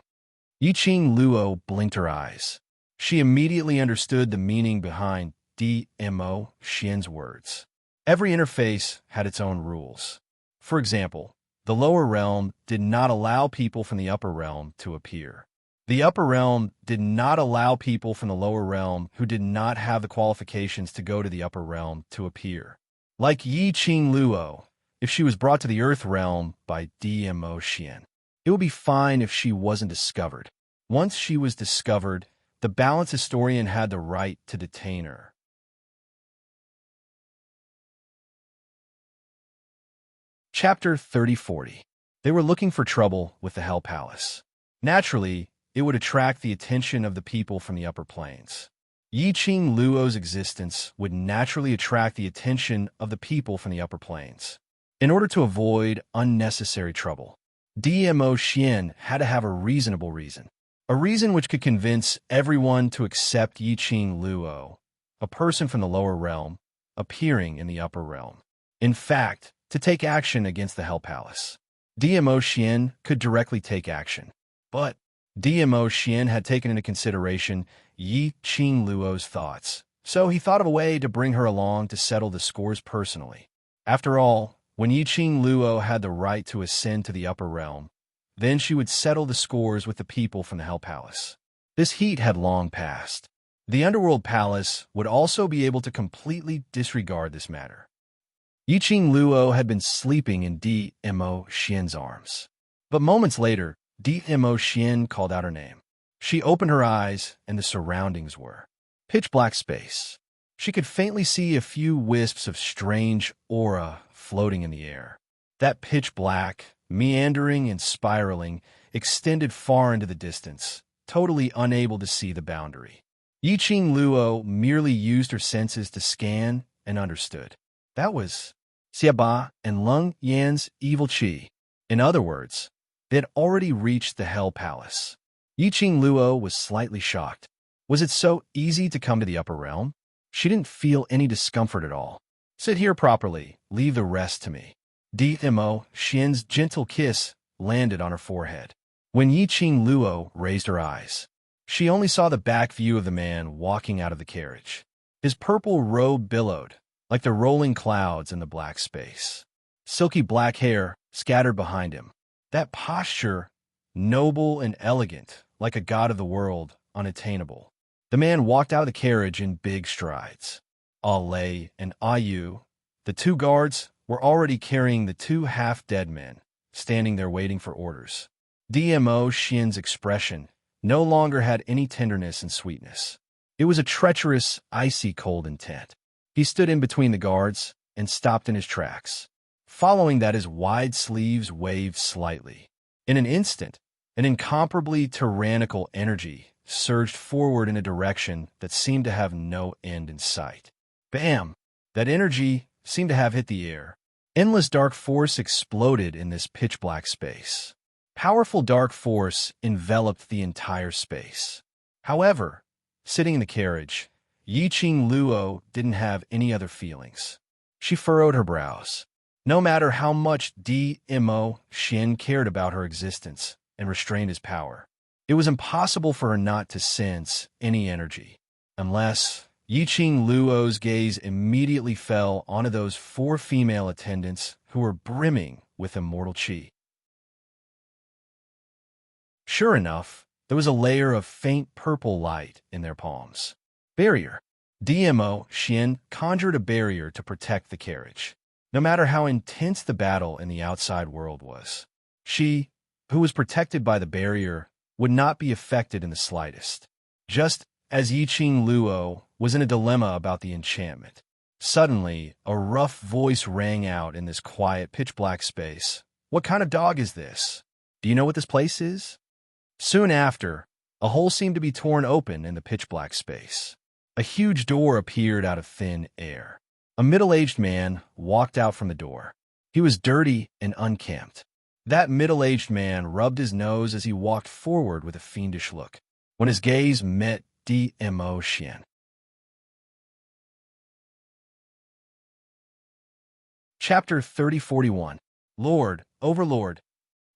Yiqing Luo blinked her eyes. She immediately understood the meaning behind Dmo Xian's words. Every interface had its own rules. For example, the lower realm did not allow people from the upper realm to appear. The upper realm did not allow people from the lower realm who did not have the qualifications to go to the upper realm to appear. Like Yiqing Luo, if she was brought to the earth realm by Dmo Xian, it would be fine if she wasn't discovered. Once she was discovered, the balance historian had the right to detain her. Chapter 3040. They were looking for trouble with the Hell Palace. Naturally, it would attract the attention of the people from the upper planes. Yiqing Luo's existence would naturally attract the attention of the people from the upper planes. In order to avoid unnecessary trouble, Dmo Xian had to have a reasonable reason. A reason which could convince everyone to accept Yiqing Luo, a person from the lower realm, appearing in the upper realm. In fact, to take action against the Hell Palace. Dmo Xian could directly take action. But Dmo Xian had taken into consideration Yiqing Luo's thoughts, so he thought of a way to bring her along to settle the scores personally. After all, when Yiqing Luo had the right to ascend to the upper realm, then she would settle the scores with the people from the Hell Palace. This heat had long passed. The Underworld Palace would also be able to completely disregard this matter. Yiqing Luo had been sleeping in Dmo Xian's arms. But moments later, Dmo Xian called out her name. She opened her eyes, and the surroundings were pitch-black space. She could faintly see a few wisps of strange aura floating in the air. That pitch-black, meandering and spiraling, extended far into the distance, totally unable to see the boundary. Yiqing Luo merely used her senses to scan and understood. That was Xiaba and Lung Yan's evil qi. In other words, they had already reached the Hell Palace. Yiqing Luo was slightly shocked. Was it so easy to come to the upper realm? She didn't feel any discomfort at all. Sit here properly, leave the rest to me. Dmo Xian's gentle kiss landed on her forehead. When Yiqing Luo raised her eyes, she only saw the back view of the man walking out of the carriage. His purple robe billowed, like the rolling clouds in the black space. Silky black hair scattered behind him. That posture, noble and elegant, like a god of the world, unattainable. The man walked out of the carriage in big strides. Lei and Yu, the two guards, were already carrying the two half-dead men, standing there waiting for orders. Dmo Xian's expression no longer had any tenderness and sweetness. It was a treacherous, icy cold intent. He stood in between the guards and stopped in his tracks. Following that, his wide sleeves waved slightly. In an instant, an incomparably tyrannical energy surged forward in a direction that seemed to have no end in sight. Bam! That energy seemed to have hit the air. Endless dark force exploded in this pitch-black space. Powerful dark force enveloped the entire space. However, sitting in the carriage, Yiqing Luo didn't have any other feelings. She furrowed her brows. No matter how much Dmo Xian cared about her existence and restrained his power, it was impossible for her not to sense any energy, unless Yiqing Luo's gaze immediately fell onto those 4 female attendants who were brimming with immortal qi. Sure enough, there was a layer of faint purple light in their palms. Barrier. Dmo Xian conjured a barrier to protect the carriage. No matter how intense the battle in the outside world was, she, who was protected by the barrier, would not be affected in the slightest. Just as Yiqing Luo was in a dilemma about the enchantment, suddenly a rough voice rang out in this quiet, pitch-black space. "What kind of dog is this? Do you know what this place is?" Soon after, a hole seemed to be torn open in the pitch-black space. A huge door appeared out of thin air. A middle-aged man walked out from the door. He was dirty and unkempt. That middle-aged man rubbed his nose as he walked forward with a fiendish look. When his gaze met Dmo Xian. Chapter 3041. Lord, Overlord.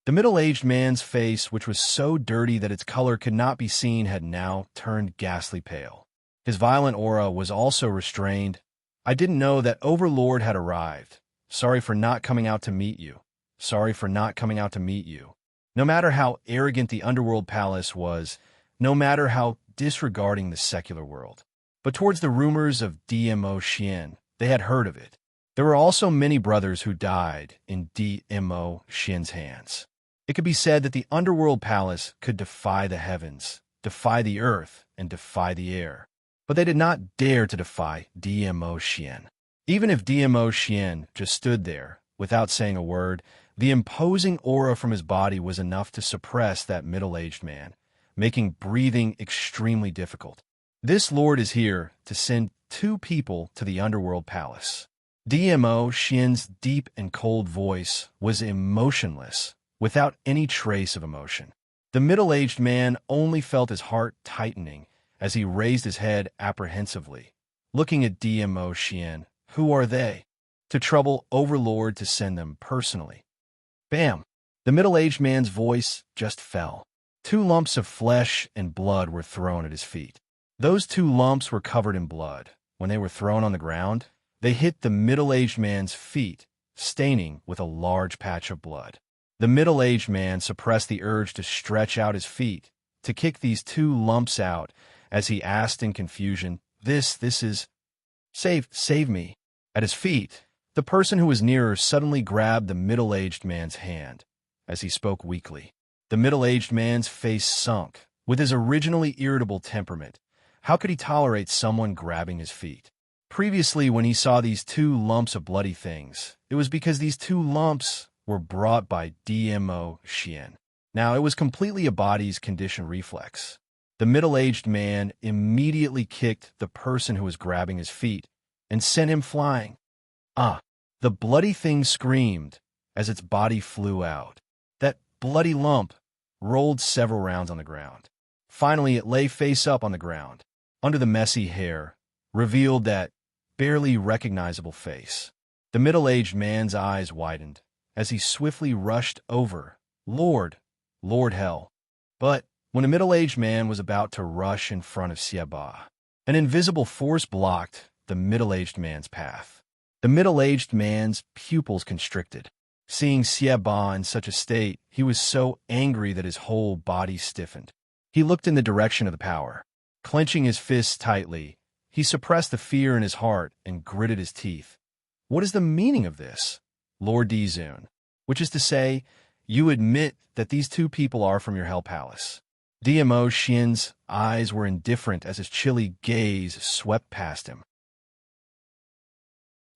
The middle-aged man's face, which was so dirty that its color could not be seen, had now turned ghastly pale. His violent aura was also restrained. I didn't know that Overlord had arrived. Sorry for not coming out to meet you. Sorry for not coming out to meet you. No matter how arrogant the underworld palace was, no matter how disregarding the secular world. But towards the rumors of DMO Xian, they had heard of it. There were also many brothers who died in DMO Xian's hands. It could be said that the underworld palace could defy the heavens, defy the earth, and defy the air. But they did not dare to defy DMO Xian. Even if DMO Xian just stood there, without saying a word, the imposing aura from his body was enough to suppress that middle-aged man, making breathing extremely difficult. This lord is here to send 2 people to the underworld palace. DMO Xian's deep and cold voice was emotionless, without any trace of emotion. The middle-aged man only felt his heart tightening as he raised his head apprehensively, looking at DMO Xian. Who are they? To trouble Overlord to send them personally. Bam! The middle-aged man's voice just fell. 2 lumps of flesh and blood were thrown at his feet. Those 2 lumps were covered in blood. When they were thrown on the ground, they hit the middle-aged man's feet, staining with a large patch of blood. The middle-aged man suppressed the urge to stretch out his feet, to kick these 2 lumps out, as he asked in confusion, This is... Save me. At his feet, the person who was nearer suddenly grabbed the middle-aged man's hand, as he spoke weakly. The middle-aged man's face sunk. With his originally irritable temperament, how could he tolerate someone grabbing his feet? Previously, when he saw these 2 lumps of bloody things, it was because these 2 lumps were brought by DMO Xian. Now, it was completely a body's conditioned reflex. The middle-aged man immediately kicked the person who was grabbing his feet and sent him flying. The bloody thing screamed as its body flew out. That bloody lump rolled several rounds on the ground. Finally, it lay face up on the ground, under the messy hair, revealed that barely recognizable face. The middle-aged man's eyes widened as he swiftly rushed over. Lord Hell. But when the middle-aged man was about to rush in front of Xiaba, an invisible force blocked the middle-aged man's path. The middle-aged man's pupils constricted. Seeing Xiaba in such a state, he was so angry that his whole body stiffened. He looked in the direction of the power. Clenching his fists tightly, he suppressed the fear in his heart and gritted his teeth. What is the meaning of this, Lord Dizun? Which is to say, you admit that these 2 people are from your Hell Palace. DMO Xian's eyes were indifferent as his chilly gaze swept past him.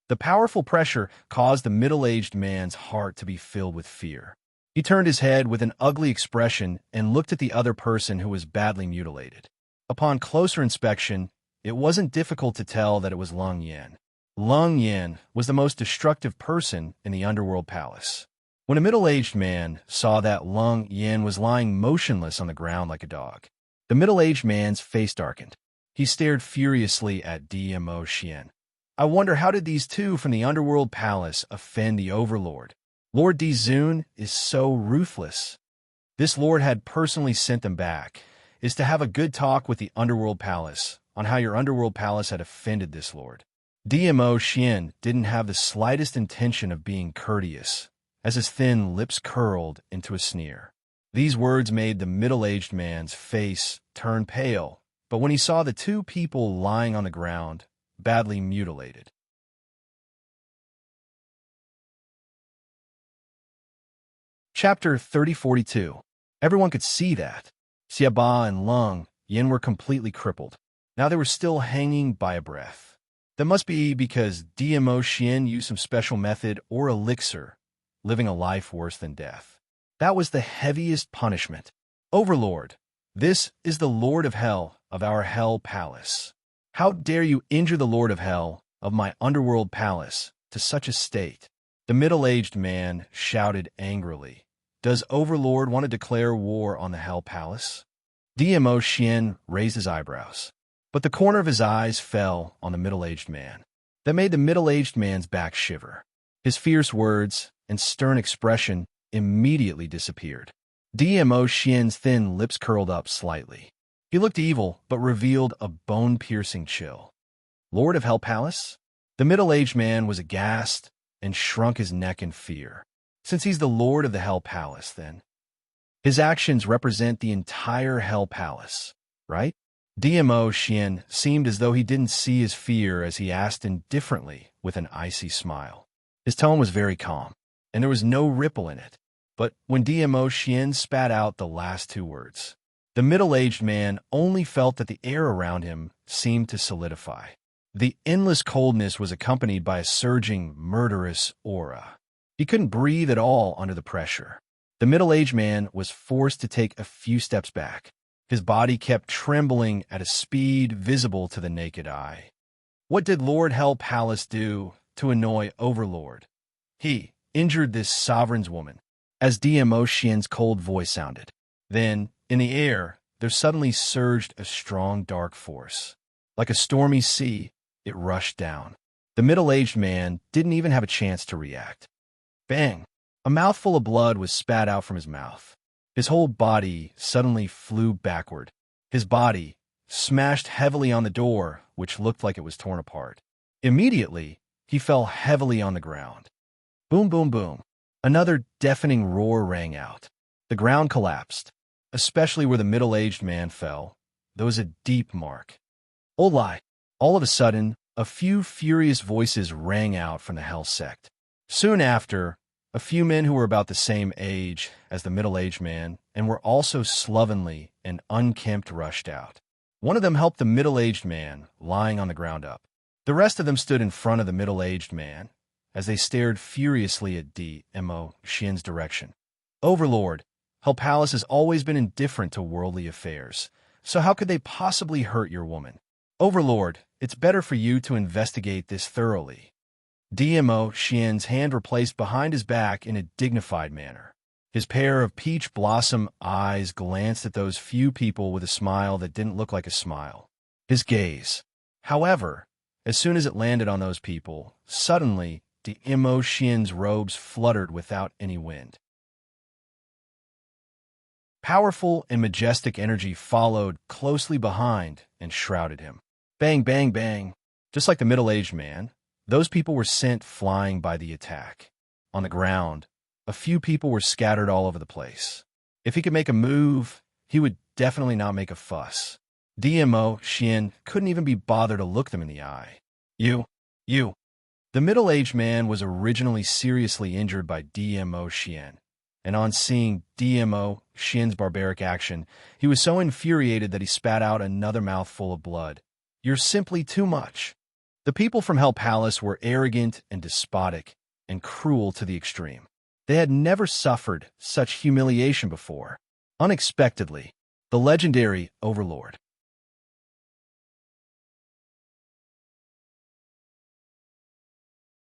The powerful pressure caused the middle-aged man's heart to be filled with fear. He turned his head with an ugly expression and looked at the other person who was badly mutilated. Upon closer inspection, it wasn't difficult to tell that it was Lung Yan. Lung Yan was the most destructive person in the underworld palace. When a middle-aged man saw that Lung Yan was lying motionless on the ground like a dog, the middle-aged man's face darkened. He stared furiously at DMO Xian. I wonder, how did these 2 from the underworld palace offend the overlord? Lord Dizun is so ruthless. This lord had personally sent them back, is to have a good talk with the underworld palace on how your underworld palace had offended this lord. DMO Xian didn't have the slightest intention of being courteous, as his thin lips curled into a sneer. These words made the middle-aged man's face turn pale, but when he saw the 2 people lying on the ground, badly mutilated. Chapter 3042. Everyone could see that Xiaba and Lung Yan were completely crippled. Now they were still hanging by a breath. That must be because DMO Xian used some special method or elixir, living a life worse than death. That was the heaviest punishment. Overlord, this is the Lord of Hell of our Hell Palace. How dare you injure the Lord of Hell of my underworld palace to such a state? The middle-aged man shouted angrily. Does Overlord want to declare war on the Hell Palace? DMO Xian raised his eyebrows, but the corner of his eyes fell on the middle-aged man. That made the middle-aged man's back shiver. His fierce words, and stern expression immediately disappeared. DMO Xian's thin lips curled up slightly. He looked evil, but revealed a bone-piercing chill. Lord of Hell Palace? The middle-aged man was aghast and shrunk his neck in fear. Since he's the Lord of the Hell Palace, then his actions represent the entire Hell Palace, right? DMO Xian seemed as though he didn't see his fear as he asked indifferently with an icy smile. His tone was very calm, and there was no ripple in it. But when DMO Xian spat out the last two words, the middle-aged man only felt that the air around him seemed to solidify. The endless coldness was accompanied by a surging, murderous aura. He couldn't breathe at all under the pressure. The middle-aged man was forced to take a few steps back. His body kept trembling at a speed visible to the naked eye. What did Lord Hell Palace do to annoy Overlord? He injured this sovereign's woman, as DMO Xian's cold voice sounded. Then, in the air, there suddenly surged a strong dark force. Like a stormy sea, it rushed down. The middle-aged man didn't even have a chance to react. Bang! A mouthful of blood was spat out from his mouth. His whole body suddenly flew backward. His body smashed heavily on the door, which looked like it was torn apart. Immediately, he fell heavily on the ground. Boom, boom, boom. Another deafening roar rang out. The ground collapsed, especially where the middle-aged man fell. There was a deep mark. Olai! All of a sudden, a few furious voices rang out from the Hell sect. Soon after, a few men who were about the same age as the middle-aged man and were also slovenly and unkempt rushed out. One of them helped the middle-aged man, lying on the ground up. The rest of them stood in front of the middle-aged man as they stared furiously at DMO Xian's direction. Overlord, Hell Palace has always been indifferent to worldly affairs, so how could they possibly hurt your woman? Overlord, it's better for you to investigate this thoroughly. DMO Xian's hand were placed behind his back in a dignified manner. His pair of peach blossom eyes glanced at those few people with a smile that didn't look like a smile. His gaze, however, as soon as it landed on those people, suddenly DMO Xian's robes fluttered without any wind. Powerful and majestic energy followed closely behind and shrouded him. Bang, bang, bang. Just like the middle-aged man, those people were sent flying by the attack. On the ground, a few people were scattered all over the place. If he could make a move, he would definitely not make a fuss. DMO Xian couldn't even be bothered to look them in the eye. You. The middle-aged man was originally seriously injured by DMO Xian, and on seeing DMO Xian's barbaric action, he was so infuriated that he spat out another mouthful of blood. You're simply too much. The people from Hell Palace were arrogant and despotic and cruel to the extreme. They had never suffered such humiliation before. Unexpectedly, the legendary Overlord.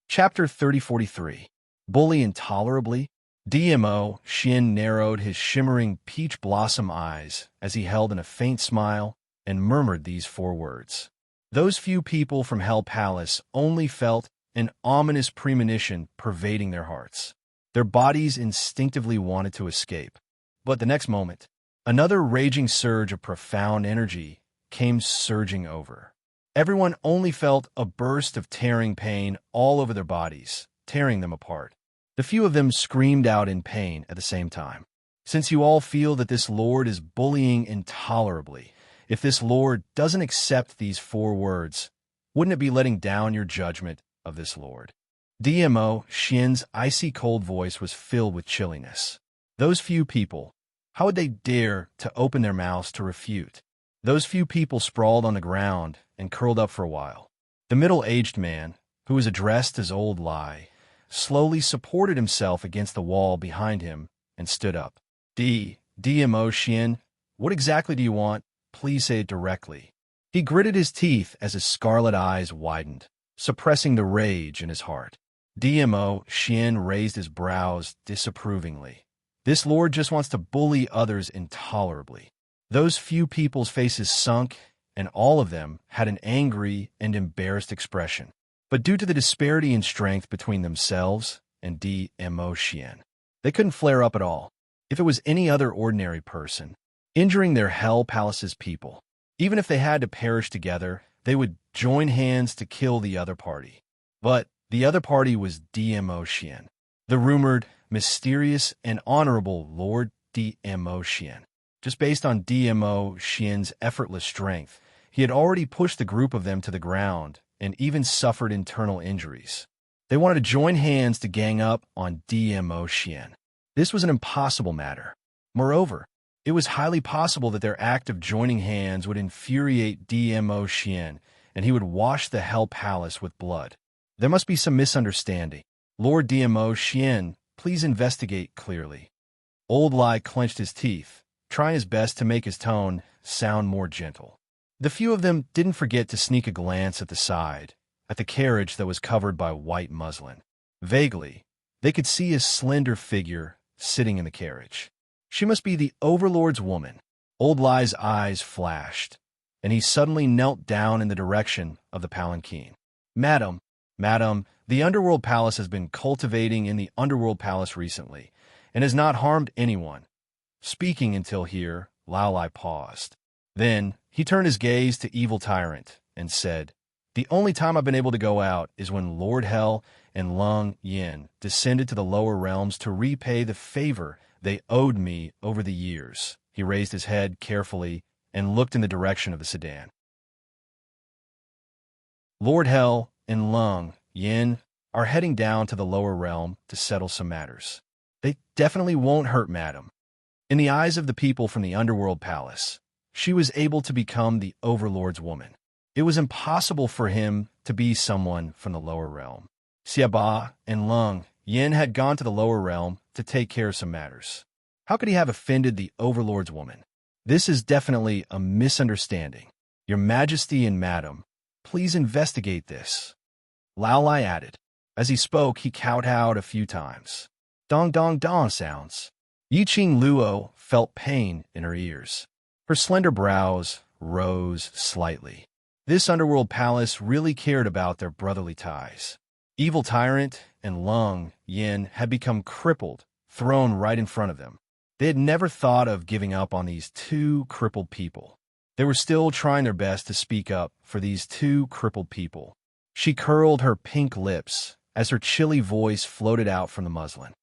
Chapter 3043. Bully Intolerably. DMO Xian narrowed his shimmering peach blossom eyes as he held in a faint smile and murmured these four words. Those few people from Hell Palace only felt an ominous premonition pervading their hearts. Their bodies instinctively wanted to escape. But the next moment, another raging surge of profound energy came surging over. Everyone only felt a burst of tearing pain all over their bodies, tearing them apart. The few of them screamed out in pain at the same time. Since you all feel that this Lord is bullying intolerably, if this Lord doesn't accept these four words, wouldn't it be letting down your judgment of this Lord? DMO Xian's icy cold voice was filled with chilliness. Those few people, how would they dare to open their mouths to refute? Those few people sprawled on the ground and curled up for a while. The middle-aged man, who was addressed as Old Lai, slowly supported himself against the wall behind him and stood up. DMO Xian, what exactly do you want? Please say it directly. He gritted his teeth as his scarlet eyes widened, suppressing the rage in his heart. DMO Xian raised his brows disapprovingly. This Lord just wants to bully others intolerably. Those few people's faces sunk, and all of them had an angry and embarrassed expression. But due to the disparity in strength between themselves and Xian. They couldn't flare up at all. If it was any other ordinary person, injuring their Hell Palace's people, even if they had to perish together, they would join hands to kill the other party. But the other party was Xian, the rumored, mysterious, and honorable Lord Xian. Just based on Xian's effortless strength, he had already pushed the group of them to the ground and even suffered internal injuries. They wanted to join hands to gang up on Xian. This was an impossible matter. Moreover, it was highly possible that their act of joining hands would infuriate Xian, and he would wash the Hell Palace with blood. There must be some misunderstanding. Lord Xian, please investigate clearly. Old Lai clenched his teeth, trying his best to make his tone sound more gentle. The few of them didn't forget to sneak a glance at the side, at the carriage that was covered by white muslin. Vaguely, they could see a slender figure sitting in the carriage. She must be the Overlord's woman. Old Lai's eyes flashed, and he suddenly knelt down in the direction of the palanquin. Madam, the Underworld Palace has been cultivating in the Underworld Palace recently, and has not harmed anyone. Speaking until here, Lao Lai paused. Then, he turned his gaze to Evil Tyrant and said, "The only time I've been able to go out is when Lord Hell and Lung Yin descended to the lower realms to repay the favor they owed me over the years." He raised his head carefully and looked in the direction of the sedan. Lord Hell and Lung Yin are heading down to the lower realm to settle some matters. They definitely won't hurt Madam. In the eyes of the people from the Underworld Palace, she was able to become the Overlord's woman. It was impossible for him to be someone from the lower realm. Xiaba and Lung Yin had gone to the lower realm to take care of some matters. How could he have offended the Overlord's woman? This is definitely a misunderstanding. Your Majesty and Madam, please investigate this. Lao Lai added. As he spoke, he kowtowed a few times. Dong dong dong sounds. Yiqing Luo felt pain in her ears. Her slender brows rose slightly. This Underworld Palace really cared about their brotherly ties. Evil Tyrant and Lung Yin had become crippled, thrown right in front of them. They had never thought of giving up on these two crippled people. They were still trying their best to speak up for these two crippled people. She curled her pink lips as her chilly voice floated out from the muslin.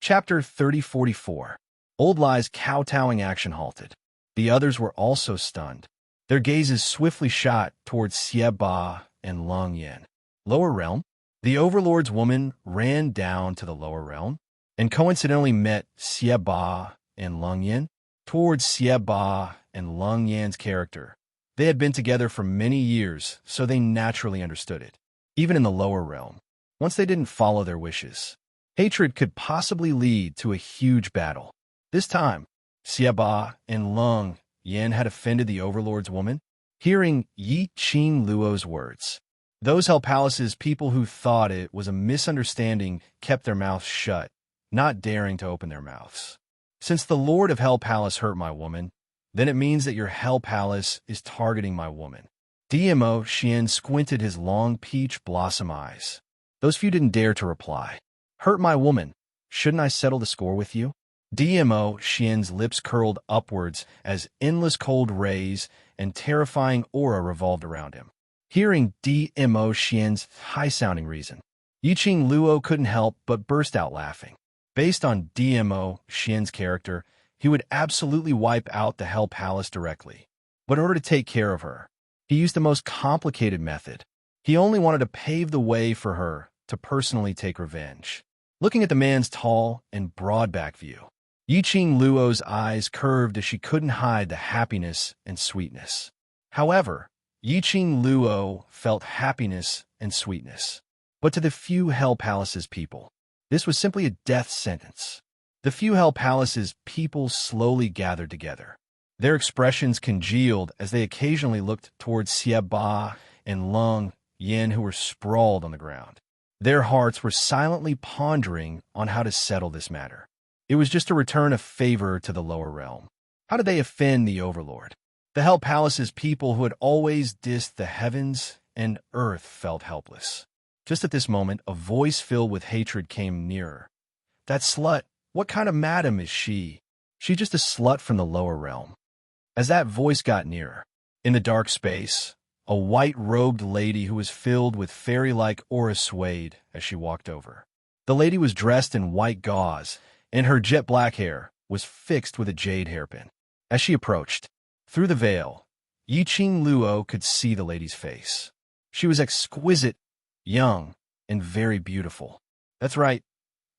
Chapter 3044. Old Lai's kowtowing action halted. The others were also stunned. Their gazes swiftly shot towards Xieba and Lung Yin. Lower realm? The Overlord's woman ran down to the lower realm and coincidentally met Xieba and Lung Yin. Towards Xieba and Lung Yan's character, they had been together for many years, so they naturally understood it. Even in the lower realm, once they didn't follow their wishes, hatred could possibly lead to a huge battle. This time, Xieba and Lung Yin had offended the Overlord's woman. Hearing Yiqing Luo's words, those Hell Palace's people who thought it was a misunderstanding kept their mouths shut, not daring to open their mouths. Since the Lord of Hell Palace hurt my woman, then it means that your Hell Palace is targeting my woman. Xian squinted his long peach blossom eyes. Those few didn't dare to reply. Hurt my woman. Shouldn't I settle the score with you? Xian's lips curled upwards as endless cold rays and terrifying aura revolved around him. Hearing Xian's high-sounding reason, Yiqing Luo couldn't help but burst out laughing. Based on Xian's character, he would absolutely wipe out the Hell Palace directly. But in order to take care of her, he used the most complicated method. He only wanted to pave the way for her to personally take revenge. Looking at the man's tall and broad back view, Yiqing Luo's eyes curved as she couldn't hide the happiness and sweetness. However, Yiqing Luo felt happiness and sweetness. But to the few Hell Palace's people, this was simply a death sentence. The few Hell Palace's people slowly gathered together. Their expressions congealed as they occasionally looked towards Xieba and Lung Yin, who were sprawled on the ground. Their hearts were silently pondering on how to settle this matter. It was just a return of favor to the lower realm. How did they offend the Overlord? The Hell Palace's people who had always dissed the heavens and earth felt helpless. Just at this moment, a voice filled with hatred came nearer. That slut, what kind of madam is she? She's just a slut from the lower realm. As that voice got nearer, in the dark space, a white-robed lady who was filled with fairy-like aura swayed as she walked over. The lady was dressed in white gauze, and her jet-black hair was fixed with a jade hairpin. As she approached, through the veil, Yiqing Luo could see the lady's face. She was exquisite, young, and very beautiful. That's right,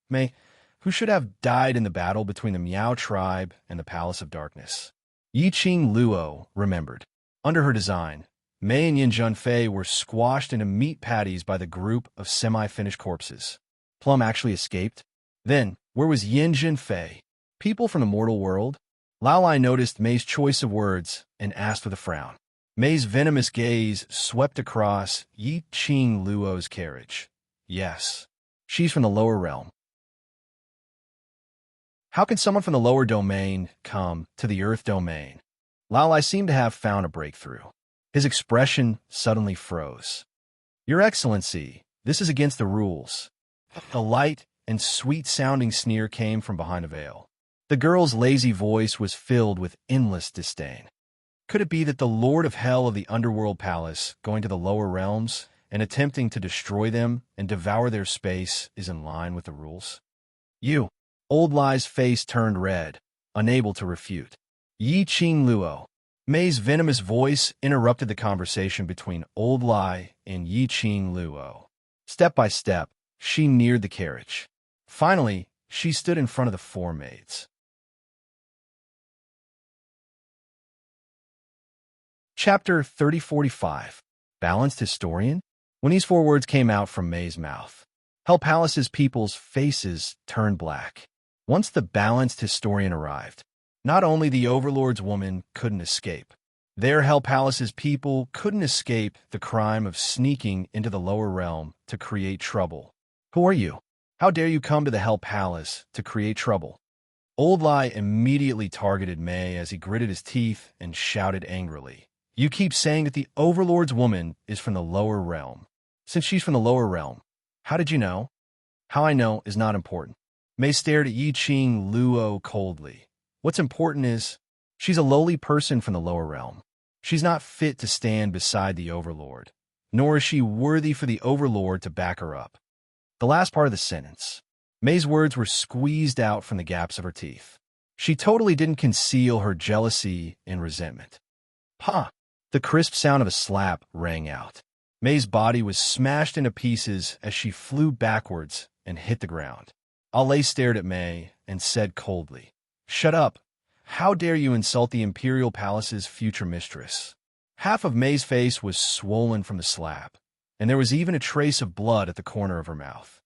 Mei, who should have died in the battle between the Miao tribe and the Palace of Darkness. Yiqing Luo remembered. Under her design, Mei and Yin Junfei were squashed into meat patties by the group of semi-finished corpses. Plum actually escaped. Then, where was Yin Junfei? People from the mortal world? Lao Lai noticed Mei's choice of words and asked with a frown. Mei's venomous gaze swept across Yiqing Luo's carriage. Yes, she's from the lower realm. How can someone from the lower domain come to the earth domain? Lao Lai seemed to have found a breakthrough. His expression suddenly froze. Your Excellency, this is against the rules. A light and sweet-sounding sneer came from behind a veil. The girl's lazy voice was filled with endless disdain. Could it be that the Lord of Hell of the Underworld Palace, going to the lower realms and attempting to destroy them and devour their space, is in line with the rules? You. Old Lai's face turned red, unable to refute. Yiqing Luo. Mei's venomous voice interrupted the conversation between Old Lai and Yiqing Luo. Step by step, she neared the carriage. Finally, she stood in front of the four maids. Chapter 3045. Balanced Historian? When these four words came out from Mei's mouth, Hell Palace's people's faces turned black. Once the balanced historian arrived, not only the Overlord's woman couldn't escape, their Hell Palace's people couldn't escape the crime of sneaking into the lower realm to create trouble. Who are you? How dare you come to the Hell Palace to create trouble? Old Lai immediately targeted Mei as he gritted his teeth and shouted angrily. You keep saying that the Overlord's woman is from the lower realm. Since she's from the lower realm, how did you know? How I know is not important. Mei stared at Yiqing Luo coldly. What's important is, she's a lowly person from the lower realm. She's not fit to stand beside the Overlord, nor is she worthy for the Overlord to back her up. The last part of the sentence. Mei's words were squeezed out from the gaps of her teeth. She totally didn't conceal her jealousy and resentment. Ha! The crisp sound of a slap rang out. Mei's body was smashed into pieces as she flew backwards and hit the ground. Alei stared at Mei and said coldly, Shut up. How dare you insult the Imperial Palace's future mistress? Half of Mei's face was swollen from the slap, and there was even a trace of blood at the corner of her mouth.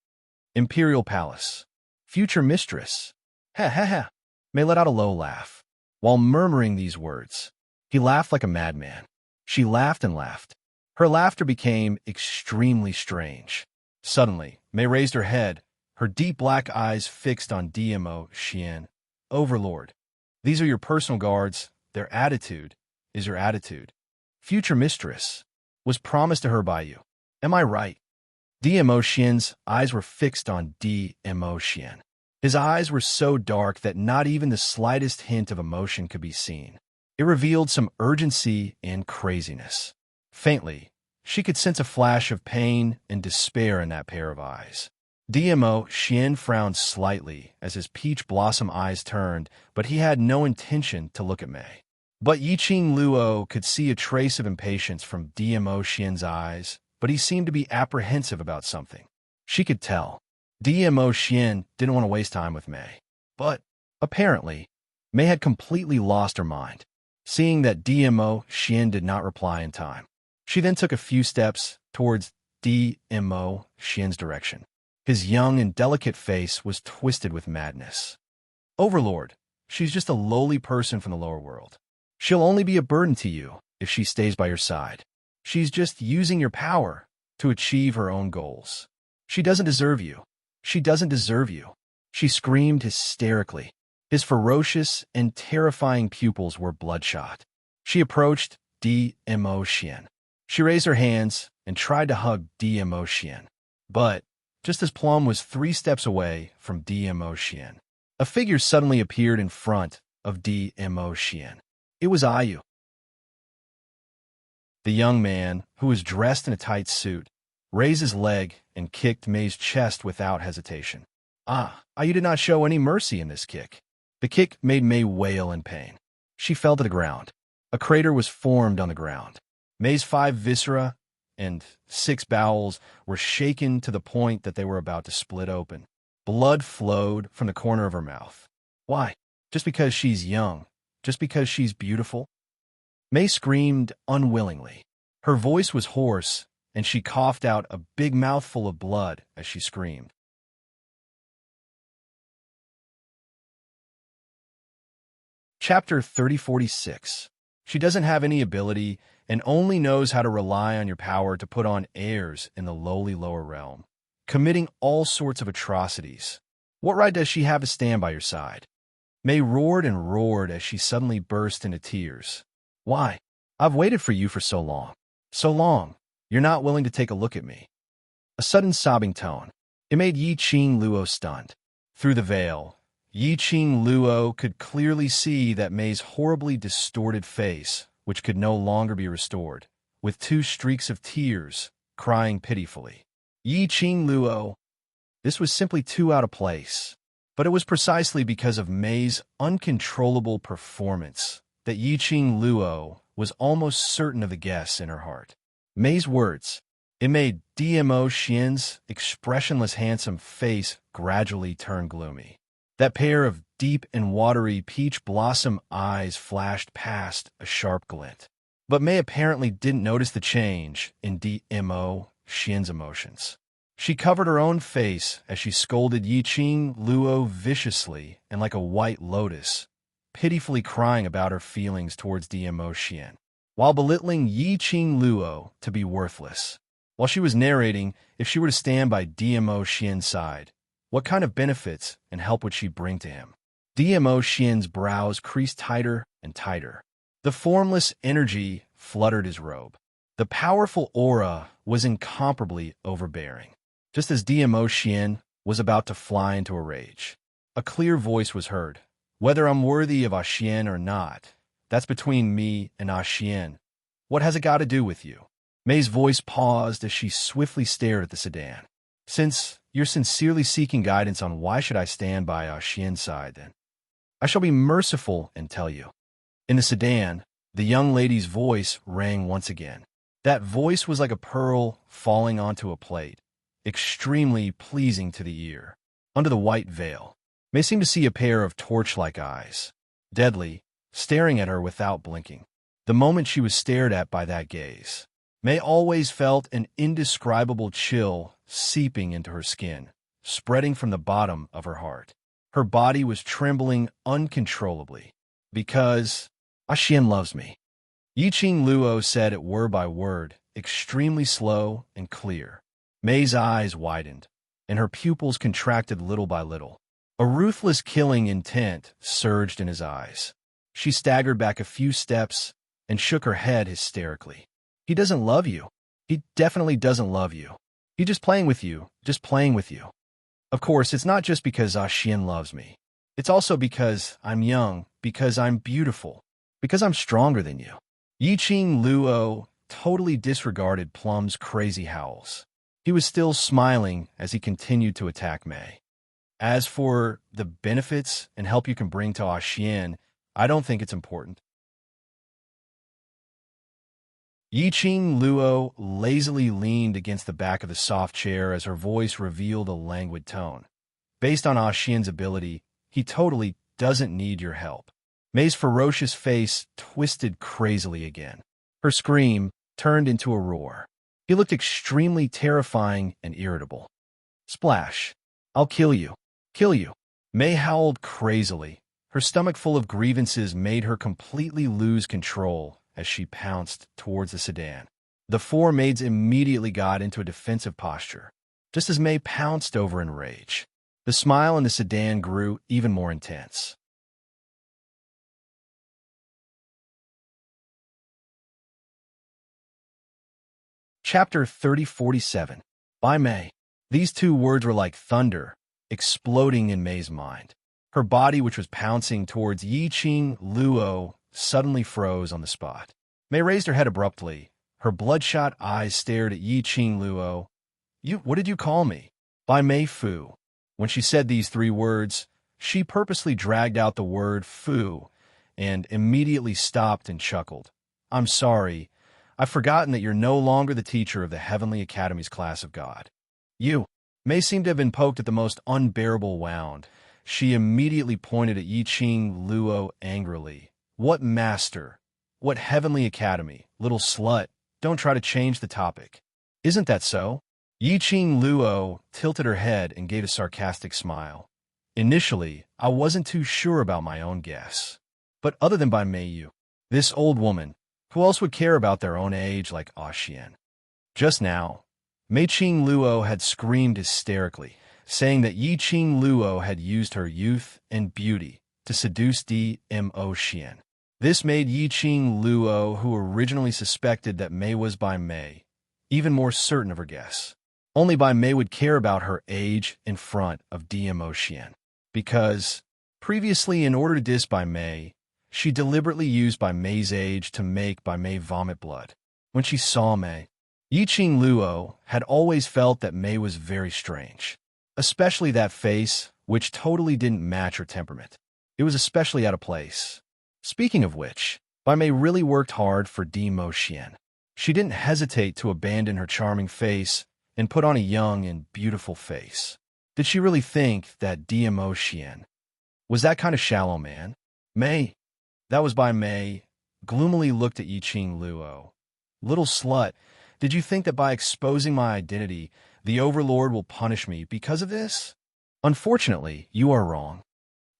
Imperial Palace. Future mistress. Ha ha ha. Mei let out a low laugh. While murmuring these words, he laughed like a madman. She laughed and laughed. Her laughter became extremely strange. Suddenly, Mei raised her head, her deep black eyes fixed on DMO Xian. Overlord. These are your personal guards. Their attitude is your attitude. Future mistress was promised to her by you. Am I right? DMO Xian's eyes were fixed on DMO Xian. His eyes were so dark that not even the slightest hint of emotion could be seen. It revealed some urgency and craziness. Faintly, she could sense a flash of pain and despair in that pair of eyes. DMO Xian frowned slightly as his peach blossom eyes turned, but he had no intention to look at Mei. But Yiqing Luo could see a trace of impatience from DMO Xian's eyes, but he seemed to be apprehensive about something. She could tell. DMO Xian didn't want to waste time with Mei. But, apparently, Mei had completely lost her mind, seeing that DMO Xian did not reply in time. She then took a few steps towards DMO Xian's direction. His young and delicate face was twisted with madness. Overlord, she's just a lowly person from the lower world. She'll only be a burden to you if she stays by your side. She's just using your power to achieve her own goals. She doesn't deserve you. She doesn't deserve you. She screamed hysterically. His ferocious and terrifying pupils were bloodshot. She approached Xian. She raised her hands and tried to hug Xian. But, just as Plum was 3 steps away from Xian, a figure suddenly appeared in front of Xian. It was Ayu. The young man, who was dressed in a tight suit, raised his leg and kicked May's chest without hesitation. Ayu did not show any mercy in this kick. The kick made May wail in pain. She fell to the ground. A crater was formed on the ground. May's 5 viscera and 6 bowels were shaken to the point that they were about to split open. Blood flowed from the corner of her mouth. Why? Just because she's young? Just because she's beautiful? May screamed unwillingly. Her voice was hoarse, and she coughed out a big mouthful of blood as she screamed. Chapter 3046. She doesn't have any ability and only knows how to rely on your power to put on airs in the lowly lower realm, committing all sorts of atrocities. What right does she have to stand by your side? May roared and roared as she suddenly burst into tears. Why? I've waited for you for so long. So long. You're not willing to take a look at me. A sudden sobbing tone. It made Yi-Ching Luo stunned. Through the veil, Yi-Ching Luo could clearly see that May's horribly distorted face, which could no longer be restored, with 2 streaks of tears, crying pitifully. Yi-Ching Luo. This was simply too out of place. But it was precisely because of May's uncontrollable performance that Yi-Ching Luo was almost certain of the guess in her heart. May's words. It made Xian's expressionless handsome face gradually turn gloomy. That pair of deep and watery peach blossom eyes flashed past a sharp glint. But May apparently didn't notice the change in Xian's emotions. She covered her own face as she scolded Yi-Ching Luo viciously and like a white lotus, pitifully crying about her feelings towards Xian, while belittling Yi-Ching Luo to be worthless. While she was narrating, if she were to stand by Xian's side, what kind of benefits and help would she bring to him? Xian's brows creased tighter and tighter. The formless energy fluttered his robe. The powerful aura was incomparably overbearing. Just as Xian was about to fly into a rage, a clear voice was heard. Whether I'm worthy of Xian or not, that's between me and Xian. What has it got to do with you? May's voice paused as she swiftly stared at the sedan. Since you're sincerely seeking guidance on why should I stand by Xian's side, then I shall be merciful and tell you. In the sedan, the young lady's voice rang once again. That voice was like a pearl falling onto a plate, extremely pleasing to the ear. Under the white veil, May seemed to see a pair of torch-like eyes, deadly, staring at her without blinking. The moment she was stared at by that gaze, May always felt an indescribable chill seeping into her skin, spreading from the bottom of her heart. Her body was trembling uncontrollably. Because Xian loves me. Yi-Ching Luo said it word by word, extremely slow and clear. May's eyes widened, and her pupils contracted little by little. A ruthless killing intent surged in his eyes. She staggered back a few steps and shook her head hysterically. He doesn't love you. He definitely doesn't love you. He's just playing with you, just playing with you. Of course, it's not just because Xian loves me. It's also because I'm young, because I'm beautiful, because I'm stronger than you. Yi-Ching Luo totally disregarded Plum's crazy howls. He was still smiling as he continued to attack May. As for the benefits and help you can bring to Xian, I don't think it's important. Yi-Ching Luo lazily leaned against the back of the soft chair as her voice revealed a languid tone. Based on Xian's ability, he totally doesn't need your help. May's ferocious face twisted crazily again. Her scream turned into a roar. He looked extremely terrifying and irritable. Splash. I'll kill you. Kill you. May howled crazily. Her stomach full of grievances made her completely lose control as she pounced towards the sedan. The 4 maids immediately got into a defensive posture, just as May pounced over in rage. The smile in the sedan grew even more intense. Chapter 3047. By May. These two words were like thunder, exploding in May's mind. Her body, which was pouncing towards Yiqing Luo, suddenly froze on the spot. May raised her head abruptly. Her bloodshot eyes stared at Yiqing Luo. What did you call me? By Mei Fu. When she said these three words, she purposely dragged out the word Fu and immediately stopped and chuckled. I'm sorry. I've forgotten that you're no longer the teacher of the Heavenly Academy's class of God. You. May seemed to have been poked at the most unbearable wound. She immediately pointed at Yiqing Luo angrily. What master? What Heavenly Academy? Little slut. Don't try to change the topic. Isn't that so? Yiqing Luo tilted her head and gave a sarcastic smile. Initially, I wasn't too sure about my own guess. But other than Bai Meiyu, this old woman, who else would care about their own age like Xian? Just now, Meiqing Luo had screamed hysterically, saying that Yiqing Luo had used her youth and beauty to seduce Mo Xian. This made Yiqing Luo, who originally suspected that Mei was Bai Mei, even more certain of her guess. Only Bai Mei would care about her age in front of Mo Xian. Because, previously, in order to diss Bai Mei, she deliberately used Bai Mei's age to make Bai Mei vomit blood. When she saw Mei, Yiqing Luo had always felt that Mei was very strange. Especially that face, which totally didn't match her temperament. It was especially out of place. Speaking of which, Bai Mei really worked hard for Mo Xian. She didn't hesitate to abandon her charming face and put on a young and beautiful face. Did she really think that Mo Xian was that kind of shallow man? Mei. That was Bai Mei, gloomily looked at Yiqing Luo. Little slut, did you think that by exposing my identity, the Overlord will punish me because of this? Unfortunately, you are wrong.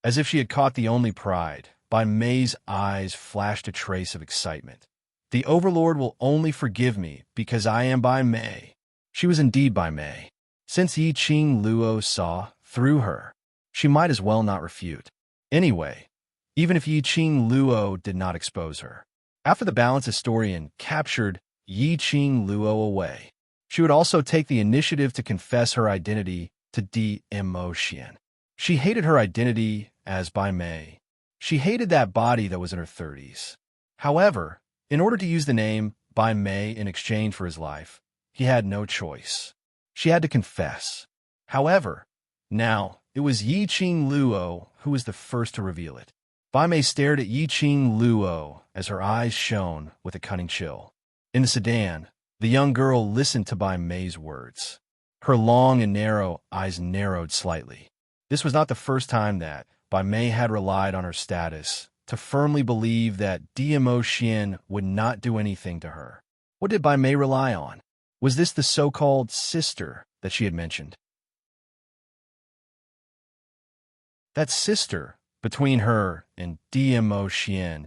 As if she had caught the only pride, Bai Mei's eyes flashed a trace of excitement. The Overlord will only forgive me because I am Bai Mei. She was indeed Bai Mei. Since Yiqing Luo saw through her, she might as well not refute. Anyway, even if Yiqing Luo did not expose her. After the balance historian captured Yiqing Luo away, she would also take the initiative to confess her identity to Mo Xian. She hated her identity as Bai Mei. She hated that body that was in her 30s. However, in order to use the name Bai Mei in exchange for his life, he had no choice. She had to confess. However, now it was Yiqing Luo who was the first to reveal it. Bai Mei stared at Yiqing Luo as her eyes shone with a cunning chill. In the sedan, the young girl listened to Bai Mei's words. Her long and narrow eyes narrowed slightly. This was not the first time that Bai Mei had relied on her status to firmly believe that Mo Xian would not do anything to her. What did Bai Mei rely on? Was this the so-called sister that she had mentioned? That sister between her and Mo Xian,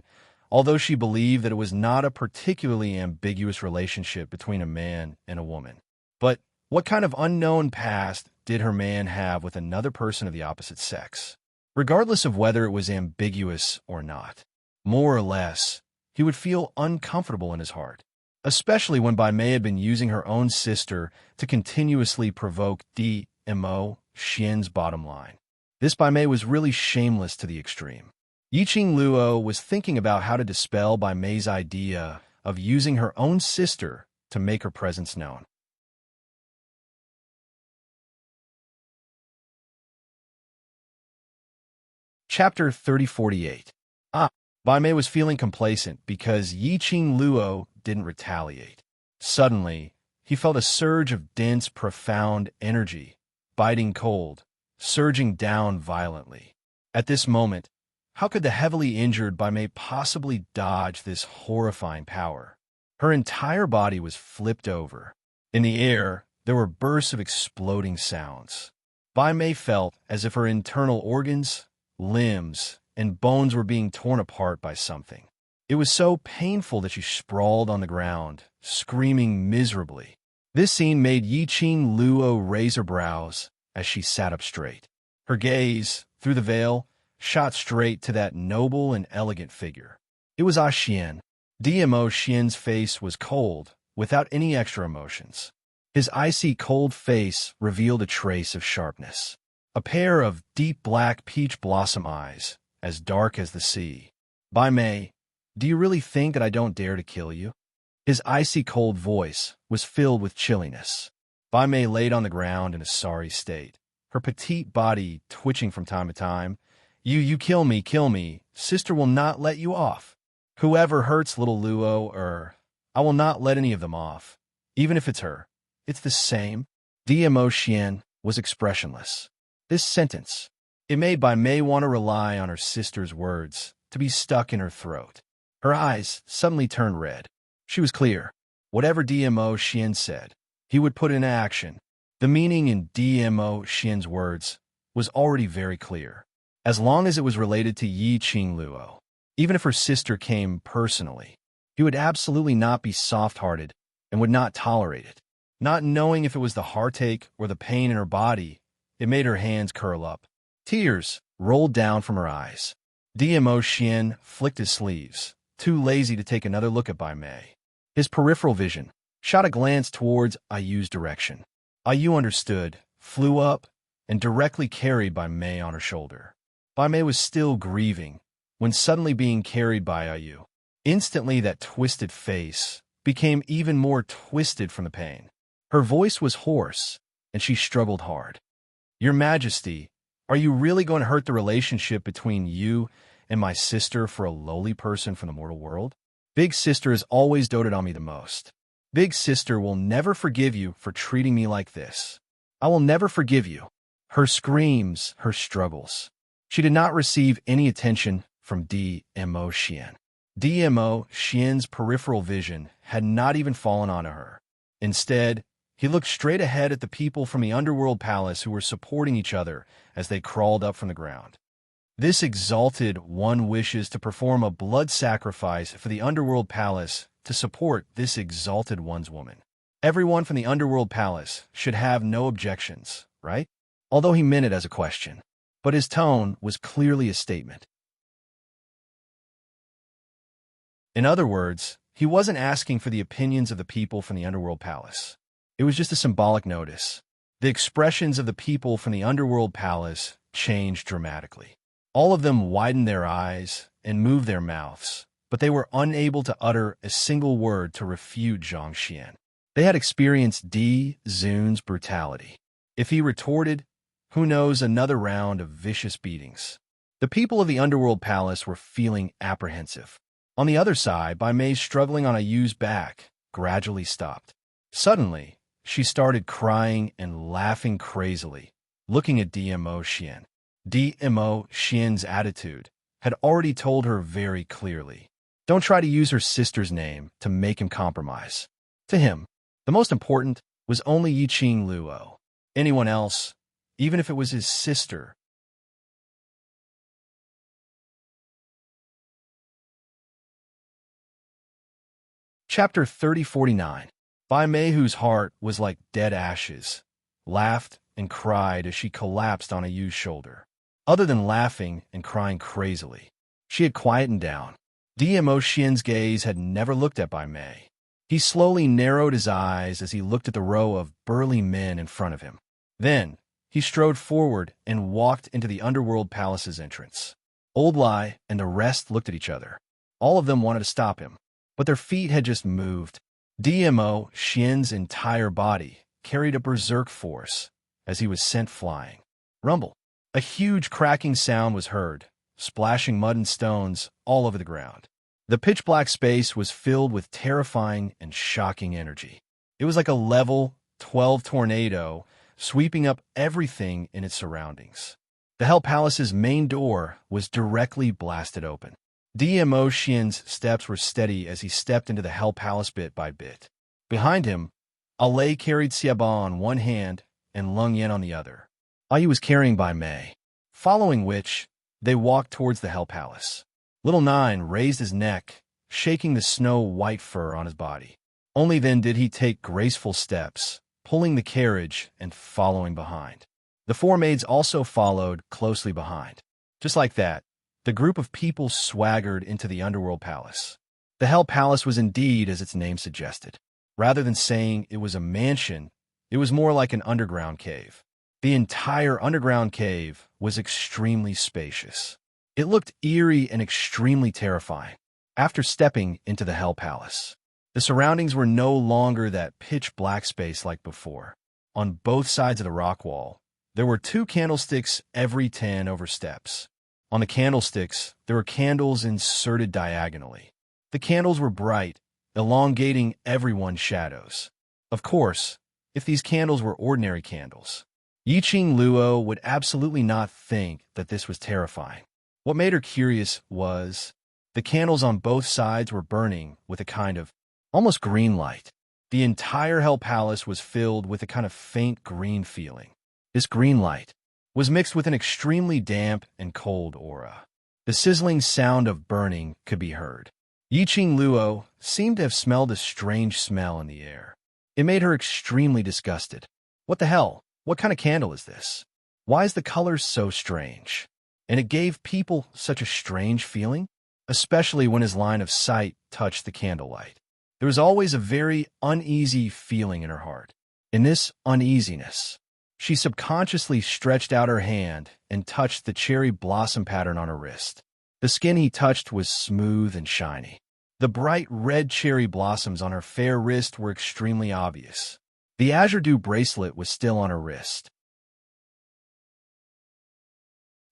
although she believed that it was not a particularly ambiguous relationship between a man and a woman. But what kind of unknown past did her man have with another person of the opposite sex? Regardless of whether it was ambiguous or not, more or less, he would feel uncomfortable in his heart, especially when Bai Mei had been using her own sister to continuously provoke Mo Xian's bottom line. This Bai Mei was really shameless to the extreme. Yiqing Luo was thinking about how to dispel Bai Mei's idea of using her own sister to make her presence known. Chapter 3048. Bai Mei was feeling complacent because Yiqing Luo didn't retaliate. Suddenly, he felt a surge of dense, profound energy, biting cold, surging down violently. At this moment, how could the heavily injured Bai Mei possibly dodge this horrifying power? Her entire body was flipped over. In the air, there were bursts of exploding sounds. Bai Mei felt as if her internal organs, limbs, and bones were being torn apart by something. It was so painful that she sprawled on the ground, screaming miserably. This scene made Yiqing Luo raise her brows as she sat up straight. Her gaze, through the veil, shot straight to that noble and elegant figure. It was Xian. Mo Xian's face was cold, without any extra emotions. His icy cold face revealed a trace of sharpness. A pair of deep black peach blossom eyes, as dark as the sea. By May, do you really think that I don't dare to kill you? His icy cold voice was filled with chilliness. By May laid on the ground in a sorry state, her petite body twitching from time to time. You kill me. Sister will not let you off. Whoever hurts little Luo, I will not let any of them off. Even if it's her. It's the same. DMO Xian was expressionless. This sentence, it made Bai Mei want to rely on her sister's words to be stuck in her throat. Her eyes suddenly turned red. She was clear. Whatever DMO Xian said, he would put into action. The meaning in DMO Xian's words was already very clear. As long as it was related to Yi Qing Luo, even if her sister came personally, he would absolutely not be soft-hearted and would not tolerate it. Not knowing if it was the heartache or the pain in her body, it made her hands curl up. Tears rolled down from her eyes. DMO Xian flicked his sleeves, too lazy to take another look at Bai Mei. His peripheral vision shot a glance towards Ayu's direction. Ayu understood, flew up, and directly carried Bai Mei on her shoulder. Bai Mei was still grieving when suddenly being carried by Ayu. Instantly, that twisted face became even more twisted from the pain. Her voice was hoarse, and she struggled hard. Your Majesty, are you really going to hurt the relationship between you and my sister for a lowly person from the mortal world? Big Sister has always doted on me the most. Big Sister will never forgive you for treating me like this. I will never forgive you. Her screams, her struggles. She did not receive any attention from DMO Xian. DMO Xian's peripheral vision had not even fallen onto her. Instead, he looked straight ahead at the people from the underworld palace who were supporting each other as they crawled up from the ground. This exalted one wishes to perform a blood sacrifice for the underworld palace to support this exalted one's woman. Everyone from the underworld palace should have no objections, right? Although he meant it as a question, but his tone was clearly a statement. In other words, he wasn't asking for the opinions of the people from the underworld palace. It was just a symbolic notice. The expressions of the people from the underworld palace changed dramatically. All of them widened their eyes and moved their mouths, but they were unable to utter a single word to refute Zhang Xian. They had experienced D. Zun's brutality. If he retorted, who knows, another round of vicious beatings. The people of the underworld palace were feeling apprehensive. On the other side, Bai Mei, struggling on Ayu's back, gradually stopped. Suddenly, she started crying and laughing crazily, looking at DMO Xian. DMO Xian's attitude had already told her very clearly. Don't try to use her sister's name to make him compromise. To him, the most important was only Yi Qing Luo. Anyone else, even if it was his sister. Chapter 3049. Bai Mei, whose heart was like dead ashes, laughed and cried as she collapsed on Ayu's shoulder. Other than laughing and crying crazily, she had quietened down. DMO Xian's gaze had never looked at Bai Mei. He slowly narrowed his eyes as he looked at the row of burly men in front of him. Then, he strode forward and walked into the underworld palace's entrance. Old Lai and the rest looked at each other. All of them wanted to stop him, but their feet had just moved. DMO Xian's entire body carried a berserk force as he was sent flying. Rumble. A huge cracking sound was heard, splashing mud and stones all over the ground. The pitch-black space was filled with terrifying and shocking energy. It was like a level 12 tornado sweeping up everything in its surroundings. The Hell Palace's main door was directly blasted open. DMO Xian's steps were steady as he stepped into the Hell Palace bit by bit. Behind him, Alei carried Xiaba on one hand and Lung Yen on the other. Ayu was carrying Bai Mei, following which, they walked towards the Hell Palace. Little Nine raised his neck, shaking the snow-white fur on his body. Only then did he take graceful steps, pulling the carriage and following behind. The four maids also followed closely behind. Just like that, the group of people swaggered into the underworld palace. The Hell Palace was indeed as its name suggested. Rather than saying it was a mansion, it was more like an underground cave. The entire underground cave was extremely spacious. It looked eerie and extremely terrifying. After stepping into the Hell Palace, the surroundings were no longer that pitch-black space like before. On both sides of the rock wall, there were 2 candlesticks every 10 over steps. On the candlesticks, there were candles inserted diagonally. The candles were bright, elongating everyone's shadows. Of course, if these candles were ordinary candles, Yiqing Luo would absolutely not think that this was terrifying. What made her curious was the candles on both sides were burning with a kind of almost green light. The entire Hell Palace was filled with a kind of faint green feeling. This green light was mixed with an extremely damp and cold aura. The sizzling sound of burning could be heard. Yiqing Luo seemed to have smelled a strange smell in the air. It made her extremely disgusted. What the hell? What kind of candle is this? Why is the color so strange? And it gave people such a strange feeling, especially when his line of sight touched the candlelight. There was always a very uneasy feeling in her heart. In this uneasiness, she subconsciously stretched out her hand and touched the cherry blossom pattern on her wrist. The skin he touched was smooth and shiny. The bright red cherry blossoms on her fair wrist were extremely obvious. The azure dew bracelet was still on her wrist.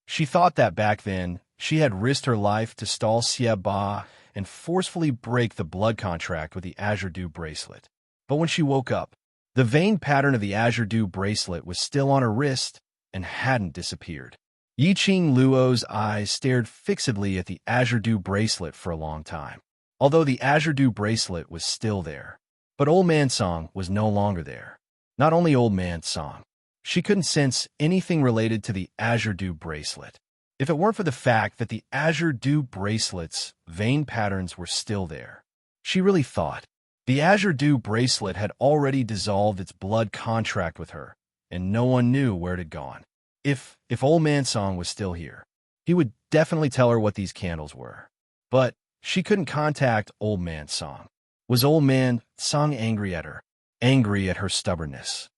She thought that back then, she had risked her life to stall Xie Ba and forcefully break the blood contract with the azure dew bracelet. But when she woke up, the vein pattern of the azure dew bracelet was still on her wrist and hadn't disappeared. Yiqing Luo's eyes stared fixedly at the azure dew bracelet for a long time, although the azure dew bracelet was still there. But Old Man Song was no longer there. Not only Old Man Song. She couldn't sense anything related to the azure dew bracelet. If it weren't for the fact that the azure dew bracelet's vein patterns were still there, she really thought the azure dew bracelet had already dissolved its blood contract with her, and no one knew where it had gone. If Old Man Song was still here, he would definitely tell her what these candles were. But she couldn't contact Old Man Song. Was Old Man Song angry at her? Angry at her stubbornness?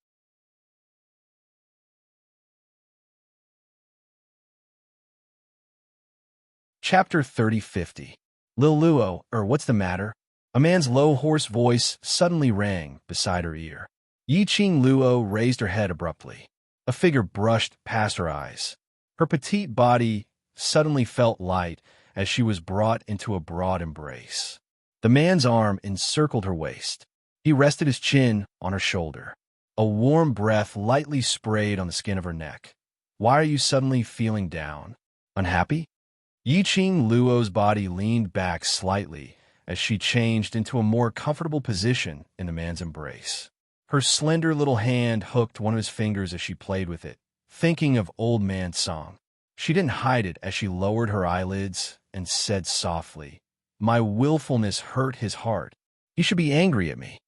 Chapter 3050. Lil Luo, what's the matter? A man's low, hoarse voice suddenly rang beside her ear. Yiqing Luo raised her head abruptly. A figure brushed past her eyes. Her petite body suddenly felt light as she was brought into a broad embrace. The man's arm encircled her waist. He rested his chin on her shoulder. A warm breath lightly sprayed on the skin of her neck. Why are you suddenly feeling down? Unhappy? Yiqing Luo's body leaned back slightly as she changed into a more comfortable position in the man's embrace. Her slender little hand hooked one of his fingers as she played with it, thinking of Old Man Song. She didn't hide it as she lowered her eyelids and said softly, "My willfulness hurt his heart. He should be angry at me.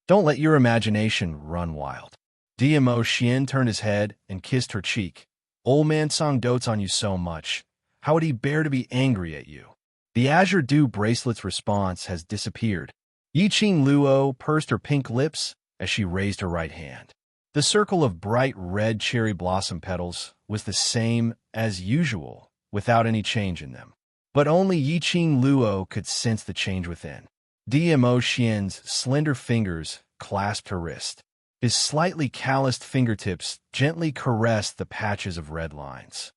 Don't let your imagination run wild." DMO Xian turned his head and kissed her cheek. "Old Man Song dotes on you so much. How would he bear to be angry at you?" The azure dew bracelet's response has disappeared. Yiqing Luo pursed her pink lips as she raised her right hand. The circle of bright red cherry blossom petals was the same as usual, without any change in them. But only Yiqing Luo could sense the change within. DMO Xian's slender fingers clasped her wrist. His slightly calloused fingertips gently caressed the patches of red lines.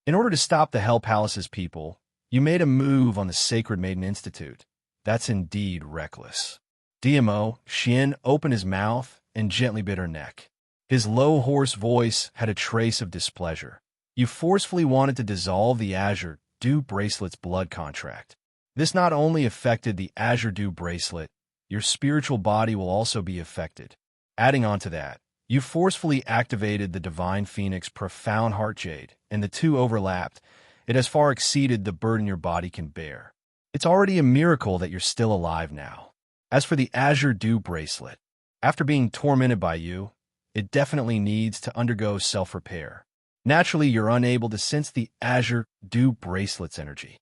"In order to stop the Hell Palace's people, you made a move on the Sacred Maiden Institute. That's indeed reckless." DMO Xian opened his mouth and gently bit her neck. His low, hoarse voice had a trace of displeasure. "You forcefully wanted to dissolve the azure dew bracelet's blood contract. This not only affected the azure dew bracelet, your spiritual body will also be affected. Adding on to that, you forcefully activated the Divine Phoenix Profound Heart Jade, and the two overlapped. It has far exceeded the burden your body can bear. It's already a miracle that you're still alive now. As for the azure dew bracelet, after being tormented by you, it definitely needs to undergo self-repair. Naturally, you're unable to sense the azure dew bracelet's energy."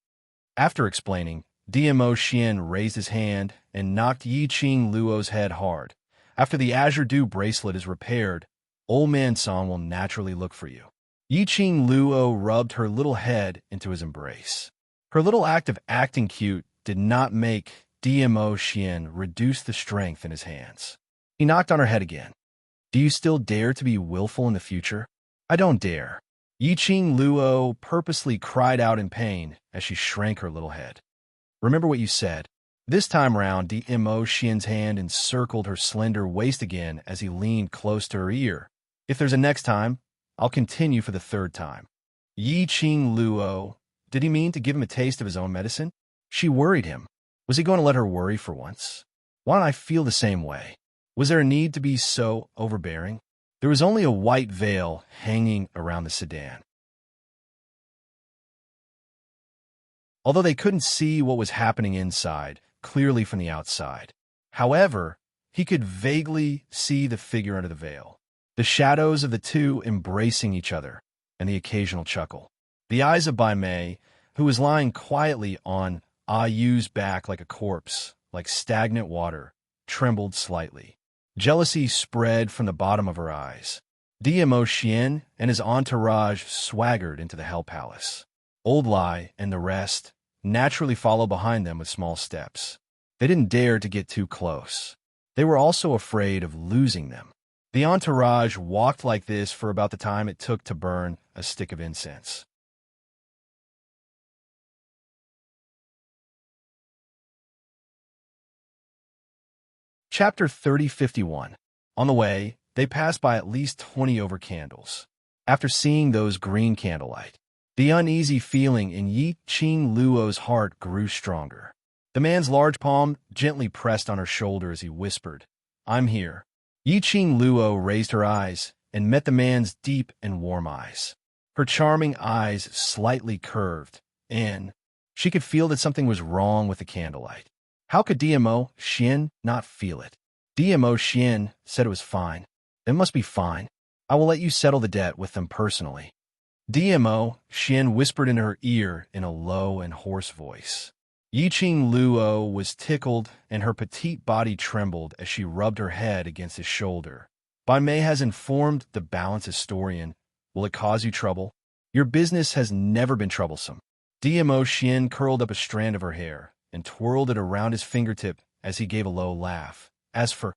After explaining, Dmo Xian raised his hand and knocked Yi Qing Luo's head hard. After the Azure Dew bracelet is repaired, Old Man Song will naturally look for you. Yi Qing Luo rubbed her little head into his embrace. Her little act of acting cute did not make Dmo Xian reduce the strength in his hands. He knocked on her head again. Do you still dare to be willful in the future? I don't dare. Yi Qing Luo purposely cried out in pain as she shrank her little head. Remember what you said. This time round, Dmo Xian's hand encircled her slender waist again as he leaned close to her ear. If there's a next time, I'll continue for the third time. Yi Qing Luo, did he mean to give him a taste of his own medicine? She worried him. Was he going to let her worry for once? Why don't I feel the same way? Was there a need to be so overbearing? There was only a white veil hanging around the sedan. Although they couldn't see what was happening inside clearly from the outside. However, he could vaguely see the figure under the veil, the shadows of the two embracing each other, and the occasional chuckle. The eyes of Bai Mei, who was lying quietly on Yu's back like a corpse, like stagnant water, trembled slightly. Jealousy spread from the bottom of her eyes. Dmo Xian and his entourage swaggered into the Hell Palace. Old Lai and the rest naturally followed behind them with small steps. They didn't dare to get too close. They were also afraid of losing them. The entourage walked like this for about the time it took to burn a stick of incense. Chapter 3051. On the way, they passed by at least 20 over candles. After seeing those green candlelight, the uneasy feeling in Yi Qing Luo's heart grew stronger. The man's large palm gently pressed on her shoulder as he whispered, I'm here. Yi Qing Luo raised her eyes and met the man's deep and warm eyes. Her charming eyes slightly curved, and she could feel that something was wrong with the candlelight. How could Dmo Xian not feel it? Dmo Xian said it was fine. It must be fine. I will let you settle the debt with them personally. Dmo Xian whispered in her ear in a low and hoarse voice. Yi Qing Luo was tickled and her petite body trembled as she rubbed her head against his shoulder. Bai Mei has informed the balance historian. Will it cause you trouble? Your business has never been troublesome. Dmo Xian curled up a strand of her hair and twirled it around his fingertip as he gave a low laugh. As for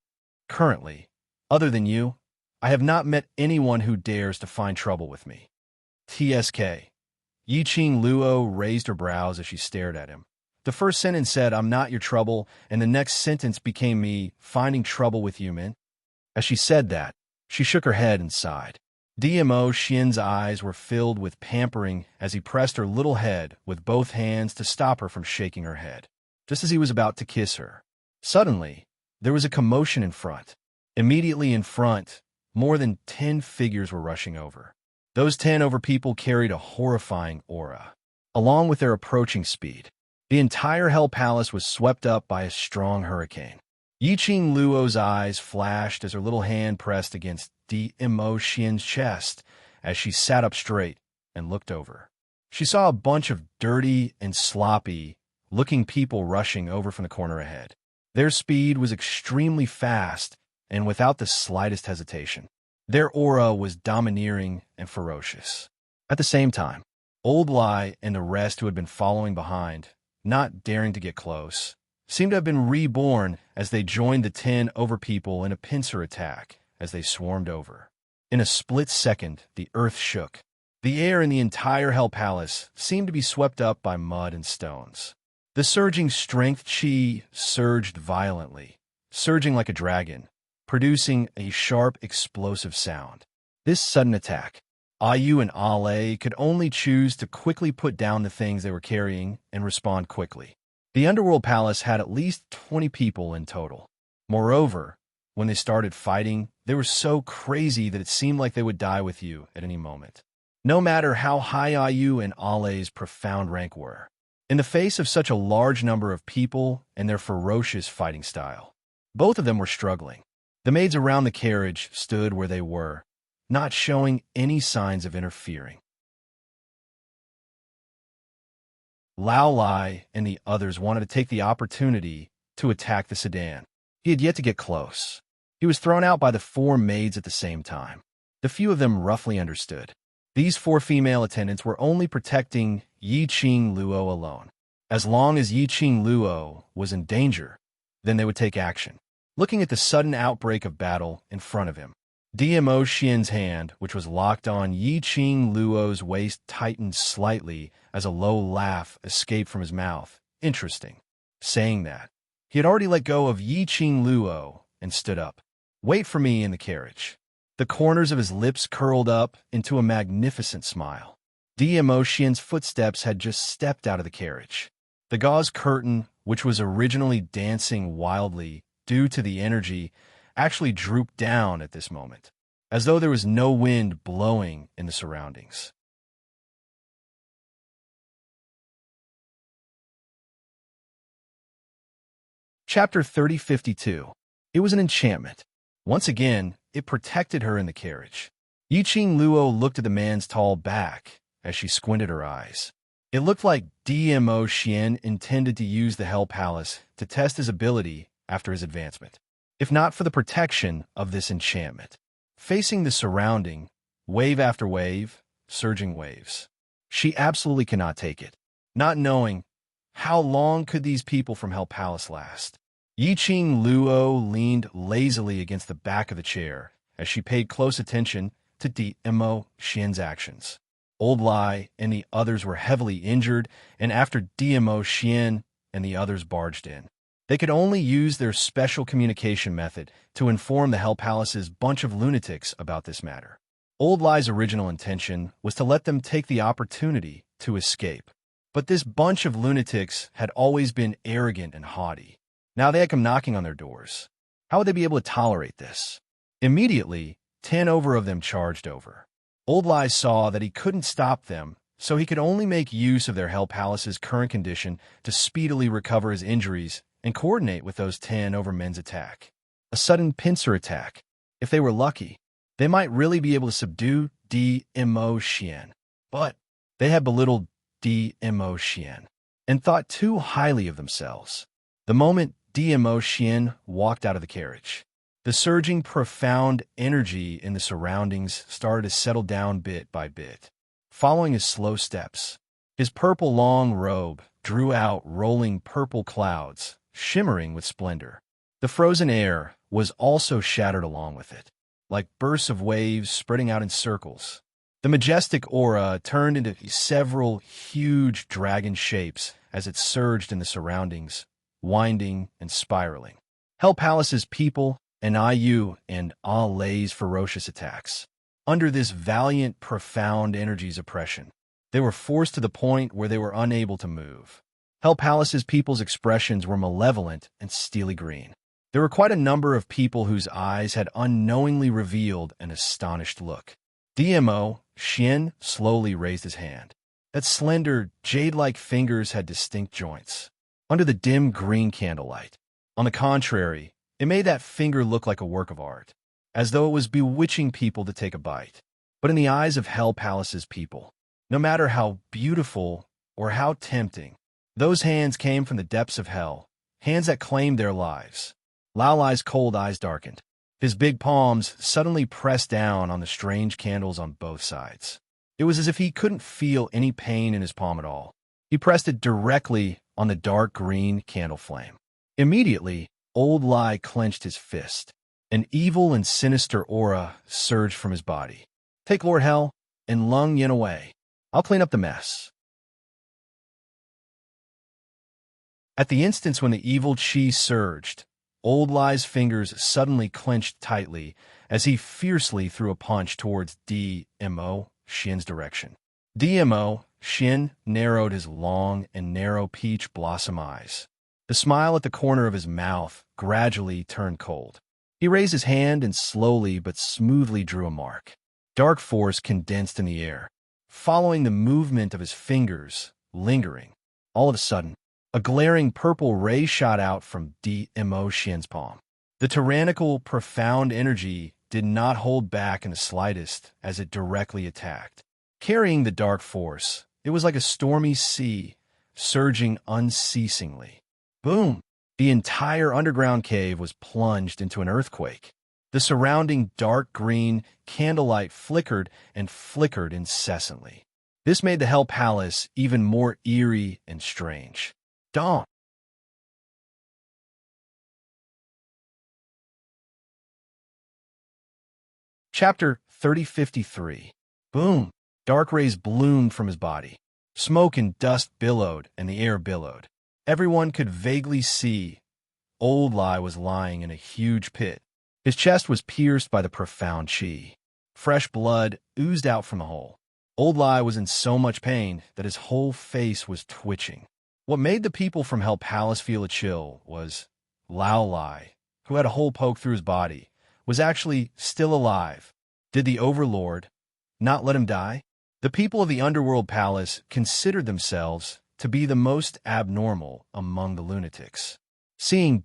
currently, other than you, I have not met anyone who dares to find trouble with me. TSK. Yi Qing Luo raised her brows as she stared at him. The first sentence said, I'm not your trouble, and the next sentence became me finding trouble with you, man. As she said that, she shook her head and sighed. Dmo Xian's eyes were filled with pampering as he pressed her little head with both hands to stop her from shaking her head, just as he was about to kiss her. Suddenly, there was a commotion in front. Immediately in front, more than 10 figures were rushing over. Those 10 over people carried a horrifying aura. Along with their approaching speed, the entire Hell Palace was swept up by a strong hurricane. Yi Qing Luo's eyes flashed as her little hand pressed against Dmo Xian's chest as she sat up straight and looked over. She saw a bunch of dirty and sloppy-looking people rushing over from the corner ahead. Their speed was extremely fast and without the slightest hesitation. Their aura was domineering and ferocious. At the same time, Old Lai and the rest who had been following behind, not daring to get close, seemed to have been reborn as they joined the 10 over people in a pincer attack as they swarmed over. In a split second, the earth shook. The air in the entire Hell Palace seemed to be swept up by mud and stones. The surging strength chi surged violently, surging like a dragon, producing a sharp, explosive sound. This sudden attack, Yu and Ale could only choose to quickly put down the things they were carrying and respond quickly. The Underworld Palace had at least 20 people in total. Moreover, when they started fighting, they were so crazy that it seemed like they would die with you at any moment, no matter how high Yu and Ale's profound rank were. In the face of such a large number of people and their ferocious fighting style, both of them were struggling. The maids around the carriage stood where they were, not showing any signs of interfering. Lao Lai and the others wanted to take the opportunity to attack the sedan. He had yet to get close. He was thrown out by the 4 maids at the same time. The few of them roughly understood. These 4 female attendants were only protecting Yi Qing Luo alone. As long as Yi Qing Luo was in danger, then they would take action. Looking at the sudden outbreak of battle in front of him, DMO Xian's hand, which was locked on Yi Qing Luo's waist, tightened slightly as a low laugh escaped from his mouth. Interesting. Saying that, he had already let go of Yi Qing Luo and stood up. Wait for me in the carriage. The corners of his lips curled up into a magnificent smile. DMO Xian's footsteps had just stepped out of the carriage. The gauze curtain, which was originally dancing wildly due to the energy, actually drooped down at this moment, as though there was no wind blowing in the surroundings. Chapter 3052. It was an enchantment. Once again, it protected her in the carriage. Yi Qing Luo looked at the man's tall back as she squinted her eyes. It looked like DMO Xian intended to use the Hell Palace to test his ability after his advancement, if not for the protection of this enchantment. Facing the surrounding, wave after wave, surging waves, she absolutely cannot take it, not knowing how long could these people from Hell Palace last. Yi Qing Luo leaned lazily against the back of the chair as she paid close attention to DMO Xian's actions. Old Lai and the others were heavily injured, and after DMO Xian and the others barged in, they could only use their special communication method to inform the Hell Palace's bunch of lunatics about this matter. Old Lai's original intention was to let them take the opportunity to escape. But this bunch of lunatics had always been arrogant and haughty. Now they had come knocking on their doors. How would they be able to tolerate this? Immediately, 10 over of them charged over. Old Lai saw that he couldn't stop them, so he could only make use of their Hell Palace's current condition to speedily recover his injuries and coordinate with those 10 over men's attack. A sudden pincer attack. If they were lucky, they might really be able to subdue DMO Xian. But they had belittled DMO Xian and thought too highly of themselves. The moment DMO Xian walked out of the carriage, the surging, profound energy in the surroundings started to settle down bit by bit. Following his slow steps, his purple long robe drew out rolling purple clouds, shimmering with splendor. The frozen air was also shattered along with it, like bursts of waves spreading out in circles. The majestic aura turned into several huge dragon shapes as it surged in the surroundings, winding and spiraling. Hell Palace's people and IU and Alay's ferocious attacks. Under this valiant, profound energy's oppression, they were forced to the point where they were unable to move. Hell Palace's people's expressions were malevolent and steely green. There were quite a number of people whose eyes had unknowingly revealed an astonished look. DMO Xian slowly raised his hand. That slender, jade-like fingers had distinct joints. Under the dim green candlelight, on the contrary, it made that finger look like a work of art, as though it was bewitching people to take a bite. But in the eyes of Hell Palace's people, no matter how beautiful or how tempting, those hands came from the depths of hell, hands that claimed their lives. Lao Lai's cold eyes darkened. His big palms suddenly pressed down on the strange candles on both sides. It was as if he couldn't feel any pain in his palm at all. He pressed it directly on the dark green candle flame. Immediately, Old Lai clenched his fist. An evil and sinister aura surged from his body. Take Lord Hell and Lung Yin away. I'll clean up the mess. At the instant when the evil chi surged, Old Lai's fingers suddenly clenched tightly as he fiercely threw a punch towards DMO Xian's direction. DMO Xian narrowed his long and narrow peach blossom eyes. The smile at the corner of his mouth gradually turned cold. He raised his hand and slowly but smoothly drew a mark. Dark force condensed in the air, following the movement of his fingers, lingering. All of a sudden, a glaring purple ray shot out from DMO Xian's palm. The tyrannical, profound energy did not hold back in the slightest as it directly attacked. Carrying the dark force, it was like a stormy sea, surging unceasingly. Boom! The entire underground cave was plunged into an earthquake. The surrounding dark green candlelight flickered and flickered incessantly. This made the Hell Palace even more eerie and strange. Dawn. Chapter 3053. Boom! Dark rays bloomed from his body. Smoke and dust billowed, and the air billowed. Everyone could vaguely see Old Lie was lying in a huge pit. His chest was pierced by the profound chi. Fresh blood oozed out from the hole. Old Lie was in so much pain that his whole face was twitching. What made the people from Hell Palace feel a chill was Lao Lai, who had a hole poked through his body, was actually still alive. Did the Overlord not let him die? The people of the Underworld Palace considered themselves to be the most abnormal among the lunatics. Seeing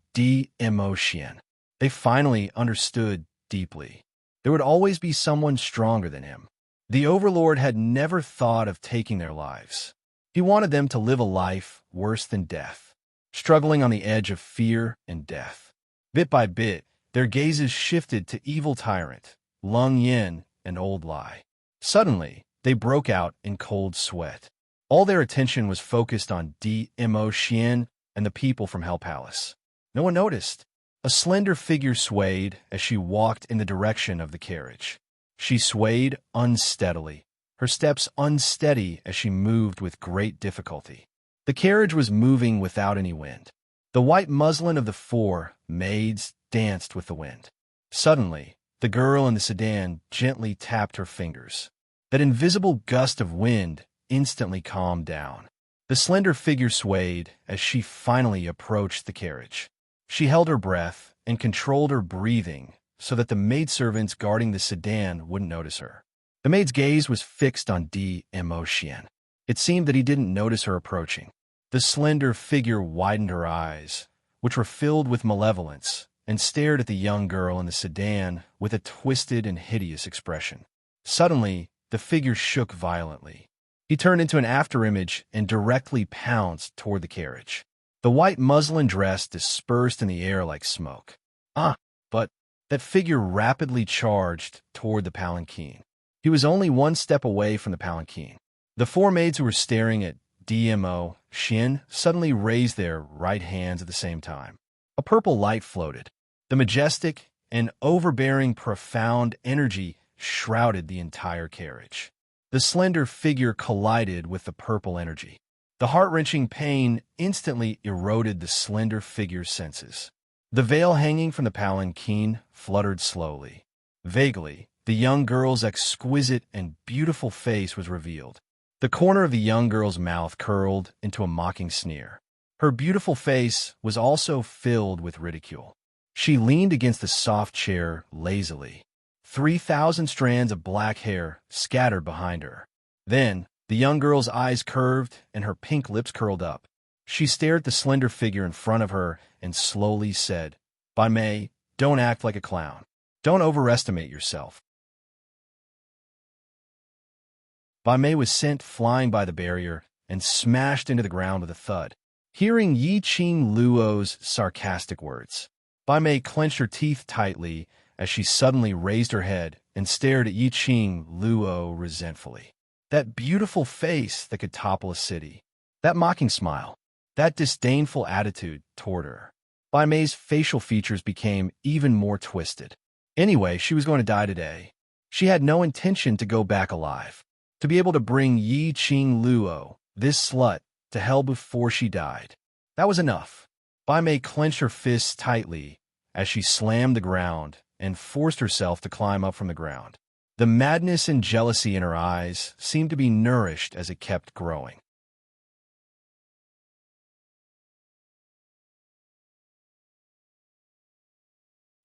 emotion, they finally understood deeply. There would always be someone stronger than him. The Overlord had never thought of taking their lives. He wanted them to live a life worse than death, struggling on the edge of fear and death. Bit by bit, their gazes shifted to Evil Tyrant, Lung Yin, and Old Lie. Suddenly, they broke out in cold sweat. All their attention was focused on emotion and the people from Hell Palace. No one noticed. A slender figure swayed as she walked in the direction of the carriage. She swayed unsteadily, her steps unsteady as she moved with great difficulty. The carriage was moving without any wind. The white muslin of the four maids danced with the wind. Suddenly, the girl in the sedan gently tapped her fingers. That invisible gust of wind instantly calmed down. The slender figure swayed as she finally approached the carriage. She held her breath and controlled her breathing so that the maidservants guarding the sedan wouldn't notice her. The maid's gaze was fixed on emotion. It seemed that he didn't notice her approaching. The slender figure widened her eyes, which were filled with malevolence, and stared at the young girl in the sedan with a twisted and hideous expression. Suddenly, the figure shook violently. He turned into an afterimage and directly pounced toward the carriage. The white muslin dress dispersed in the air like smoke. But that figure rapidly charged toward the palanquin. He was only one step away from the palanquin. The four maids who were staring at DMO Shin suddenly raised their right hands at the same time. A purple light floated. The majestic and overbearing profound energy shrouded the entire carriage. The slender figure collided with the purple energy. The heart-wrenching pain instantly eroded the slender figure's senses. The veil hanging from the palanquin fluttered slowly. Vaguely, the young girl's exquisite and beautiful face was revealed. The corner of the young girl's mouth curled into a mocking sneer. Her beautiful face was also filled with ridicule. She leaned against the soft chair lazily. 3,000 strands of black hair scattered behind her. Then, the young girl's eyes curved and her pink lips curled up. She stared at the slender figure in front of her and slowly said, "By May, don't act like a clown. Don't overestimate yourself." Bai Mei was sent flying by the barrier and smashed into the ground with a thud. Hearing Yi Qing Luo's sarcastic words, Bai Mei clenched her teeth tightly as she suddenly raised her head and stared at Yi Qing Luo resentfully. That beautiful face that could topple a city. That mocking smile. That disdainful attitude toward her. Bai Mei's facial features became even more twisted. Anyway, she was going to die today. She had no intention to go back alive. To be able to bring Yi Qing Luo, this slut, to hell before she died. That was enough. Bai Mei clenched her fists tightly as she slammed the ground and forced herself to climb up from the ground. The madness and jealousy in her eyes seemed to be nourished as it kept growing.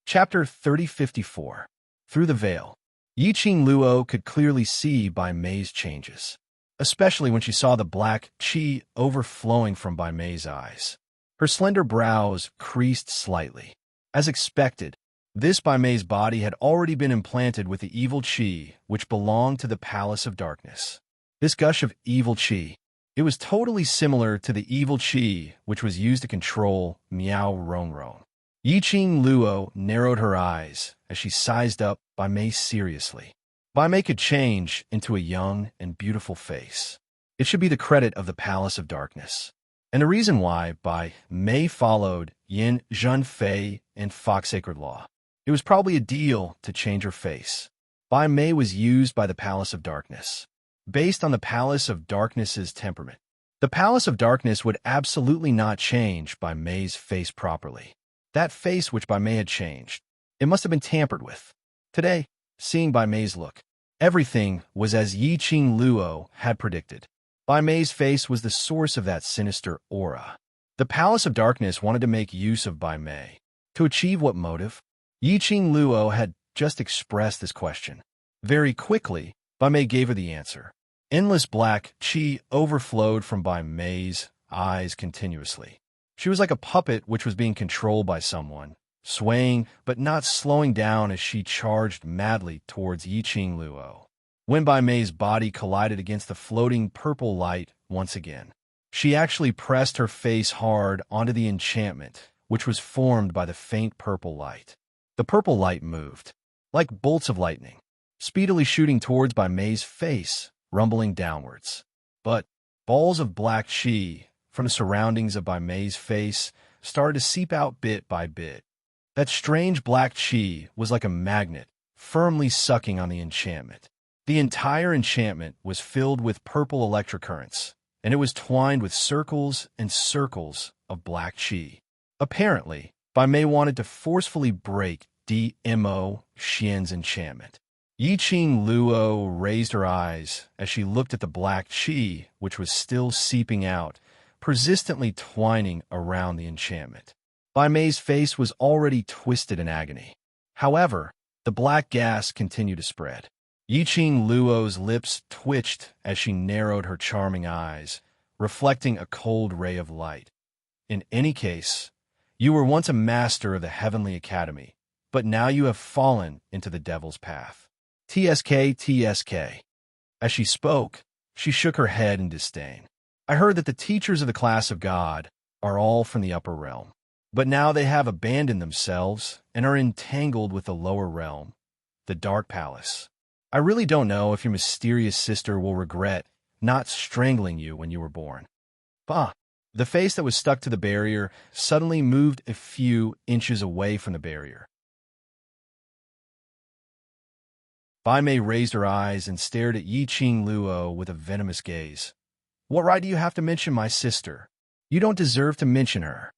Chapter 3054. Through the Veil. Yi Qing Luo could clearly see Bai Mei's changes, especially when she saw the black qi overflowing from Bai Mei's eyes. Her slender brows creased slightly. As expected, this Bai Mei's body had already been implanted with the evil qi which belonged to the Palace of Darkness. This gush of evil qi, It was totally similar to the evil Qi, which was used to control Miao Rongrong. Yiqing Luo narrowed her eyes as she sized up Bai Mei seriously. Bai Mei could change into a young and beautiful face. It should be the credit of the Palace of Darkness. And the reason why Bai Mei followed Yin Zhenfei and Fox Sacred Law. It was probably a deal to change her face. Bai Mei was used by the Palace of Darkness, based on the Palace of Darkness's temperament. The Palace of Darkness would absolutely not change Bai Mei's face properly. That face which Bai Mei had changed, it must have been tampered with. Today, seeing Bai Mei's look, everything was as Yiqing Luo had predicted. Bai Mei's face was the source of that sinister aura. The Palace of Darkness wanted to make use of Bai Mei. To achieve what motive? Yiqing Luo had just expressed this question. Very quickly, Bai Mei gave her the answer. Endless black qi overflowed from Bai Mei's eyes continuously. She was like a puppet which was being controlled by someone, swaying but not slowing down as she charged madly towards Yiqing Luo. When Bai Mei's body collided against the floating purple light once again, she actually pressed her face hard onto the enchantment, which was formed by the faint purple light. The purple light moved, like bolts of lightning, speedily shooting towards Bai Mei's face, rumbling downwards. But balls of black qi from the surroundings of Bai Mei's face started to seep out bit by bit. That strange black qi was like a magnet, firmly sucking on the enchantment. The entire enchantment was filled with purple electrocurrents, and it was twined with circles and circles of black qi. Apparently, Bai Mei wanted to forcefully break Mo Xian's enchantment. Yiqing Luo raised her eyes as she looked at the black qi, which was still seeping out, persistently twining around the enchantment. Bai Mei's face was already twisted in agony. However, the black gas continued to spread. Yiqing Luo's lips twitched as she narrowed her charming eyes, reflecting a cold ray of light. In any case, you were once a master of the Heavenly Academy, but now you have fallen into the devil's path. TSK, TSK. As she spoke, she shook her head in disdain. I heard that the teachers of the class of God are all from the upper realm, but now they have abandoned themselves and are entangled with the lower realm, the Dark Palace. I really don't know if your mysterious sister will regret not strangling you when you were born. Bah! The face that was stuck to the barrier suddenly moved a few inches away from the barrier. Bai Mei raised her eyes and stared at Yiqing Luo with a venomous gaze. What right do you have to mention my sister? You don't deserve to mention her.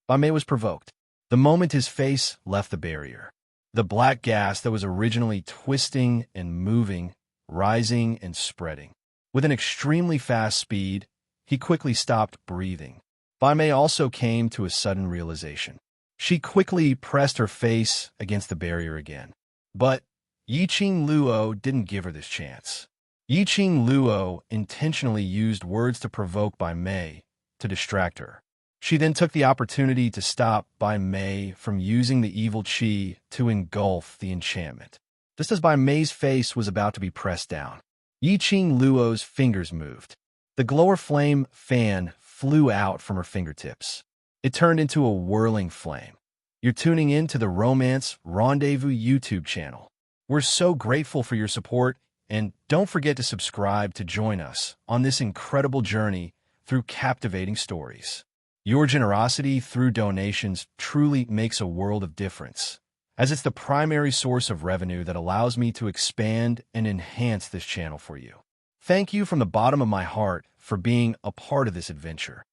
Bai Mei was provoked. The moment his face left the barrier, the black gas that was originally twisting and moving, rising and spreading. With an extremely fast speed, he quickly stopped breathing. Bai Mei also came to a sudden realization. She quickly pressed her face against the barrier again. But Yiqing Luo didn't give her this chance. Yiqing Luo intentionally used words to provoke Bai Mei to distract her. She then took the opportunity to stop Bai Mei from using the evil qi to engulf the enchantment. Just as Bai Mei's face was about to be pressed down, Yiqing Luo's fingers moved. The glower flame fan flew out from her fingertips. It turned into a whirling flame. You're tuning in to the Romance Rendezvous YouTube channel. We're so grateful for your support, and don't forget to subscribe to join us on this incredible journey through captivating stories. Your generosity through donations truly makes a world of difference, as it's the primary source of revenue that allows me to expand and enhance this channel for you. Thank you from the bottom of my heart for being a part of this adventure.